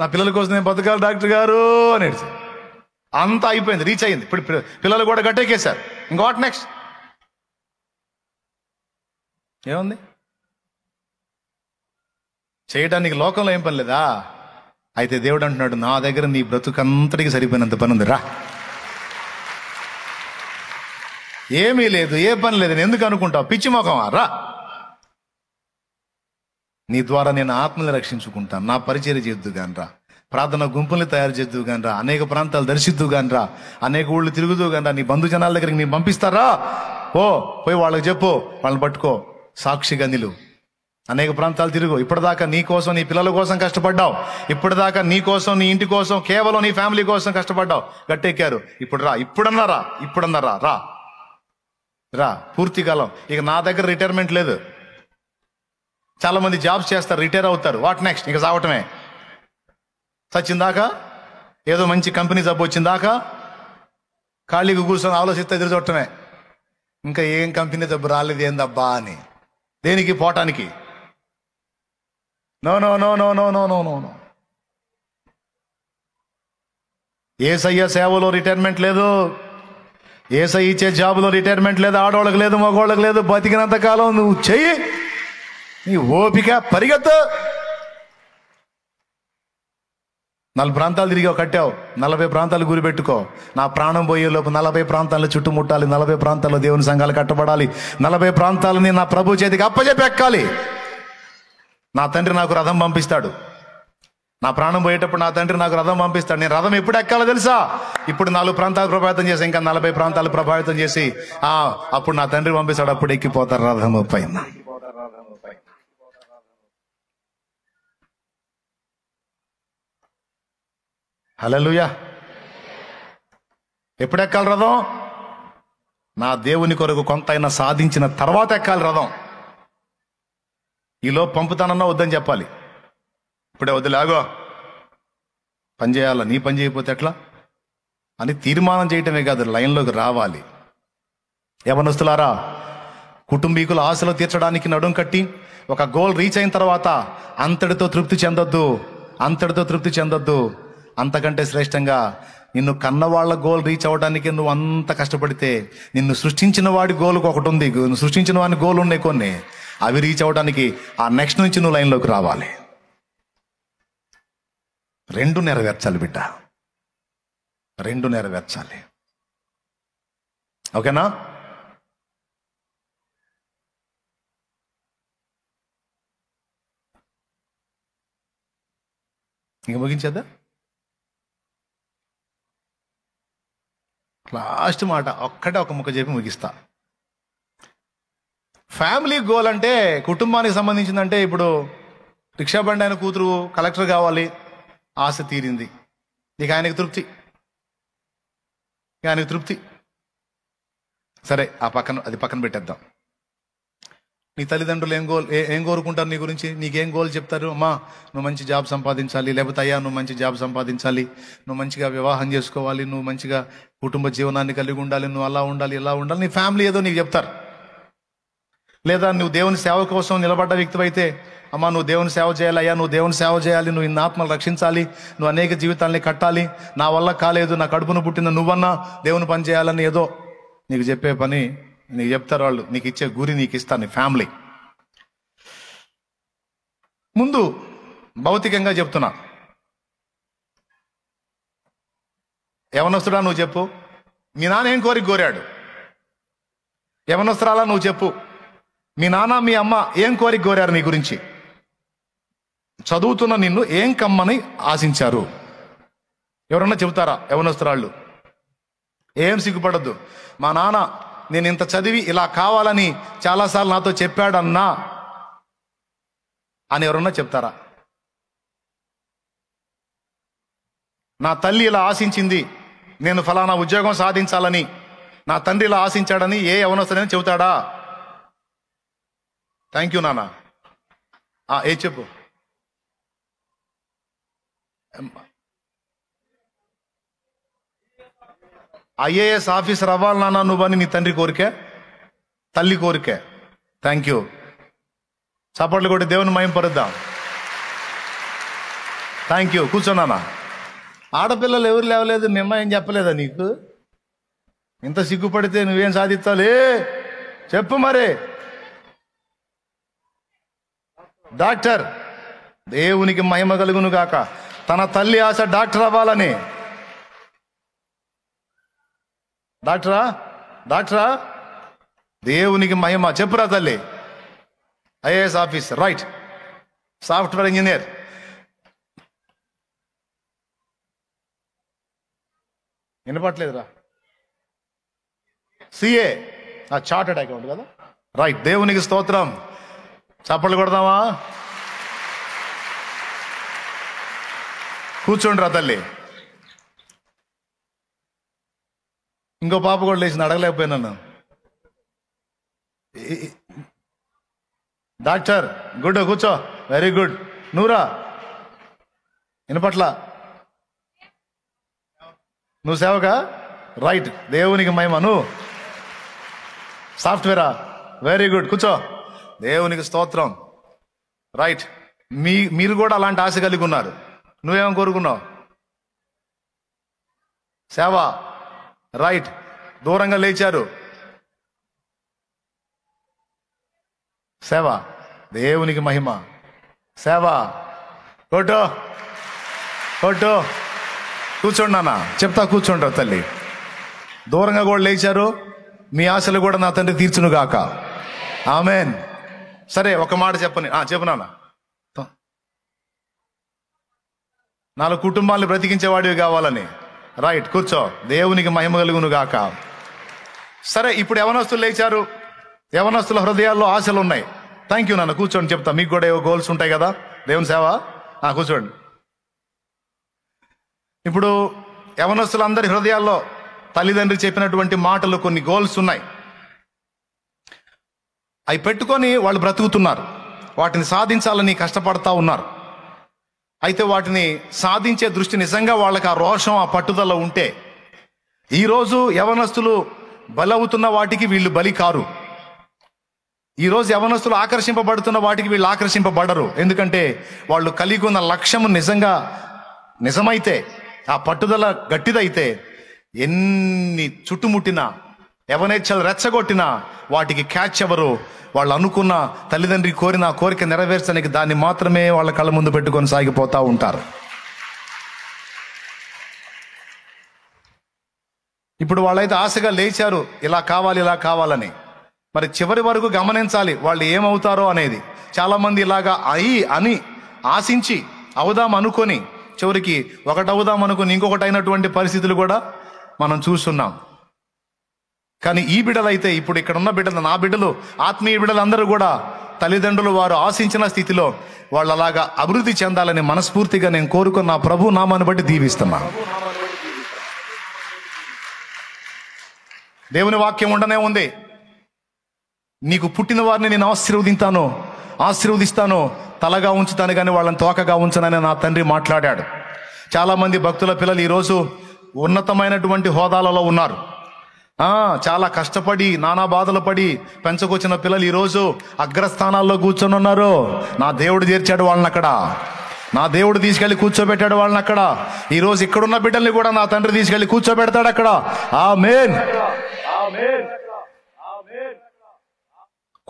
నా పిల్లల కోసం నేను బతకాలి డాక్టర్ గారు అనేది. అంతా అయిపోయింది, రీచ్ అయ్యింది. ఇప్పుడు పిల్లలు కూడా గట్టెక్కేశారు. ఇంక వాట్ నెక్స్ట్? ఏముంది చేయడానికి? లోకంలో ఏం పని లేదా? అయితే దేవుడు అంటున్నాడు, నా దగ్గర నీ బ్రతుకంతటికి సరిపోయినంత పని ఉంది, రా. ఏమీ లేదు, ఏ పని లేదు, నేను ఎందుకు అనుకుంటావు? పిచ్చి మొఖమా, రా. నీ ద్వారా నేను ఆత్మని రక్షించుకుంటాను, నా పరిచర్య చేద్దు గాని రా, ప్రార్థన గుంపుల్ని తయారు చేద్దు గాని రా, అనేక ప్రాంతాలు దర్శిద్దు గాని రా, అనేక ఊళ్ళు తిరుగుతూ గాని రా, నీ బంధుజనాల దగ్గరికి నేను పంపిస్తారా? పోయి వాళ్ళకి చెప్పు, వాళ్ళని పట్టుకో, సాక్షిగా నిలువు. అనేక ప్రాంతాలు తిరుగు. ఇప్పటిదాకా నీ కోసం, నీ పిల్లల కోసం కష్టపడ్డావు. ఇప్పటిదాకా నీ కోసం, నీ ఇంటి కోసం, కేవలం నీ ఫ్యామిలీ కోసం కష్టపడ్డావు. గట్టెక్కారు. ఇప్పుడు రా, ఇప్పుడన్నారా రా రా పూర్తి కాలం. ఇక నా దగ్గర రిటైర్మెంట్ లేదు. చాలా మంది జాబ్స్ చేస్తారు, రిటైర్ అవుతారు. What next? ఇక సావటమే. చచ్చిందాకా, ఏదో మంచి కంపెనీ జబ్బు వచ్చిందాకా ఖాళీగా కూర్చొని ఆలోచిస్తే ఎదురు చూడటమే. ఇంకా ఏం కంపెనీ జబ్బు రాలేదు ఏందబ్బా అని. దేనికి? పోవటానికి. No no no no no no no no no. Yesayya సేవలో రిటైర్మెంట్ లేదు. యేసయ్య ఇచ్చే జాబులో రిటైర్మెంట్ లేదు. ఆడవాళ్ళకి లేదు, మగవాళ్ళకి లేదు. బతికినంత కాలం నువ్వు చెయ్యి, నీ ఓపిక, పరిగెత్తు. 40 ప్రాంతాలు తిరిగావు, కట్టావు. 40 ప్రాంతాలు గురిపెట్టుకో. నా ప్రాణం పోయే లోపు 40 ప్రాంతాలను చుట్టుముట్టాలి. 40 ప్రాంతాల్లో దేవుని సంఘాలు కట్టబడాలి. 40 ప్రాంతాలని నా ప్రభు చేతికి అప్పచెప్పి ఎక్కాలి. నా తండ్రి నాకు రథం పంపిస్తాడు. నా ప్రాణం పోయేటప్పుడు నా తండ్రి నాకు రథం పంపిస్తాడు. నేను రథం ఎప్పుడు ఎక్కాలో తెలుసా? ఇప్పుడు 4 ప్రాంతాలు ప్రభావితం చేసి, ఇంకా 40 ప్రాంతాలు ప్రభావితం చేసి, అప్పుడు నా తండ్రి పంపిస్తాడు. అప్పుడు ఎక్కిపోతారు రథము పైన. హల్లెలూయా. ఎప్పుడు ఎక్కాలి రథం? నా దేవుని కొరకు కొంతైనా సాధించిన తర్వాత ఎక్కాలి రథం. ఈలో పంపుతానన్నా వద్దని చెప్పాలి. ఇప్పుడే వదిలాగో, పని చేయాలా, నీ పని చేయకపోతే ఎట్లా అని తీర్మానం చేయటమే కాదు, లైన్లోకి రావాలి. యవనస్తులారా, కుటుంబీకుల ఆశలు తీర్చడానికి నడుం కట్టి ఒక గోల్ రీచ్ అయిన తర్వాత అంతటితో తృప్తి చెందొద్దు. అంతకంటే శ్రేష్టంగా నిన్ను కన్నవాళ్ల గోల్ రీచ్ అవ్వడానికి నువ్వు అంత కష్టపడితే, నిన్ను సృష్టించిన వాడి గోల్ ఒకటి ఉంది. సృష్టించిన వాడి గోల్ ఉన్నాయి కొన్ని. అవి రీచ్ అవ్వడానికి ఆ నెక్స్ట్ నుంచి నువ్వు లైన్లోకి రావాలి. 2 నెరవేర్చాలి బిడ్డ, 2 నెరవేర్చాలి. ఓకేనా? ఇంక ముగించేద్దా? లాస్ట్ మాట ఒక్కటే, ఒక ముక్క చెప్పి ముగిస్తా. ఫ్యామిలీ గోల్ అంటే, కుటుంబానికి సంబంధించిందంటే, ఇప్పుడు రిక్షా బండి ఆయన కూతురు కలెక్టర్ కావాలి, ఆశ తీరింది. ఇక ఆయనకి తృప్తి. సరే, అది పక్కన పెట్టేద్దాం. నీ తల్లిదండ్రులు ఏం కోరుకుంటారు నీ గురించి? నీకేం గోల్ చెప్తారు? అమ్మా, నువ్వు మంచి జాబ్ సంపాదించాలి, లేకపోతే అయ్యా నువ్వు మంచి జాబ్ సంపాదించాలి, నువ్వు మంచిగా వివాహం చేసుకోవాలి, నువ్వు మంచిగా కుటుంబ జీవనాన్ని కలిగి ఉండాలి, నువ్వు అలా ఉండాలి, ఇలా ఉండాలి. నీ ఫ్యామిలీ ఏదో నీకు చెప్తారు. లేదా నువ్వు దేవుని సేవ కోసం నిలబడ్డ వ్యక్తివైతే, అమ్మా నువ్వు దేవుని సేవ చేయాలి, అయ్యా నువ్వు దేవుని సేవ చేయాలి, నువ్వు ఇన్ని ఆత్మలు రక్షించాలి, నువ్వు అనేక జీవితాలని కట్టాలి, నా వల్ల కాలేదు, నా కడుపును పుట్టిన నువ్వన్నా దేవుని పని చేయాలని ఏదో నీకు చెప్పే పని నీకు చెప్తారు వాళ్ళు. నీకు ఇచ్చే గురి నీకు ఇస్తారు నీ ఫ్యామిలీ. ముందు భౌతికంగా చెప్తున్నా, యవనస్తుడా నువ్వు చెప్పు, మీ నాన్న ఏం కోరాడు? యవనస్తురాలా నువ్వు చెప్పు, మీ నాన్న మీ అమ్మ ఏం కోరారు నీ గురించి? చదువుతున్న నిన్ను ఏం కమ్మని ఆశించారు? ఎవరన్నా చెబుతారా? యవనస్తురాళ్ళు ఏం సిగ్గుపడద్దు. మా నాన్న నేను ఇంత చదివి ఇలా కావాలని చాలాసార్లు నాతో చెప్పాడన్నా అని ఎవరన్నా చెప్తారా? నా తల్లి ఇలా ఆశించింది, నేను ఫలానా ఉద్యోగం సాధించాలని, నా తండ్రి ఇలా ఆశించాడని ఏ యవనస్తుడైనా చెబుతాడా? థ్యాంక్ యూ నాన్న. ఏ చెప్పు. ఐఏఎస్ ఆఫీసర్ అవ్వాలి నాన్న నువ్వని నీ తండ్రి కోరికే, తల్లి కోరికే. Thank you. చప్పట్లు కొట్టి దేవుని మహింపరుద్దాం. Thank you. కూర్చోనానా. ఆడపిల్లలు ఎవరు లేవలేదు, మీ అమ్మ ఏం చెప్పలేదా నీకు? ఇంత సిగ్గుపడితే నువ్వేం సాధించాలి చెప్పు మరి. డాక్టర్, దేవునికి మహిమ కలుగును గాక. తన తల్లి ఆశ డాక్టర్ అవ్వాలని. డాక్టరా దేవునికి మహిమ. చెప్పురా తల్లి. IAS officer, right. Software engineer, వినపట్లేదురా. సిఏ, చార్టెడ్ అకౌంట్ కదా, రైట్. దేవునికి స్తోత్రం. చప్పట్లు కొడదామా? కూర్చోండి రా తల్లి. ఇంకో పాప కూడా లేచింది, అడగలేకపోయినాను. డాక్టర్ గుడ్, కూర్చో. Very good. నువ్వురా, వినపట్ల. నువ్వు సేవకా? రైట్, దేవునికి మహిమ. నువ్వు సాఫ్ట్వేరా? వెరీ గుడ్, కూర్చో. దేవునికి స్తోత్రం. రైట్, మీరు కూడా అలాంటి ఆశ కలిగి ఉన్నారు. నువ్వేమో కోరుకున్నావు? సేవ. రైట్, దూరంగా లేచారు. సేవ, దేవునికి మహిమ. సేవ. కొట్టు కొట్టు. కూర్చోండి నాన్న, చెప్తా. కూర్చోండి తల్లి. దూరంగా కూడా లేచారు. మీ ఆశలు కూడా నా తండ్రి తీర్చును గాక. ఆమెన్. సరే, ఒక మాట చెప్పని. చెప్పు నాన్న. 4 కుటుంబాలను బ్రతికించేవాడివి కావాలని. రైట్, కూర్చో. దేవునికి మహిమ కలుగును గాక. సరే, ఇప్పుడు యవనస్తులు లేచారు. యవనస్తుల హృదయాల్లో ఆశలు ఉన్నాయి. థ్యాంక్ యూ నాన్న. కూర్చోండి, చెప్తా. మీకు కూడా ఏవో గోల్స్ ఉంటాయి కదా, దేవుని సేవ. కూర్చోండి. ఇప్పుడు యవనస్తులందరి హృదయాల్లో తల్లిదండ్రి చెప్పినటువంటి మాటలు, కొన్ని గోల్స్ ఉన్నాయి. అవి పెట్టుకొని వాళ్ళు బ్రతుకుతున్నారు. వాటిని సాధించాలని కష్టపడతా ఉన్నారు. అయితే వాటిని సాధించే దృష్టి, నిజంగా వాళ్ళకి ఆ రోషం, ఆ పట్టుదల ఉంటే, ఈరోజు యవనస్తులు బలవుతున్న వాటికి వీళ్ళు బలి కారు. ఈరోజు యవనస్తులు ఆకర్షింపబడుతున్న వాటికి వీళ్ళు ఆకర్షింపబడరు. ఎందుకంటే వాళ్ళు కలిగి ఉన్న లక్ష్యము నిజమైతే, ఆ పట్టుదల గట్టిదైతే, ఎన్ని చుట్టుముట్టినా, యవనేచ్ఛలు రెచ్చగొట్టినా వాటికి క్యాచ్ ఎవరు? వాళ్ళు అనుకున్న, తల్లిదండ్రి కోరిన కోరిక నెరవేర్చడానికి దాన్ని మాత్రమే వాళ్ళ కళ్ళ ముందు పెట్టుకొని సాగిపోతూ ఉంటారు. ఇప్పుడు వాళ్ళైతే ఆశగా లేచారు, ఇలా కావాలి, ఇలా కావాలని. మరి చివరి వరకు గమనించాలి వాళ్ళు ఏమవుతారో అనేది. చాలామంది ఇలాగా అని ఆశించి అవుదాం అనుకొని, చివరికి ఒకటి అవుదాం అనుకుని ఇంకొకటి అయినటువంటి పరిస్థితులు కూడా మనం చూస్తున్నాం. కానీ ఈ బిడ్డలైతే, ఇప్పుడు ఇక్కడ ఉన్న బిడ్డలు, నా బిడ్డలు, ఆత్మీయ బిడ్డలు అందరూ కూడా తల్లిదండ్రులు వారు ఆశించిన స్థితిలో వాళ్ళు అలాగా అభివృద్ధి చెందాలని మనస్ఫూర్తిగా నేను కోరుకున్న నా ప్రభు నామాన్ని బట్టి దీవిస్తున్నా. దేవుని వాక్యం ఉండనే ఉంది. నీకు పుట్టిన వారిని నేను ఆశీర్వదిస్తాను, తలగా ఉంచుతాను కానీ వాళ్ళని తోకగా ఉంచనని నా తండ్రి మాట్లాడాడు. చాలామంది భక్తుల పిల్లలు ఈరోజు ఉన్నతమైనటువంటి హోదాలలో ఉన్నారు. చాలా కష్టపడి, నానా బాధలు పడి పెంచుకొచ్చిన పిల్లలు ఈరోజు అగ్రస్థానాల్లో కూర్చొని ఉన్నారు. నా దేవుడు చేర్చాడు వాళ్ళని అక్కడ. నా దేవుడు తీసుకెళ్లి కూర్చోబెట్టాడు వాళ్ళని అక్కడ. ఈరోజు ఇక్కడున్న బిడ్డల్ని కూడా నా తండ్రి తీసుకెళ్లి కూర్చోబెడతాడు అక్కడ. ఆమేన్.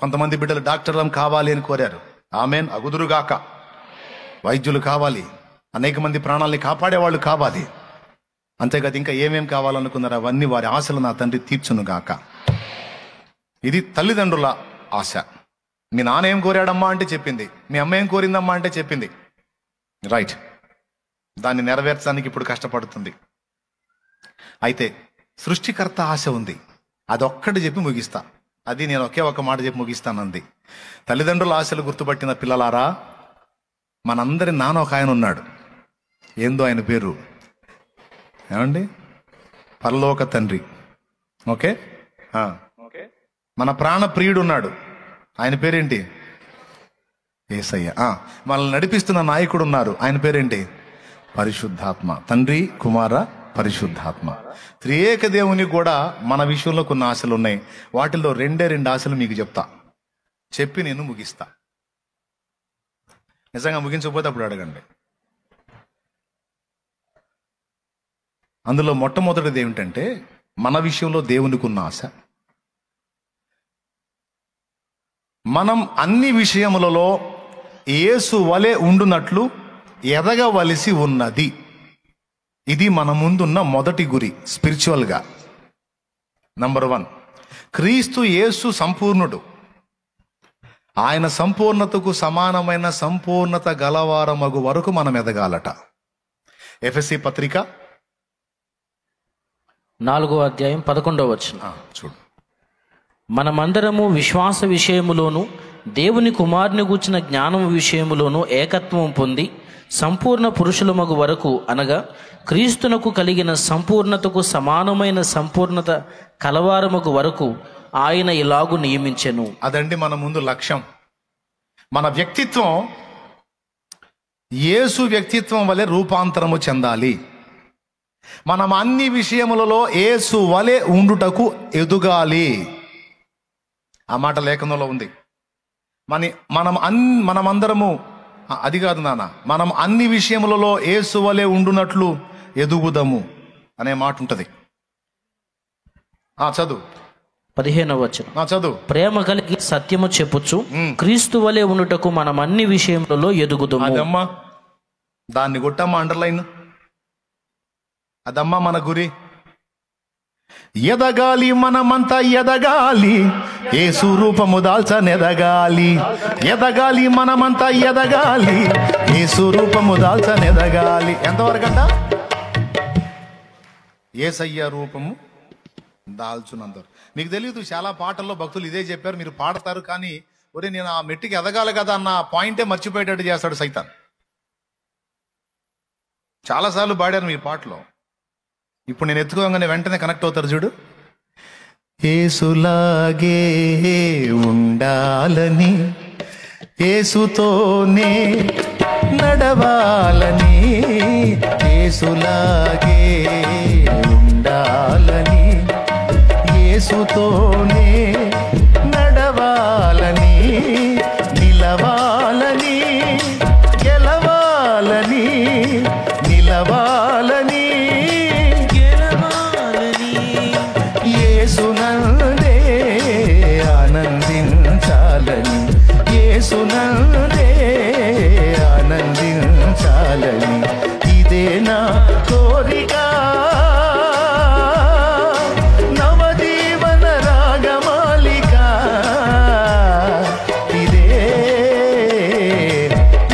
కొంతమంది బిడ్డలు డాక్టర్లం కావాలి అని కోరారు. ఆమేన్, అగుదురుగాక. వైద్యులు కావాలి, అనేక మంది ప్రాణాలని కాపాడేవాళ్ళు కావాలి. అంతేకాదు ఇంకా ఏమేం కావాలనుకున్నారు అవన్నీ వారి ఆశలు నా తండ్రి తీర్చును గాక. ఇది తల్లిదండ్రుల ఆశ. మీ నాన్న ఏం కోరాడమ్మా అంటే చెప్పింది, మీ అమ్మ ఏం కోరిందమ్మా అంటే చెప్పింది. రైట్, దాన్ని నెరవేర్చడానికి ఇప్పుడు కష్టపడుతుంది. అయితే సృష్టికర్త ఆశ ఉంది, అదొక్కటి చెప్పి ముగిస్తా. అది నేను ఒకే ఒక మాట చెప్పి ముగిస్తానంది. తల్లిదండ్రుల ఆశలు గుర్తుపట్టిన పిల్లలారా, మనందరి నాన్న ఒక ఆయన ఉన్నాడు. ఏందో ఆయన పేరు ఏమండి? పరలోక తండ్రి. ఓకే, మన ప్రాణ ప్రియుడు ఉన్నాడు. ఆయన పేరేంటి? యేసయ్య. మనల్ని నడిపిస్తున్న నాయకుడు ఉన్నారు. ఆయన పేరేంటి? పరిశుద్ధాత్మ. తండ్రి, కుమార, పరిశుద్ధాత్మ. త్రియేక దేవునికి కూడా మన విషయంలో కొన్ని ఆశలు ఉన్నాయి. వాటిల్లో 2 ఆశలు మీకు చెప్తా, చెప్పి నేను ముగిస్తా. నిజంగా ముగించకపోతే అప్పుడు అడగండి. అందులో మొట్టమొదటిది ఏమిటంటే, మన విషయంలో దేవునికి ఉన్న ఆశ, మనం అన్ని విషయములలో యేసు వలె ఉండునట్లు ఎదగవలసి ఉన్నది. ఇది మన ముందున్న మొదటి గురి స్పిరిచువల్గా. నంబర్ 1, క్రీస్తు యేసు సంపూర్ణుడు. ఆయన సంపూర్ణతకు సమానమైన సంపూర్ణత గలవారమగు వరకు మనం ఎదగాలట. ఎఫెసీ పత్రిక
4వ అధ్యాయం 11వ వచనం
చూడు.
మనమందరము విశ్వాస విషయములోను దేవుని కుమారుని గూర్చిన జ్ఞానము విషయములోను ఏకత్వం పొంది సంపూర్ణ పురుషులమగు వరకు, అనగా క్రీస్తునకు కలిగిన సంపూర్ణతకు సమానమైన సంపూర్ణత కలవారమగు వరకు ఆయన ఇలాగు నియమించెను.
అదండి మన ముందు లక్ష్యం. మన వ్యక్తిత్వం యేసు వ్యక్తిత్వం వలె రూపాంతరము చెందాలి. మనం అన్ని విషయములలో యేసు వలె ఉండుటకు ఎదుగాలి. ఆ మాట లేఖనంలో ఉంది. మనమందరము అది కాదు నాన్న, మనం అన్ని విషయములలో యేసు వలె ఉండునట్లు ఎదుగుదము అనే మాట ఉంటుంది. చదువు
15వ వచనం.
చదువు.
ప్రేమ కలిగి సత్యము చెప్పుచు క్రీస్తు వలె ఉండుటకు మనం అన్ని విషయములలో ఎదుగుదము.
అదమ్మా, దాన్ని కొట్టమ్మా అండర్లైన్. అదమ్మా మన గురి. ఎదగాలి, మనమంతా ఎదగాలి, యేసు రూపము దాల్చనెదగాలి. ఎదగాలి, మనమంతా ఎదగాలి, యేసు రూపము దాల్చనెదగాలి. ఎంతవరకంట? యేసయ్య రూపము దాల్చునందరు. మీకు తెలియదు, చాలా పాటల్లో భక్తులు ఇదే చెప్పారు, మీరు పాడతారు, కానీ ఒరే నేను ఆ మెట్టుకి ఎదగాలి కదా అన్న పాయింటే మర్చిపోయేటట్టు చేస్తాడు సైతాన్. చాలాసార్లు పాడారు మీ పాటలో. ఇప్పుడు నేను ఎత్తుకోగానే వెంటనే కనెక్ట్ అవుతారు చూడు. యేసులాగే ఉండాలని, యేసుతోనే నడవాలని, యేసులాగే ఉండాలని, యేసుతోనే నడవాలని, నిలవాలని, గెలవాలని, నిలవాలని, యేసునందే ఆనందించాలని, యేసునందే ఆనందించాలని, ఇదే నా కోరిక, నవజీవన రాగమాలిక, ఇదే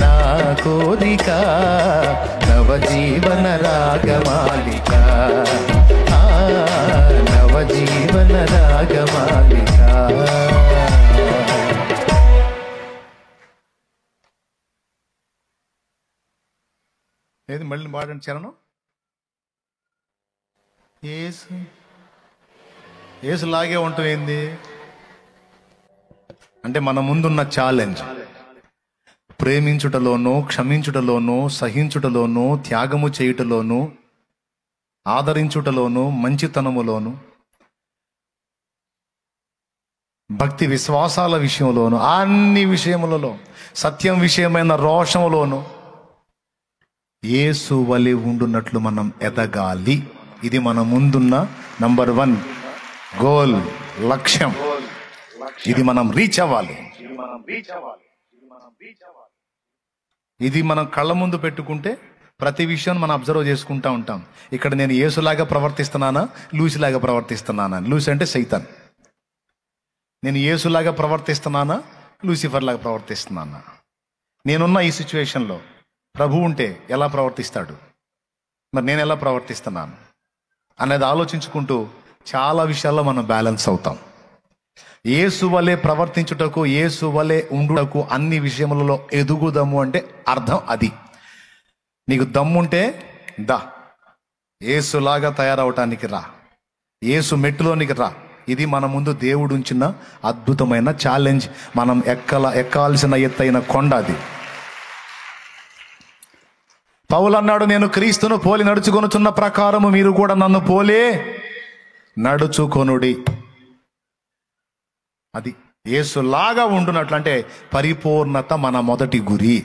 నా కోరిక, నవజీవన రాగమాలిక, నవజీవన రాగమాలిక. ఏది మళ్ళీ పాడండి చరణం. యేసులాగే ఉంటుంది అంటే మన ముందున్న ఛాలెంజ్ ప్రేమించుటలోనూ, క్షమించుటలోనూ, సహించుటలోనూ, త్యాగము చేయుటలోనూ, ఆదరించుటలోను, మంచితనములోను, భక్తి విశ్వాసాల విషయంలోను, అన్ని విషయములలో, సత్యం విషయమైన రోషములోను యేసు వలె ఉండునట్లు మనం ఎదగాలి. ఇది మన ముందున్న నంబర్ 1 గోల్, లక్ష్యం. ఇది మనం రీచ్ అవ్వాలి. ఇది మనం కళ్ళ ముందు పెట్టుకుంటే ప్రతి విషయం మనం అబ్జర్వ్ చేసుకుంటూ ఉంటాం. ఇక్కడ నేను యేసులాగా ప్రవర్తిస్తున్నానా, లూసిలాగా ప్రవర్తిస్తున్నానా? లూసి అంటే సైతాన్. నేను యేసులాగా ప్రవర్తిస్తున్నానా, లూసిఫర్ లాగా ప్రవర్తిస్తున్నానా? నేనున్న ఈ సిచ్యువేషన్లో ప్రభు ఉంటే ఎలా ప్రవర్తిస్తాడు, మరి నేను ఎలా ప్రవర్తిస్తున్నాను అనేది ఆలోచించుకుంటూ చాలా విషయాల్లో మనం బ్యాలెన్స్ అవుతాం. యేసు వలె ప్రవర్తించుటకు, యేసు వలె ఉండుటకు అన్ని విషయములలో ఎదుగుదము అంటే అర్థం అది. నీకు దమ్ముంటే యేసులాగా తయారవటానికి రా, యేసు మెట్టులోనికి రా. ఇది మన ముందు దేవుడు ఉంచిన అద్భుతమైన ఛాలెంజ్. మనం ఎక్కాల్సిన ఎత్తైన కొండ అది. పౌలు అన్నాడు, నేను క్రీస్తును పోలి నడుచుకొనుచున్న ప్రకారము మీరు కూడా నన్ను పోలే నడుచుకొనుడి. అది యేసులాగా ఉండునట్లు అంటే పరిపూర్ణత మన మొదటి గురి.